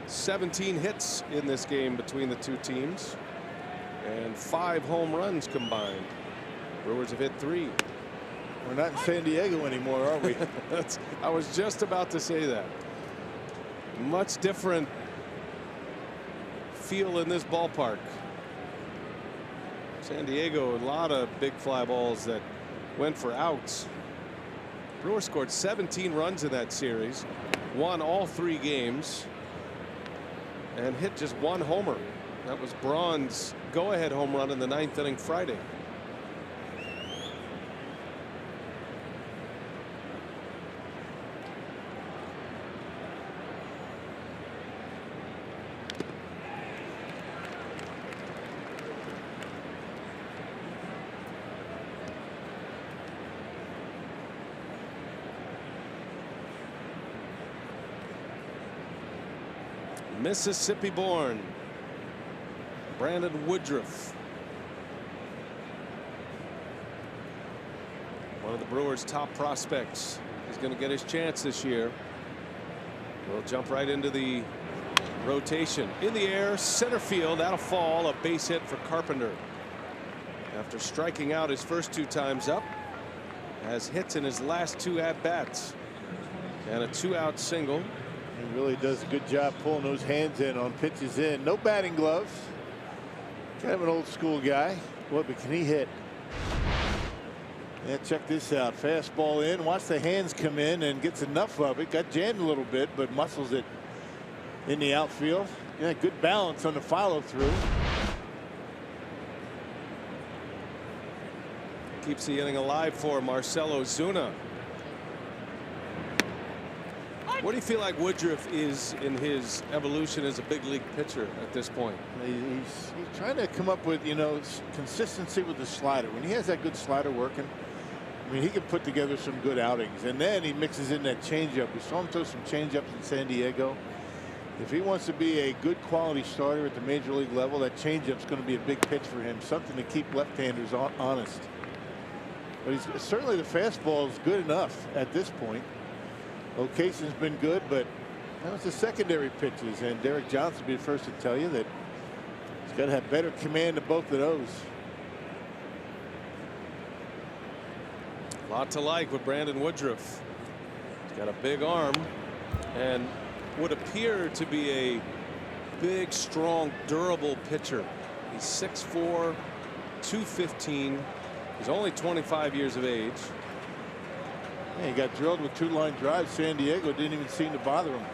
17 hits in this game between the two teams, and 5 home runs combined. Brewers have hit 3. We're not in San Diego anymore, are we? I was just about to say that. Much different feel in this ballpark. San Diego, a lot of big fly balls that went for outs. Brewers scored 17 runs in that series, won all 3 games, and hit just 1 homer. That was Braun's go-ahead home run in the 9th inning Friday. Mississippi born Brandon Woodruff, one of the Brewers' top prospects. He's going to get his chance this year. We'll jump right into the rotation. In the air, center field, that'll fall. A base hit for Carpenter. After striking out his first 2 times up, has hits in his last 2 at-bats, and a 2-out single. He really does a good job pulling those hands in on pitches in. No batting gloves. Kind of an old school guy. Boy, but can he hit? Yeah, check this out. Fastball in. Watch the hands come in and gets enough of it. Got jammed a little bit, but muscles it in the outfield. Yeah, good balance on the follow through. Keeps the inning alive for Marcell Ozuna. What do you feel like Woodruff is in his evolution as a big league pitcher at this point? He's trying to come up with, you know, consistency with the slider. When he has that good slider working, I mean, he can put together some good outings. And then he mixes in that changeup. We saw him throw some changeups in San Diego. If he wants to be a good quality starter at the major league level, that changeup's going to be a big pitch for him. Something to keep left-handers honest. But he's certainly, the fastball is good enough at this point. Location's been good, but that was the secondary pitches, and Derek Johnson will be the first to tell you that he's got to have better command of both of those. A lot to like with Brandon Woodruff. He's got a big arm and would appear to be a big, strong, durable pitcher. He's 6'4", 215. He's only 25 years of age. Yeah, he got drilled with 2-line drives. San Diego didn't even seem to bother him.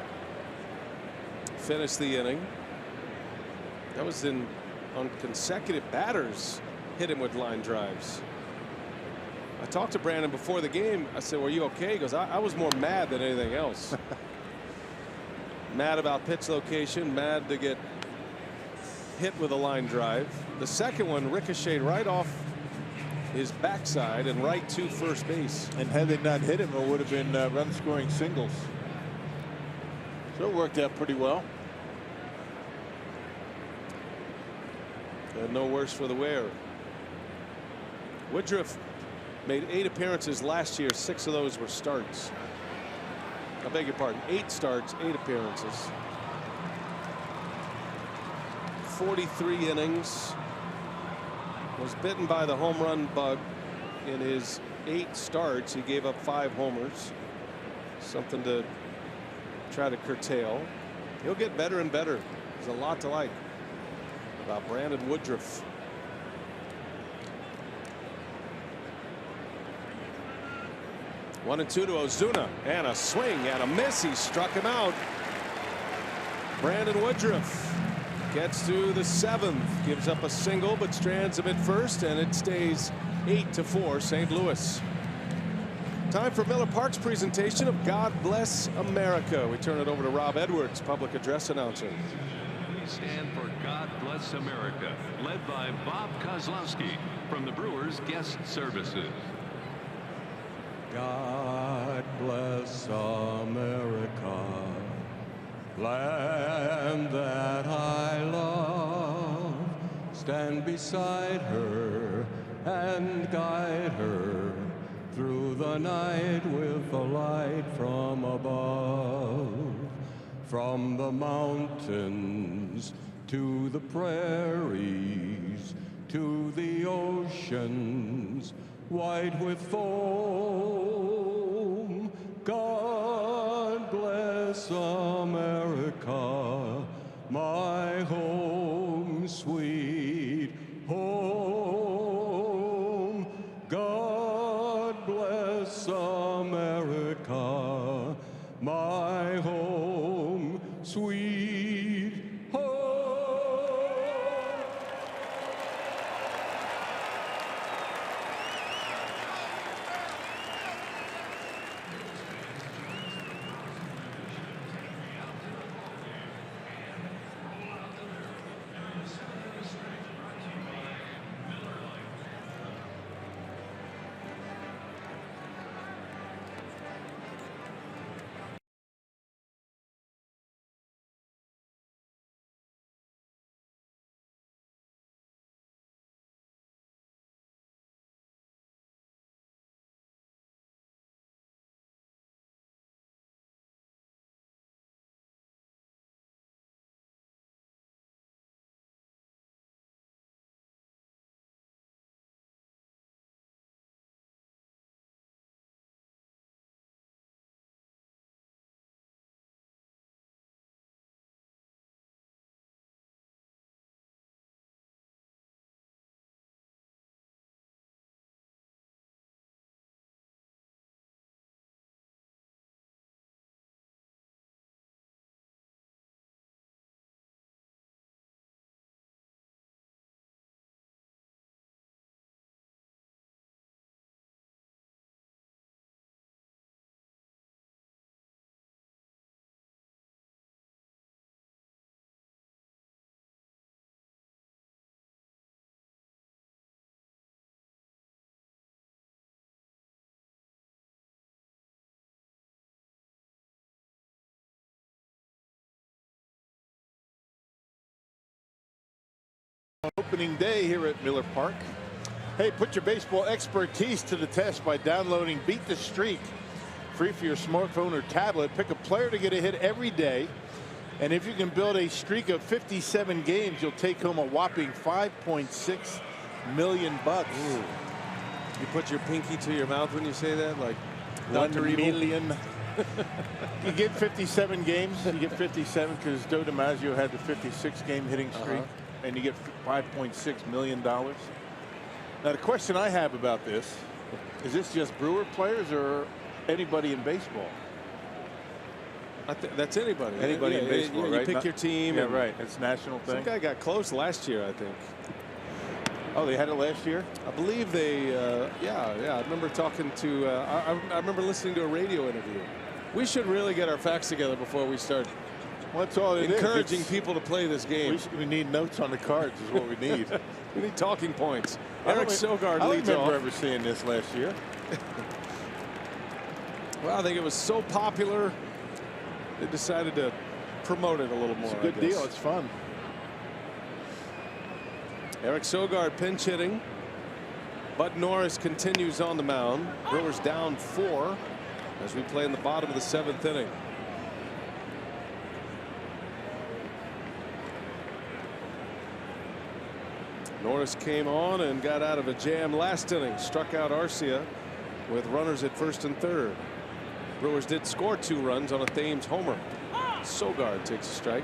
Finished the inning. That was on consecutive batters hit him with line drives. I talked to Brandon before the game. I said, were you okay? He goes, I was more mad than anything else. Mad about pitch location, mad to get hit with a line drive. The second one ricocheted right off his backside and right to first base. And had they not hit him, it would have been run scoring singles. So it worked out pretty well. And no worse for the wear. Woodruff made 8 appearances last year. 6 of those were starts. I beg your pardon. 8 starts, 8 appearances. 43 innings. Was bitten by the home run bug in his 8 starts. He gave up 5 homers. Something to try to curtail. He'll get better and better. There's a lot to like about Brandon Woodruff. One and 2 to Ozuna, and a swing and a miss. He struck him out. Brandon Woodruff gets to the 7th, gives up a single, but strands him at first, and it stays 8-4 St. Louis. Time for Miller Park's presentation of God Bless America. We turn it over to Rob Edwards, public address announcer. We stand for God Bless America, led by Bob Kozlowski from the Brewers Guest Services. God bless America, land that I love. Stand beside her and guide her through the night with a light from above. From the mountains to the prairies to the oceans white with foam. God bless America, my home, sweet home. God bless America, my home, sweet home. Opening day here at Miller Park. Hey, put your baseball expertise to the test by downloading Beat the Streak, free for your smartphone or tablet. Pick a player to get a hit every day, and if you can build a streak of 57 games, you'll take home a whopping $5.6 million. Ooh. You put your pinky to your mouth when you say that, like $1 million. You get 57 games. You get 57 because Joe DiMaggio had the 56-game hitting streak. And you get $5.6 million. Now, the question I have about this, is this just Brewer players or anybody in baseball? That's anybody. Anybody in baseball, right? You pick your team. Yeah, right. It's a national thing. Some guy got close last year, I think. Oh, they had it last year? I believe they, yeah. I remember talking to, I remember listening to a radio interview. We should really get our facts together before we start. Well, that's all it is. Encouraging people to play this game. We need notes on the cards is what we need. We need talking points. Eric Sogard leads off. I don't remember ever seeing this last year. Well, I think it was so popular, they decided to promote it a little more. It's a good deal. It's fun. Eric Sogard pinch hitting. Bud Norris continues on the mound. Brewers down 4 as we play in the bottom of the 7th inning. Norris came on and got out of a jam last inning, struck out Arcia with runners at first and third. Brewers did score 2 runs on a Thames homer. Sogard takes a strike.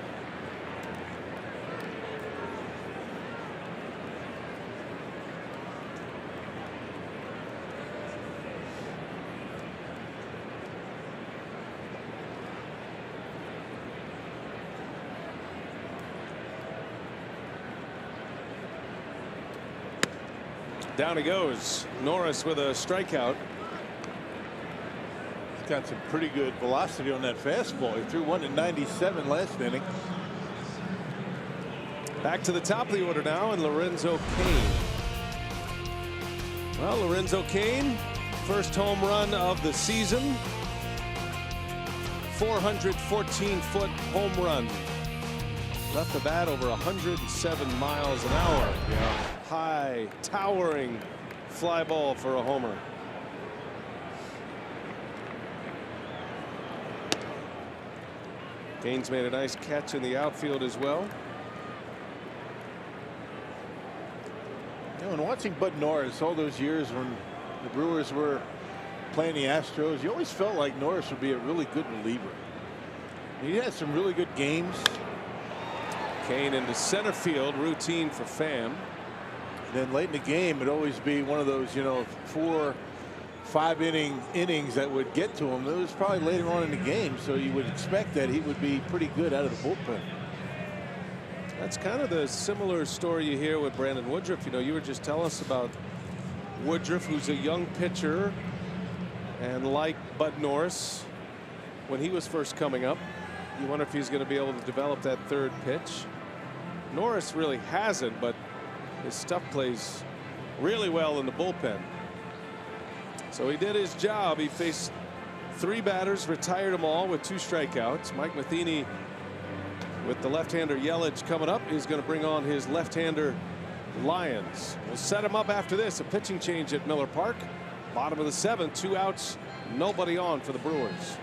Down he goes. Norris with a strikeout. He's got some pretty good velocity on that fastball. He threw one at 97 last inning. Back to the top of the order now, and Lorenzo Cain. Well, Lorenzo Cain, first home run of the season. 414-foot home run. Left the bat over 107 miles an hour. Yeah. High, towering fly ball for a homer. Cain's made a nice catch in the outfield as well. You know, and watching Bud Norris all those years when the Brewers were playing the Astros, you always felt like Norris would be a really good reliever. He had some really good games. Cain into center field, routine for Pham. Then late in the game, it'd always be one of those, you know, 4-5 innings that would get to him. It was probably later on in the game, so you would expect that he would be pretty good out of the bullpen. That's kind of the similar story you hear with Brandon Woodruff. You know, you were just telling us about Woodruff, who's a young pitcher, and like Bud Norris, when he was first coming up, you wonder if he's going to be able to develop that third pitch. Norris really hasn't, but his stuff plays really well in the bullpen. So he did his job. He faced 3 batters, retired them all with 2 strikeouts. Mike Matheny, with the left-hander Yelich coming up, is going to bring on his left-hander Lyons. We'll set him up after this. A pitching change at Miller Park. Bottom of the 7th, 2 outs, nobody on for the Brewers.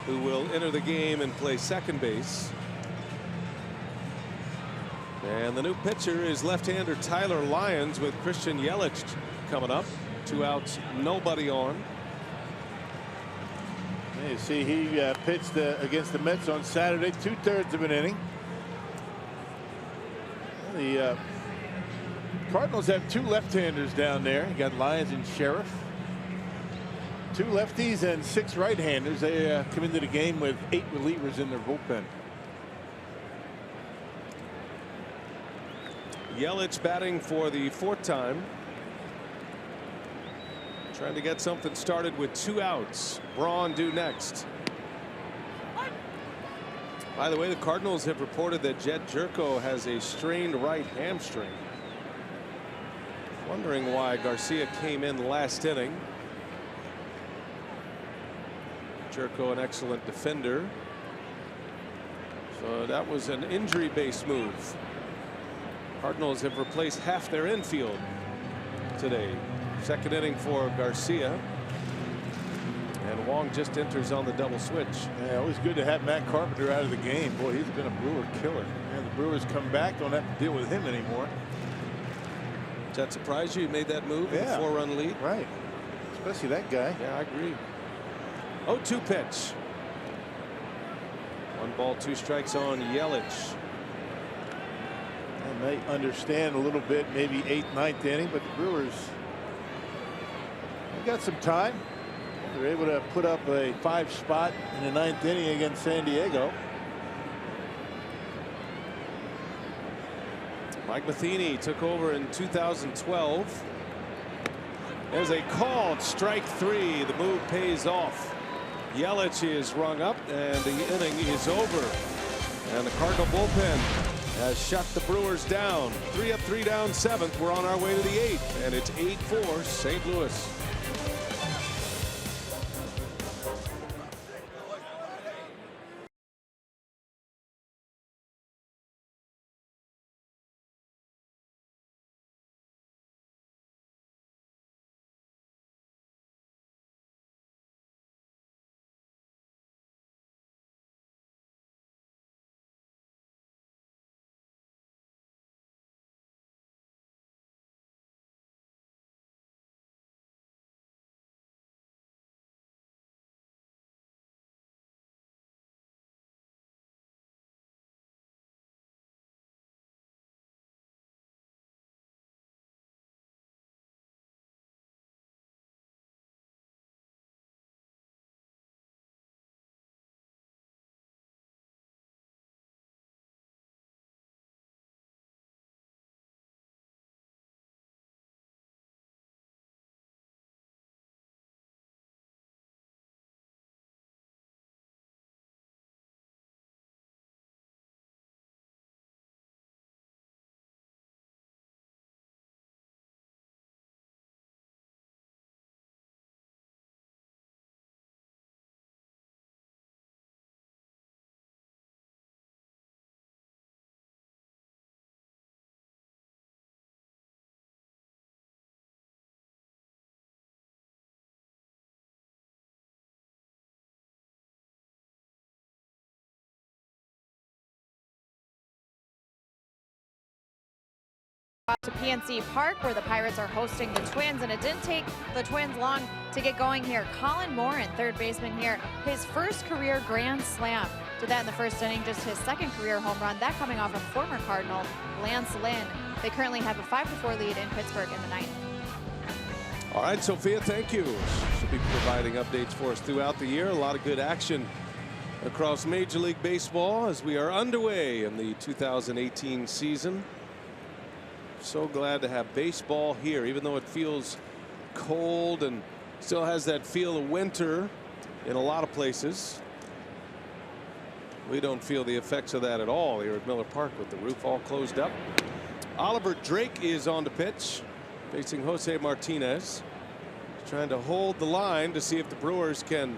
Who will enter the game and play second base. And the new pitcher is left-hander Tyler Lyons, with Christian Yelich coming up. 2 outs, nobody on. Yeah, you see, he pitched against the Mets on Saturday, 2/3 of an inning. The Cardinals have 2 left-handers down there. You got Lyons and Sheriff. 2 lefties and 6 right-handers. They come into the game with 8 relievers in their bullpen. Yelich batting for the 4th time. Trying to get something started with 2 outs. Braun due next. By the way, the Cardinals have reported that Jed Jerko has a strained right hamstring. Wondering why Garcia came in last inning. Jerko, an excellent defender. So that was an injury-based move. Cardinals have replaced half their infield today. 2nd inning for Garcia. And Wong just enters on the double switch. Yeah, always good to have Matt Carpenter out of the game. Boy, he's been a Brewer killer. And the Brewers come back, don't have to deal with him anymore. Does that surprise you? You made that move with a 4-run lead? Right. Especially that guy. Yeah, I agree. 0-2 pitch. 1 ball, 2 strikes on Yelich. And they understand a little bit, maybe 8th, 9th inning, but the Brewers they got some time. They're able to put up a 5 spot in the 9th inning against San Diego. Mike Matheny took over in 2012. There's a called strike 3. The move pays off. Yelich is rung up and the inning is over. And the Cardinal bullpen has shut the Brewers down. 3 up, 3 down, 7th. We're on our way to the 8th, and it's 8-4 St. Louis. To PNC Park, where the Pirates are hosting the Twins, and it didn't take the Twins long to get going here. Colin Moran, third baseman here, his first career grand slam. Did that in the first inning, just his 2nd career home run, that coming off of former Cardinal Lance Lynn. They currently have a 5-4 lead in Pittsburgh in the 9th. All right, Sophia, thank you. She'll be providing updates for us throughout the year. A lot of good action across Major League Baseball as we are underway in the 2018 season. So glad to have baseball here, even though it feels cold and still has that feel of winter in a lot of places. We don't feel the effects of that at all here at Miller Park with the roof all closed up. Oliver Drake is on the pitch facing Jose Martinez. He's trying to hold the line to see if the Brewers can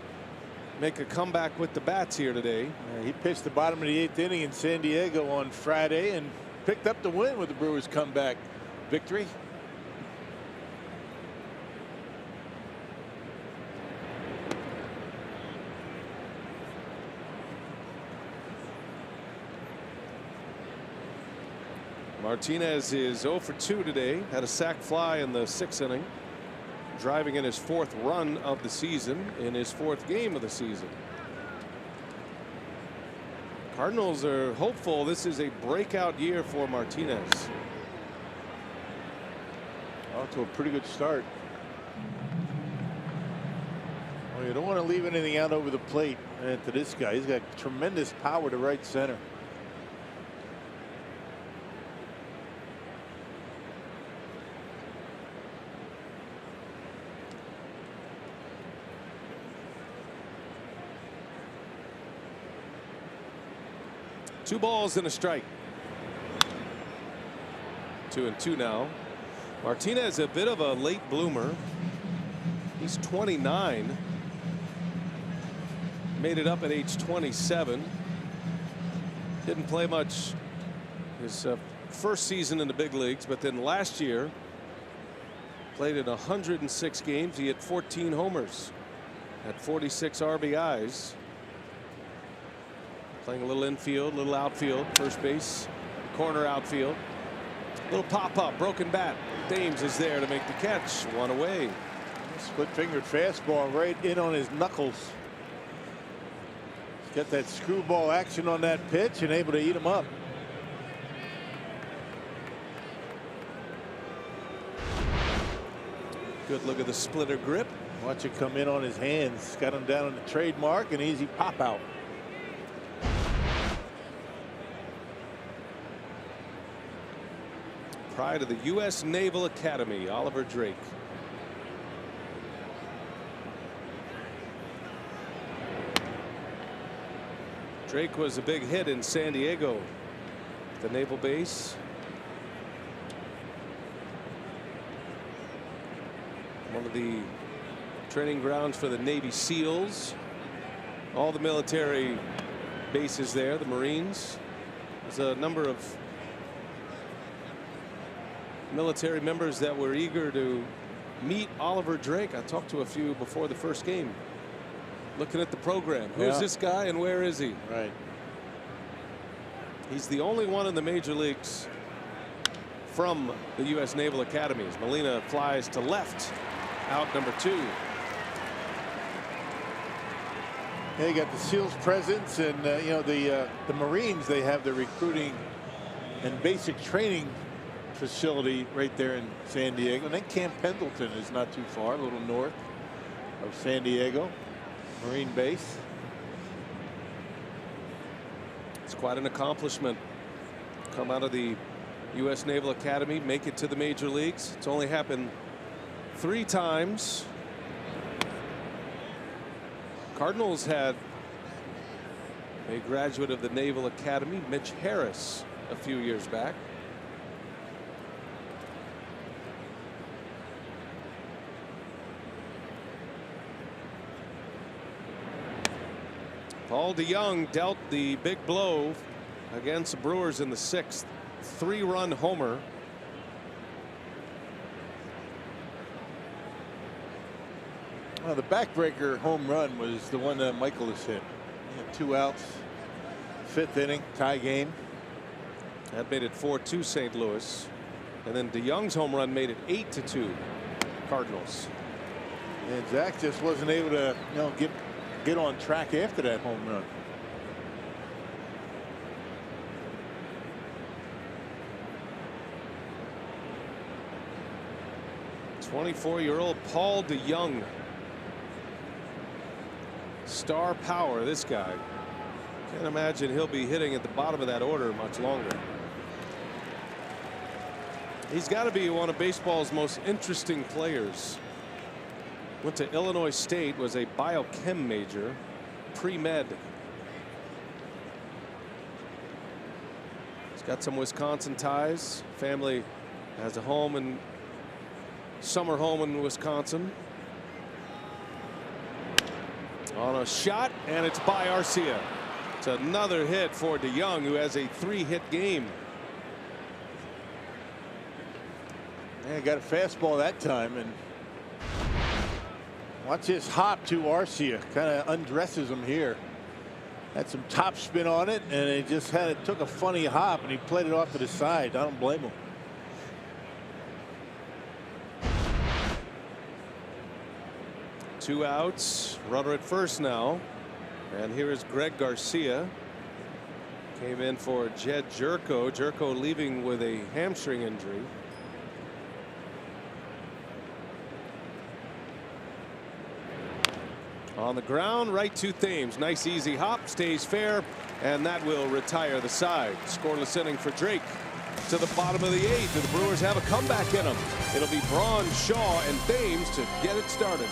make a comeback with the bats here today. He pitched the bottom of the 8th inning in San Diego on Friday and picked up the win with the Brewers comeback victory. Martinez is 0 for 2 today. Had a sac fly in the 6th inning, driving in his 4th run of the season in his 4th game of the season. Cardinals are hopeful this is a breakout year for Martinez. Off to a pretty good start. Well, you don't want to leave anything out over the plate to this guy. He's got tremendous power to right center. Two balls and a strike. 2-2 now. Martinez, a bit of a late bloomer. He's 29. Made it up at age 27. Didn't play much his first season in the big leagues, but then last year played in 106 games. He had 14 homers, had 46 RBIs. Playing a little infield, little outfield, first base, corner outfield. Little pop-up, broken bat. Thames is there to make the catch. One away. Split-fingered fastball right in on his knuckles. He's Got that screwball action on that pitch and able to eat him up. Good look at the splitter grip. Watch it come in on his hands. Got him down on the trademark, an easy pop out. Pride of the U.S. Naval Academy, Oliver Drake. Drake was a big hit in San Diego, the naval base. One of the training grounds for the Navy SEALs. All the military bases there, the Marines. There's a number of military members that were eager to meet Oliver Drake. I talked to a few before the first game. Looking at the program. Who's this guy and where is he? Right. He's the only one in the major leagues from the U.S. Naval Academy. As Molina flies to left, out number 2. Yeah, you got the SEALs presence, and you know, the Marines, they have the recruiting and basic training facility right there in San Diego. And then Camp Pendleton is not too far, a little north of San Diego. Marine base. It's quite an accomplishment. Come out of the U.S. Naval Academy, make it to the major leagues. It's only happened 3 times. Cardinals had a graduate of the Naval Academy, Mitch Harris, a few years back. Paul DeYoung dealt the big blow against the Brewers in the 6th. 3-run homer. Well, the backbreaker home run was the one that Michaelis hit. He had 2 outs. 5th inning, tie game. That made it 4-2 St. Louis. And then DeYoung's home run made it 8-2 Cardinals. And Zach just wasn't able to, you know, get on track after that home run. '24-year-old Paul DeYoung. Star power, this guy. Can't imagine he'll be hitting at the bottom of that order much longer. He's got to be one of baseball's most interesting players. Went to Illinois State, was a biochem major, pre-med. He's got some Wisconsin ties. Family has a home and summer home in Wisconsin. On a shot, and it's by Arcia. It's another hit for DeYoung, who has a 3-hit game. Man, got a fastball that time, and watch his hop to Arcia. Kind of undresses him here. Had some top spin on it, and it just took a funny hop, and he played it off to the side. I don't blame him. Two outs, runner at first now. And here is Greg Garcia. Came in for Jed Jerko. Jerko leaving with a hamstring injury. On the ground, right to Thames. Nice easy hop, stays fair, and that will retire the side. Scoreless inning for Drake. To the bottom of the 8th. Do the Brewers have a comeback in them? It'll be Braun, Shaw, and Thames to get it started.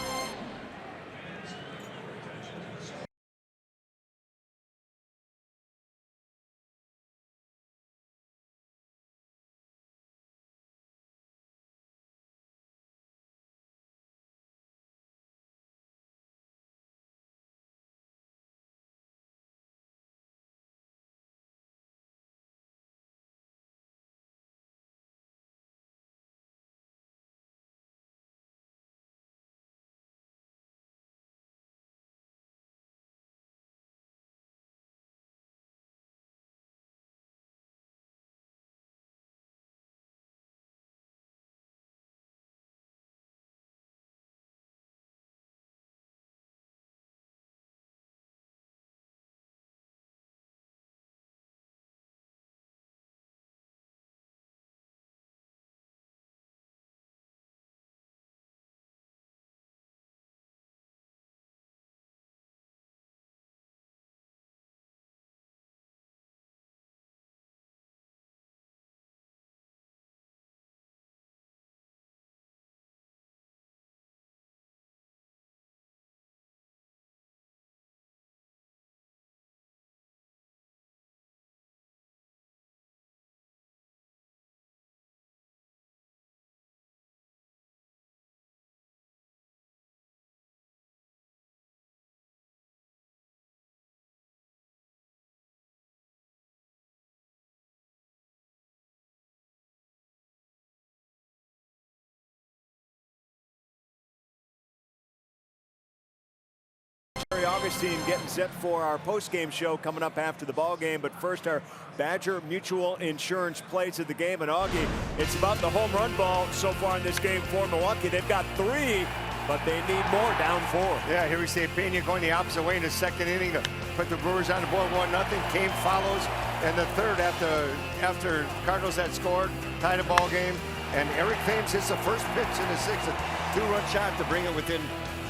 Augustine getting set for our post-game show coming up after the ball game. But first, our Badger Mutual Insurance plays of the game. And Augie, it's about the home run ball so far in this game for Milwaukee. They've got 3, but they need more, down 4. Yeah, here we see Pena going the opposite way in the second inning to put the Brewers on the board 1-0. Kane follows, and the third after Cardinals had scored, tied the ball game. And Eric Thames hits the first pitch in the 6th, a 2-run shot to bring it within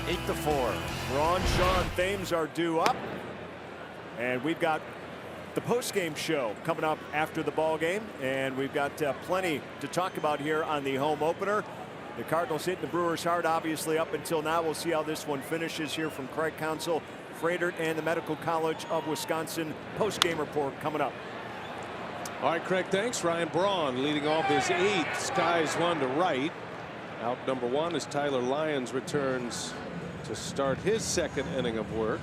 8-4. Ron, Sean, Thames are due up. And we've got the post-game show coming up after the ball game. And we've got plenty to talk about here on the home opener. The Cardinals hitting the Brewers hard, obviously, up until now. We'll see how this one finishes here from Craig Counsell, Fredert, and the Medical College of Wisconsin. Post-game report coming up. All right, Craig, thanks. Ryan Braun leading off his 8th. Skies one to right. Out number 1 as Tyler Lyons returns to start his 2nd inning of work.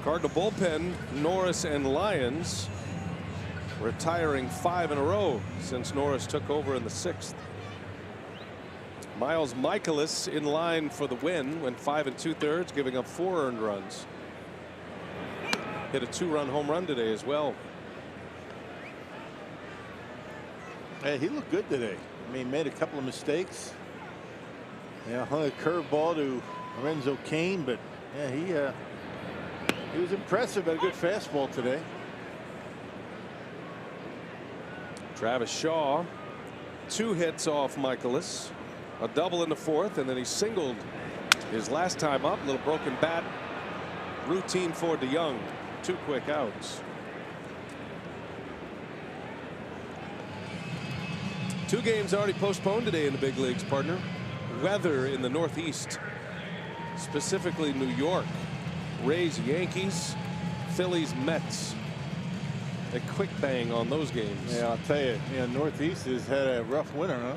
Cardinal bullpen, Norris and Lyons retiring 5 in a row since Norris took over in the 6th. Miles Michaelis in line for the win, went 5 2/3, giving up 4 earned runs. Hit a 2-run home run today as well. Hey, he looked good today. I mean, made a couple of mistakes. Yeah, hung a curveball to Lorenzo Cain, but yeah, he was impressive. Had a good fastball today. Travis Shaw, 2 hits off Michaelis. A double in the 4th, and then he singled his last time up. Little broken bat. Routine for DeYoung. 2 quick outs. 2 games already postponed today in the big leagues, partner. Weather in the Northeast, specifically New York. Rays, Yankees, Phillies, Mets. A quick bang on those games. Yeah, I'll tell you, Northeast has had a rough winter, huh?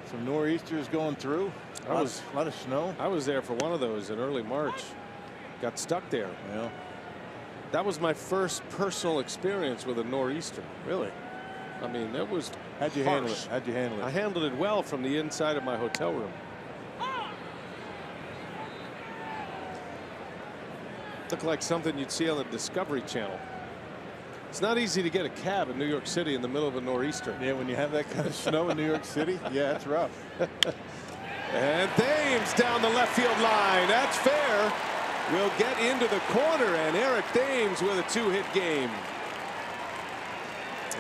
Some nor'easters going through. A lot of snow. I was there for one of those in early March. Got stuck there. Yeah. That was my first personal experience with a nor'easter. Really? I mean, it was How'd you handle it? How'd you handle it? I handled it well from the inside of my hotel room. Looked like something you'd see on the Discovery Channel. It's not easy to get a cab in New York City in the middle of a nor'easter. Yeah, when you have that kind of snow in New York City, yeah, it's rough. And Thames down the left field line. That's fair. Will get into the corner, and Eric Thames with a 2-hit game.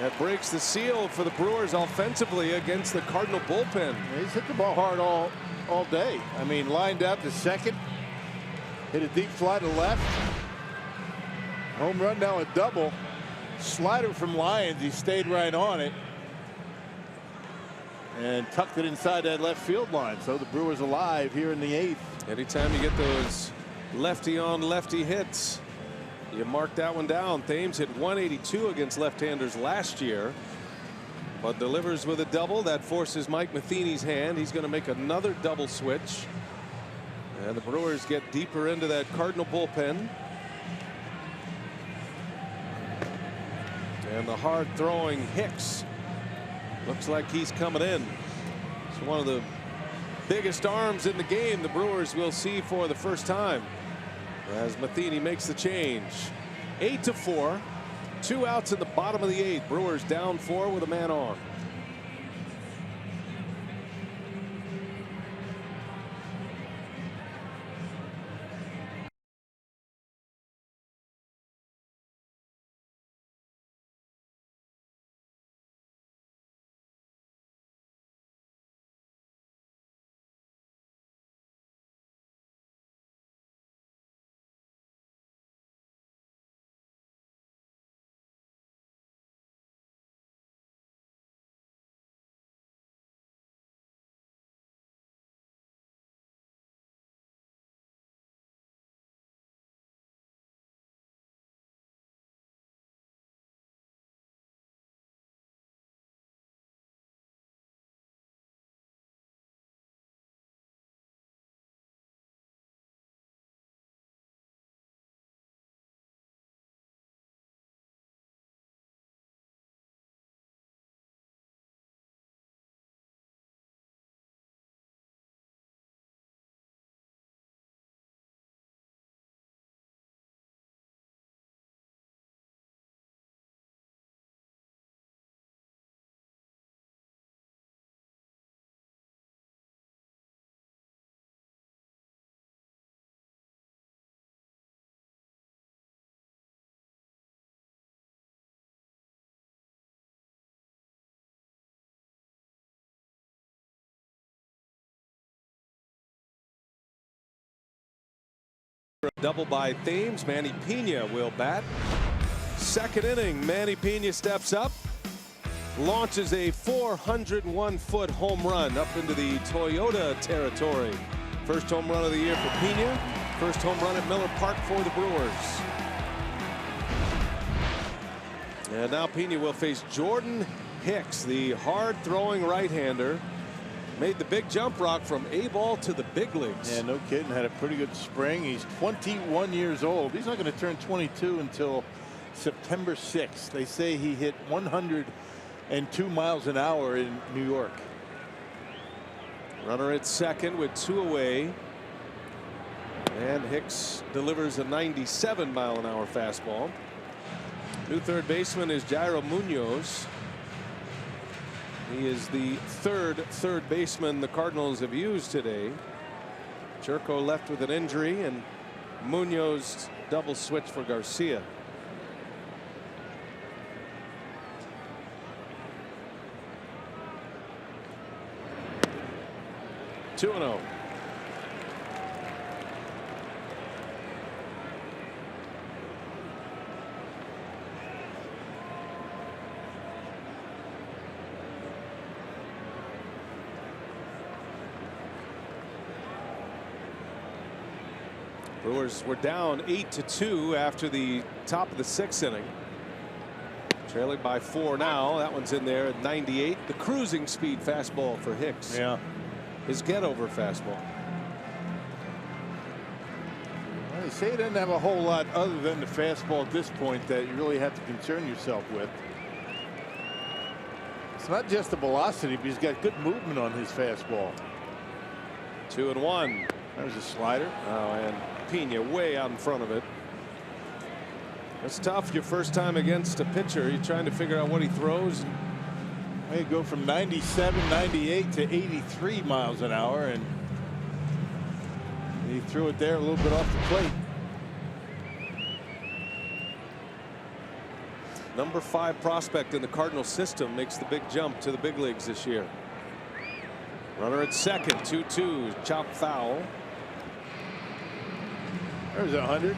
That breaks the seal for the Brewers offensively against the Cardinal bullpen. He's hit the ball hard all day. I mean, lined out to second, hit a deep fly to left. Home run, now a double. Slider from Lyons, he stayed right on it and tucked it inside that left field line. So the Brewers alive here in the 8th. Anytime you get those lefty on lefty hits, you mark that one down. Thames hit 182 against left-handers last year, but delivers with a double that forces Mike Matheny's hand. He's going to make another double switch, and the Brewers get deeper into that Cardinal bullpen. And the hard throwing Hicks looks like he's coming in. It's one of the biggest arms in the game the Brewers will see for the first time as Matheny makes the change. 8-4, 2 outs in the bottom of the 8th. Brewers down 4 with a man on. Double by Thames. Manny Pena will bat. Second inning, Manny Pena steps up, launches a 401-foot home run up into the Toyota territory. First home run of the year for Pena. First home run at Miller Park for the Brewers. And now Pena will face Jordan Hicks, the hard-throwing right-hander. Made the big jump, Rock, from A-ball to the big leagues. Yeah, no kidding. Had a pretty good spring. He's 21 years old. He's not going to turn 22 until September 6th. They say he hit 102 miles an hour in New York. Runner at second with 2 away. And Hicks delivers a 97-mile-an-hour fastball. New third baseman is Jairo Munoz. He is the third baseman the Cardinals have used today. Churko left with an injury, and Munoz double switch for Garcia. Two and 0. Brewers were down 8-2 after the top of the 6th inning. Trailing by 4 now. That one's in there at 98. The cruising speed fastball for Hicks. Yeah. His get-over fastball. Well, they say he doesn't have a whole lot other than the fastball at this point that you really have to concern yourself with. It's not just the velocity, but he's got good movement on his fastball. 2 and 1. There's a slider. Oh, and Pena way out in front of it. It's tough your first time against a pitcher. You're trying to figure out what he throws. They go from 97, 98 to 83 miles an hour, and he threw it there a little bit off the plate. Number 5 prospect in the Cardinal system makes the big jump to the big leagues this year. Runner at second, 2-2, chop foul. There's 100.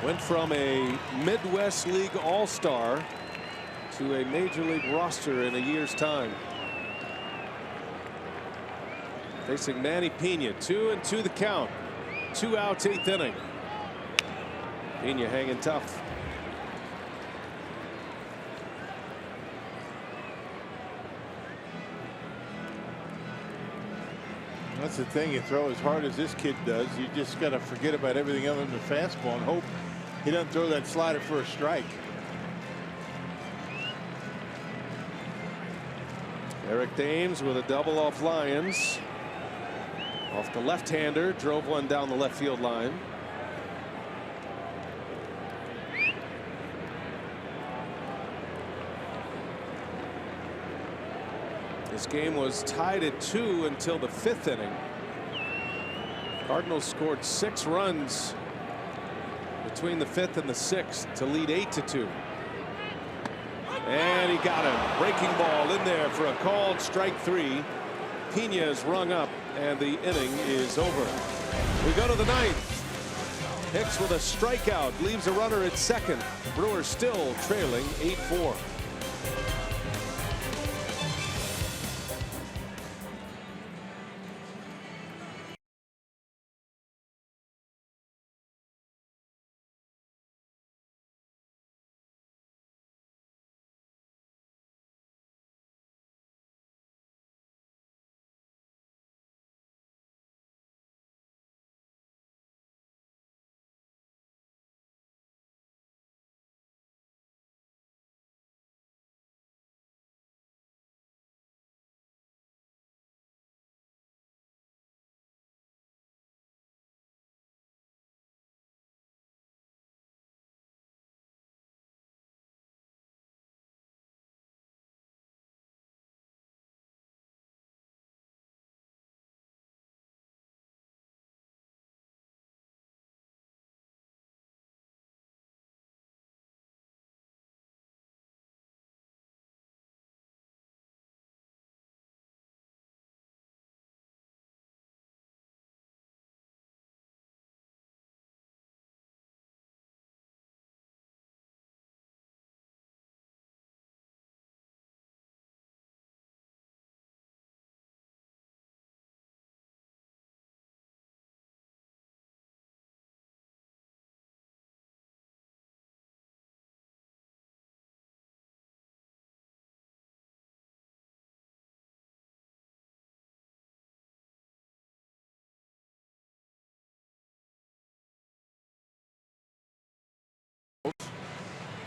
Went from a Midwest League All-Star to a Major League roster in a year's time. Facing Manny Pena, 2-2 the count. 2 outs, 8th inning. Pena hanging tough. That's the thing. You throw as hard as this kid does, you just got to forget about everything other than the fastball and hope he doesn't throw that slider for a strike. Eric Thames with a double off Lyons. Off the left-hander, drove one down the left field line. This game was tied at 2 until the 5th inning. Cardinals scored 6 runs between the 5th and the 6th to lead 8-2. And he got him. Breaking ball in there for a called strike 3. Pena is rung up, and the inning is over. We go to the 9th. Hicks with a strikeout leaves a runner at second. The Brewers still trailing 8-4.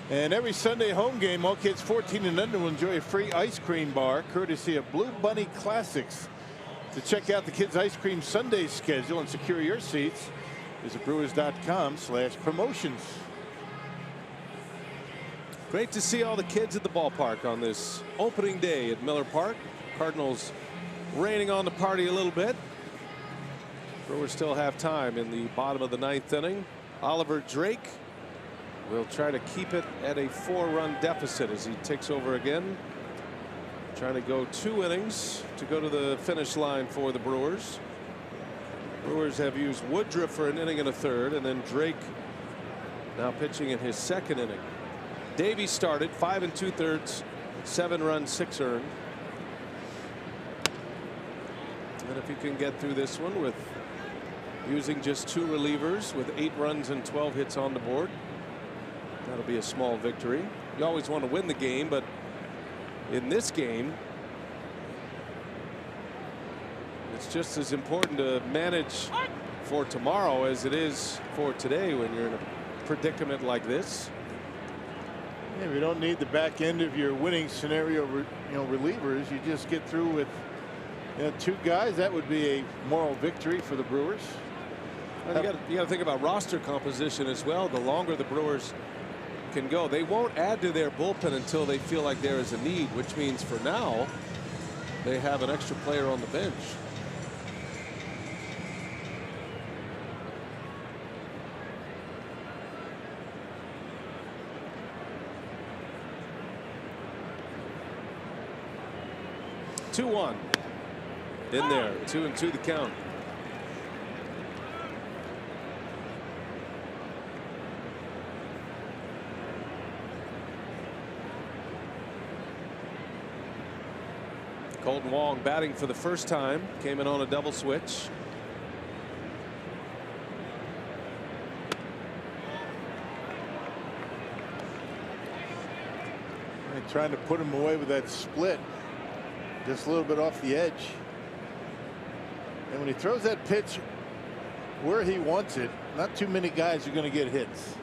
And every Sunday home game, all kids 14 and under will enjoy a free ice cream bar courtesy of Blue Bunny Classics. To check out the kids' ice cream Sunday schedule and secure your seats, visit brewers.com/promotions. Great to see all the kids at the ballpark on this opening day at Miller Park. Cardinals raining on the party a little bit. Brewers still have time in the bottom of the 9th inning. Oliver Drake will try to keep it at a 4-run deficit as he takes over again. Trying to go 2 innings to go to the finish line for the Brewers. Brewers have used Woodruff for an inning and a third, and then Drake now pitching in his 2nd inning. Davies started 5 2/3, 7 runs, 6 earned. And if you can get through this one with using just 2 relievers with 8 runs and 12 hits on the board, that'll be a small victory. You always want to win the game, but in this game, it's just as important to manage for tomorrow as it is for today when you're in a predicament like this. Yeah, we don't need the back end of your winning scenario, relievers. You just get through with 2 guys. That would be a moral victory for the Brewers. Well, you got to think about roster composition as well. The longer the Brewers can go, they won't add to their bullpen until they feel like there is a need, which means for now they have an extra player on the bench. Two-1 in there. 2-2 the count. Colton Wong batting for the first time, came in on a double switch. And trying to put him away with that split, just a little bit off the edge. And when he throws that pitch where he wants it, not too many guys are going to get hits.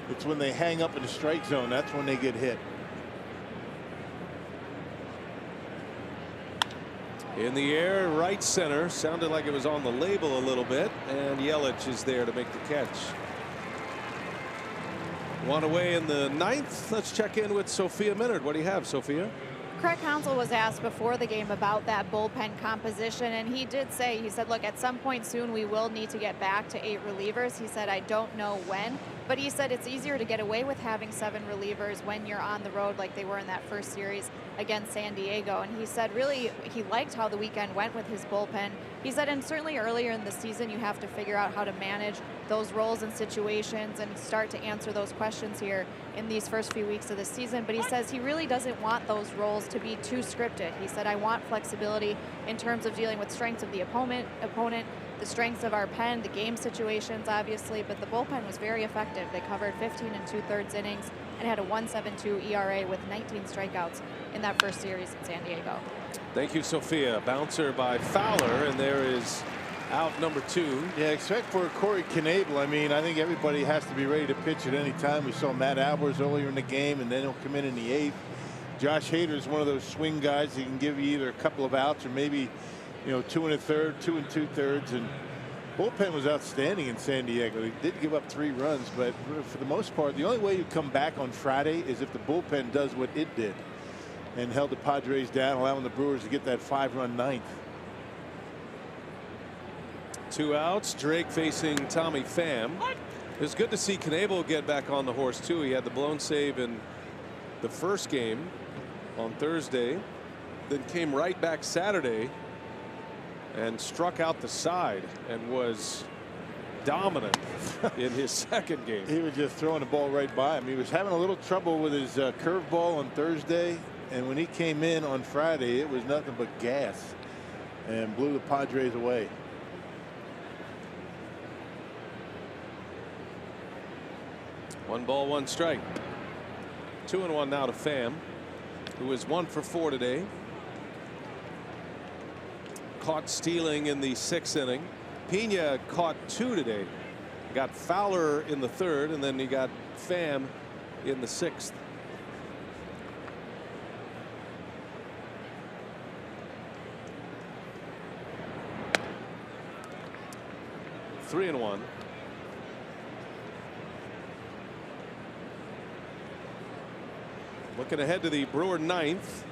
It's when they hang up in the strike zone, that's when they get hit. In the air, right center, sounded like it was on the label a little bit, and Yelich is there to make the catch. One away in the 9th. Let's check in with Sophia Minard. What do you have, Sophia? Craig Counsell was asked before the game about that bullpen composition, and he did say, he said, look, at some point soon we will need to get back to 8 relievers. He said, I don't know when, but he said it's easier to get away with having 7 relievers when you're on the road like they were in that first series against San Diego. And he said really he liked how the weekend went with his bullpen. He said, and certainly earlier in the season you have to figure out how to manage those roles and situations and start to answer those questions here in these first few weeks of the season. But he says he really doesn't want those roles to be too scripted. He said, I want flexibility in terms of dealing with strengths of the opponent, the strengths of our pen, the game situations, obviously, but the bullpen was very effective. They covered 15 2/3 innings and had a 1.72 ERA with 19 strikeouts in that first series in San Diego. Thank you, Sophia. Bouncer by Fowler, and there is out number 2. Yeah, except for Corey Knebel. I mean, I think everybody has to be ready to pitch at any time. We saw Matt Albers earlier in the game, and then he'll come in the 8th. Josh Hader is one of those swing guys. He can give you either a couple of outs or maybe 2 1/3, 2 2/3, and bullpen was outstanding in San Diego. They did give up 3 runs, but for the most part, the only way you come back on Friday is if the bullpen does what it did and held the Padres down, allowing the Brewers to get that 5-run 9th. 2 outs. Drake facing Tommy Pham. It was good to see Knebel get back on the horse too. He had the blown save in the first game on Thursday, then came right back Saturday and struck out the side and was dominant in his second game. He was just throwing the ball right by him. He was having a little trouble with his curveball on Thursday, and when he came in on Friday, it was nothing but gas and blew the Padres away. One ball, one strike. 2-1 now to Pham, who is 1 for 4 today. Caught stealing in the 6th inning. Pena caught 2 today. Got Fowler in the 3rd, and then he got Pham in the 6th. Three and one. Looking ahead to the Brewer 9th.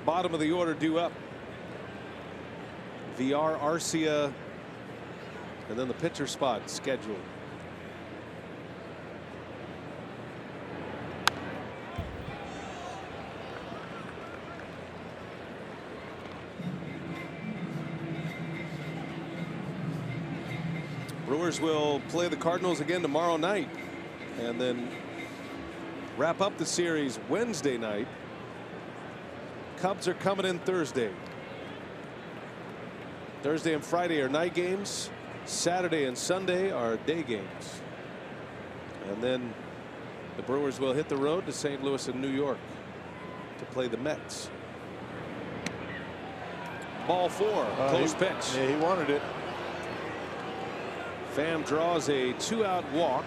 Bottom of the order due up. VR, Arcia, and then the pitcher spot scheduled. Brewers will play the Cardinals again tomorrow night and then wrap up the series Wednesday night. Cubs are coming in Thursday. Thursday and Friday are night games. Saturday and Sunday are day games. And then the Brewers will hit the road to St. Louis and New York to play the Mets. Ball 4, close pitch. Yeah, he wanted it. Pham draws a 2-out walk.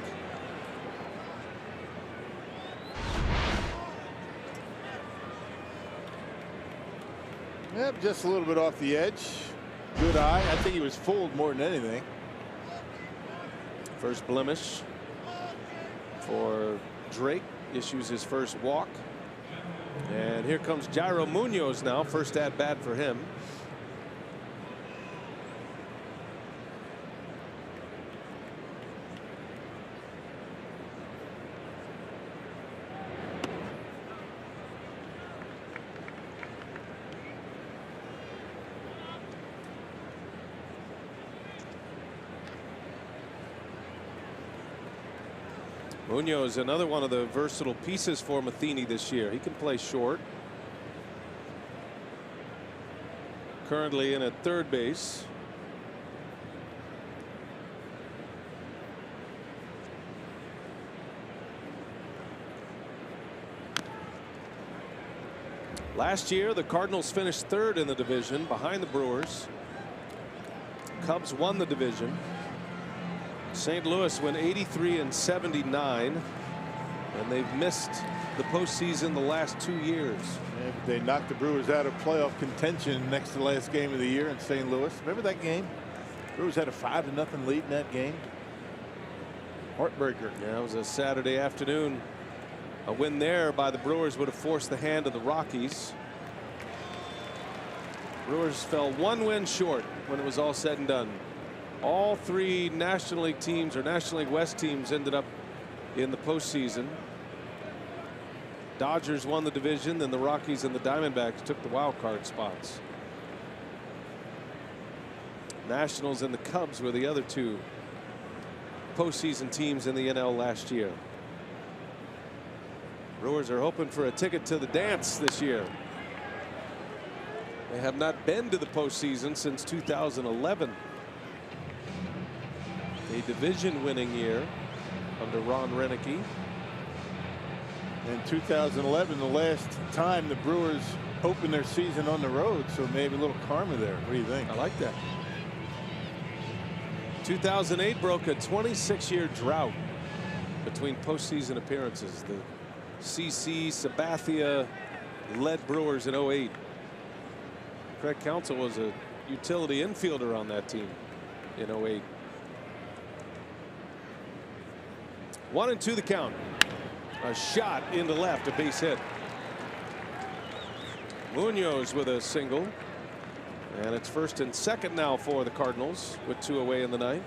Yep, just a little bit off the edge. Good eye. I think he was fooled more than anything. First blemish for Drake. Issues his first walk. And here comes Jairo Munoz now. First at bat for him. Munoz, another one of the versatile pieces for Matheny this year. He can play short. Currently in at third base. Last year, the Cardinals finished third in the division behind the Brewers. Cubs won the division. St. Louis went 83 and 79, and they've missed the postseason the last 2 years. Yeah, but they knocked the Brewers out of playoff contention next to the last game of the year in St. Louis. Remember that game? Brewers had a 5-0 lead in that game. Heartbreaker. Yeah, it was a Saturday afternoon. A win there by the Brewers would have forced the hand of the Rockies. Brewers fell one win short when it was all said and done. All three National League teams or National League West teams ended up in the postseason. Dodgers won the division, then the Rockies and the Diamondbacks took the wild card spots. Nationals and the Cubs were the other two postseason teams in the NL last year. Brewers are hoping for a ticket to the dance this year. They have not been to the postseason since 2011. A division winning year under Ron Renicky. In 2011, the last time the Brewers opened their season on the road, so maybe a little karma there. What do you think? I like that. 2008 broke a 26-year drought between postseason appearances. The CC Sabathia led Brewers in 08. Craig Counsell was a utility infielder on that team in 08. 1-2 the count. A shot into left, a base hit. Munoz with a single. And it's first and second now for the Cardinals with 2 away in the 9th.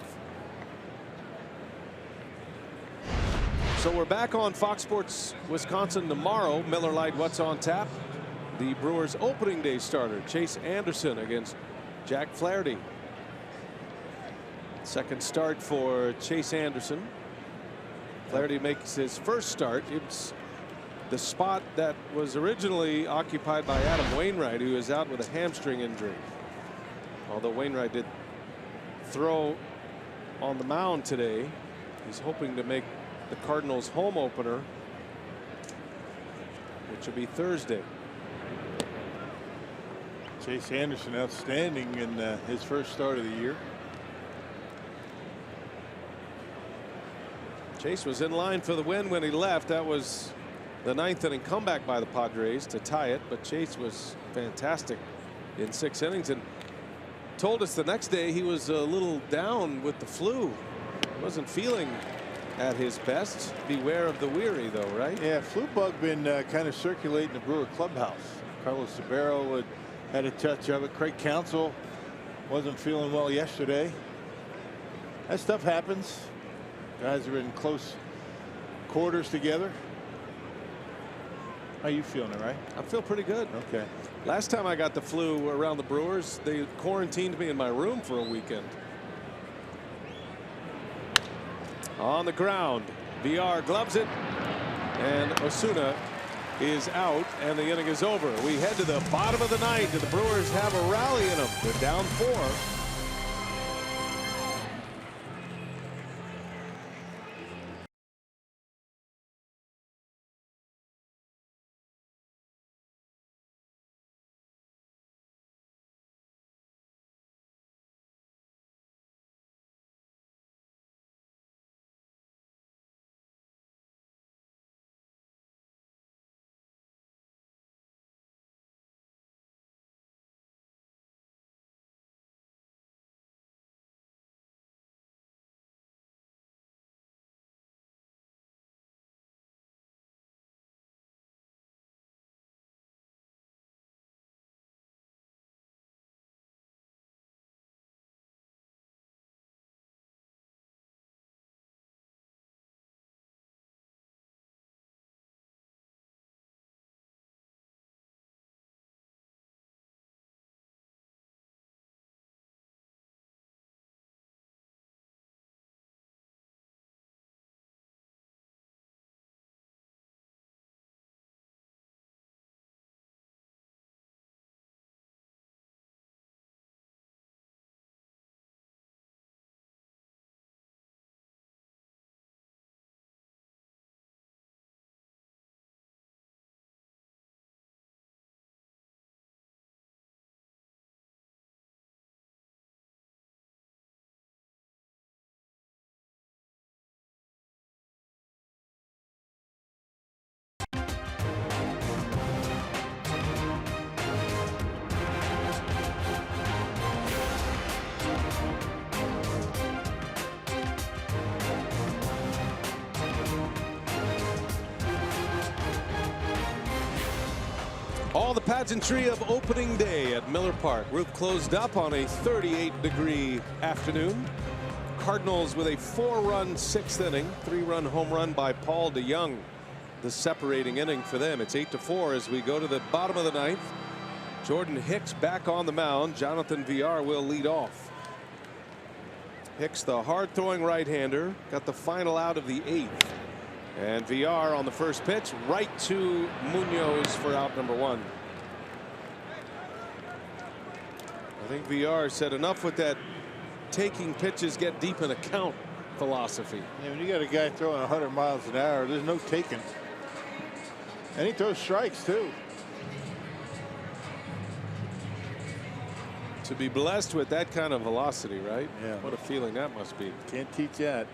So we're back on Fox Sports Wisconsin tomorrow. Miller Lite, what's on tap? The Brewers opening day starter Chase Anderson against Jack Flaherty. Second start for Chase Anderson. Flaherty makes his first start. It's the spot that was originally occupied by Adam Wainwright, who is out with a hamstring injury. Although Wainwright did throw on the mound today, he's hoping to make the Cardinals home opener, which will be Thursday. Chase Anderson outstanding in his first start of the year. Chase was in line for the win when he left. That was the 9th inning comeback by the Padres to tie it, but Chase was fantastic in 6 innings and told us the next day he was a little down with the flu. Wasn't feeling at his best. Beware of the weary, though, right? Yeah, flu bug been kind of circulating the Brewer clubhouse. Carlos Sabero had a touch of it. Craig Counsell wasn't feeling well yesterday. That stuff happens. Guys are in close quarters together. How you feeling, all right? I feel pretty good. Okay. Last time I got the flu around the Brewers, they quarantined me in my room for a weekend. On the ground, VR gloves it, and Osuna is out, and the inning is over. We head to the bottom of the 9th, and the Brewers have a rally in them. They're down 4. All the pageantry of opening day at Miller Park. Roof closed up on a 38-degree afternoon. Cardinals with a 4-run 6th inning, 3-run home run by Paul DeYoung. The separating inning for them. It's 8-4 as we go to the bottom of the 9th. Jordan Hicks back on the mound. Jonathan VR will lead off. Hicks, the hard-throwing right-hander, got the final out of the 8th. And VR on the first pitch, right to Munoz for out number 1. I think VR said enough with that taking pitches, get deep in a count philosophy. Yeah, when you got a guy throwing 100 miles an hour, there's no taking. And he throws strikes too. To be blessed with that kind of velocity, right? Yeah. What a feeling that must be. Can't teach that.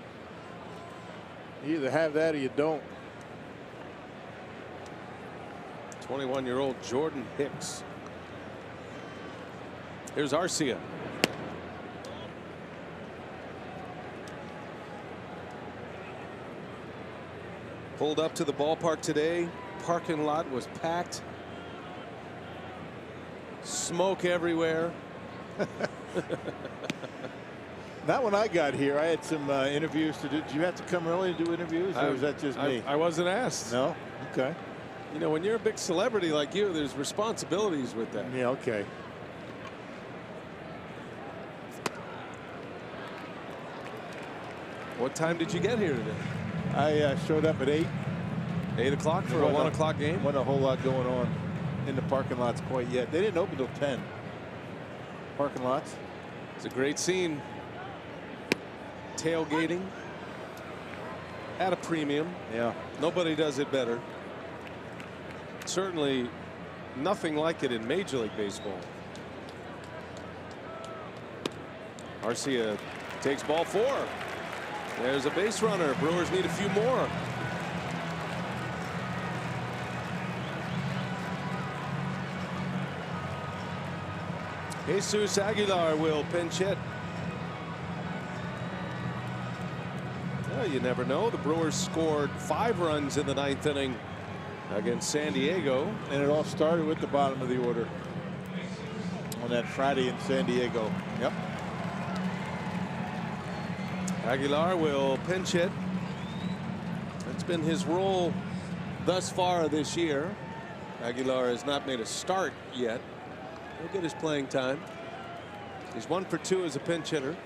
You either have that or you don't. 21-year-old Jordan Hicks. Here's Arcia. Pulled up to the ballpark today. Parking lot was packed. Smoke everywhere. Not when I got here. I had some interviews to do. Did you have to come early to do interviews, or was that just me? I wasn't asked. No? Okay. You know, when you're a big celebrity like you, there's responsibilities with that. Yeah, okay. What time did you get here today? I showed up at 8. 8 o'clock for a 1 o'clock game? Wasn't a whole lot going on in the parking lots quite yet. They didn't open till 10. Parking lots. It's a great scene. Tailgating at a premium. Yeah. Nobody does it better. Certainly nothing like it in Major League Baseball. Arcia takes ball 4. There's a base runner. Brewers need a few more. Jesus Aguilar will pinch hit. Well, you never know. The Brewers scored 5 runs in the 9th inning against San Diego. And it all started with the bottom of the order on that Friday in San Diego. Yep. Aguilar will pinch hit. That's been his role thus far this year. Aguilar has not made a start yet. He'll get his playing time. He's 1 for 2 as a pinch hitter.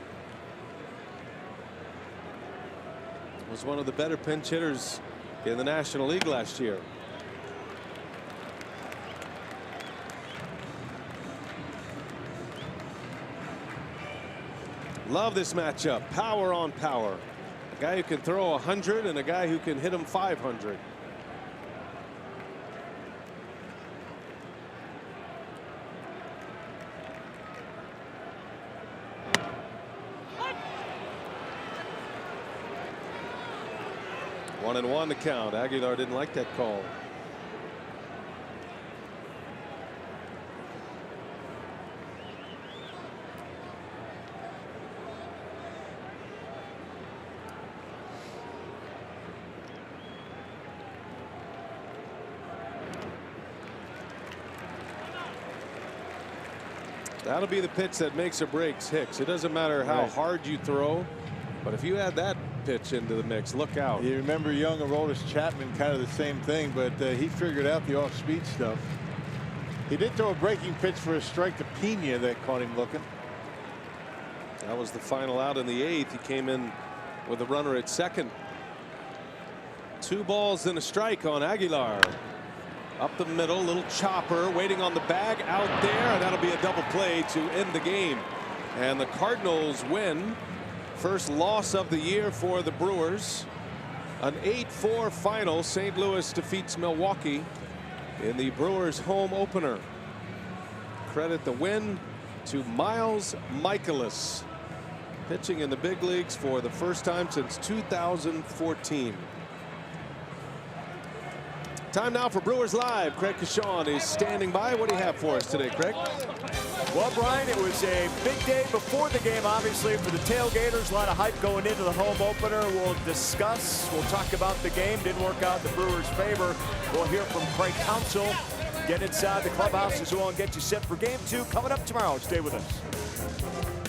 Was one of the better pinch hitters in the National League last year. Love this matchup. Power on power. A guy who can throw 100 and a guy who can hit him 500. One and one to count. Aguilar didn't like that call. That'll be the pitch that makes or breaks Hicks. It doesn't matter how hard you throw, but if you add that pitch into the mix, look out. You remember young Aroldis Chapman, kind of the same thing, but he figured out the off-speed stuff. He did throw a breaking pitch for a strike to Pena that caught him looking. That was the final out in the 8th. He came in with a runner at second. 2 balls and a strike on Aguilar. Up the middle, little chopper waiting on the bag out there, and that'll be a double play to end the game. And the Cardinals win. First loss of the year for the Brewers. An 8-4 final. St. Louis defeats Milwaukee in the Brewers home opener. Credit the win to Miles Michaelis, pitching in the big leagues for the first time since 2014. Time now for Brewers Live. Craig Kashawn is standing by. What do you have for us today, Craig? Well, Brian, it was a big day before the game, obviously, for the tailgaters. A lot of hype going into the home opener. We'll discuss. We'll talk about the game. Didn't work out in the Brewers' favor. We'll hear from Craig Counsell. Get inside the clubhouse as well and get you set for Game 2 coming up tomorrow. Stay with us.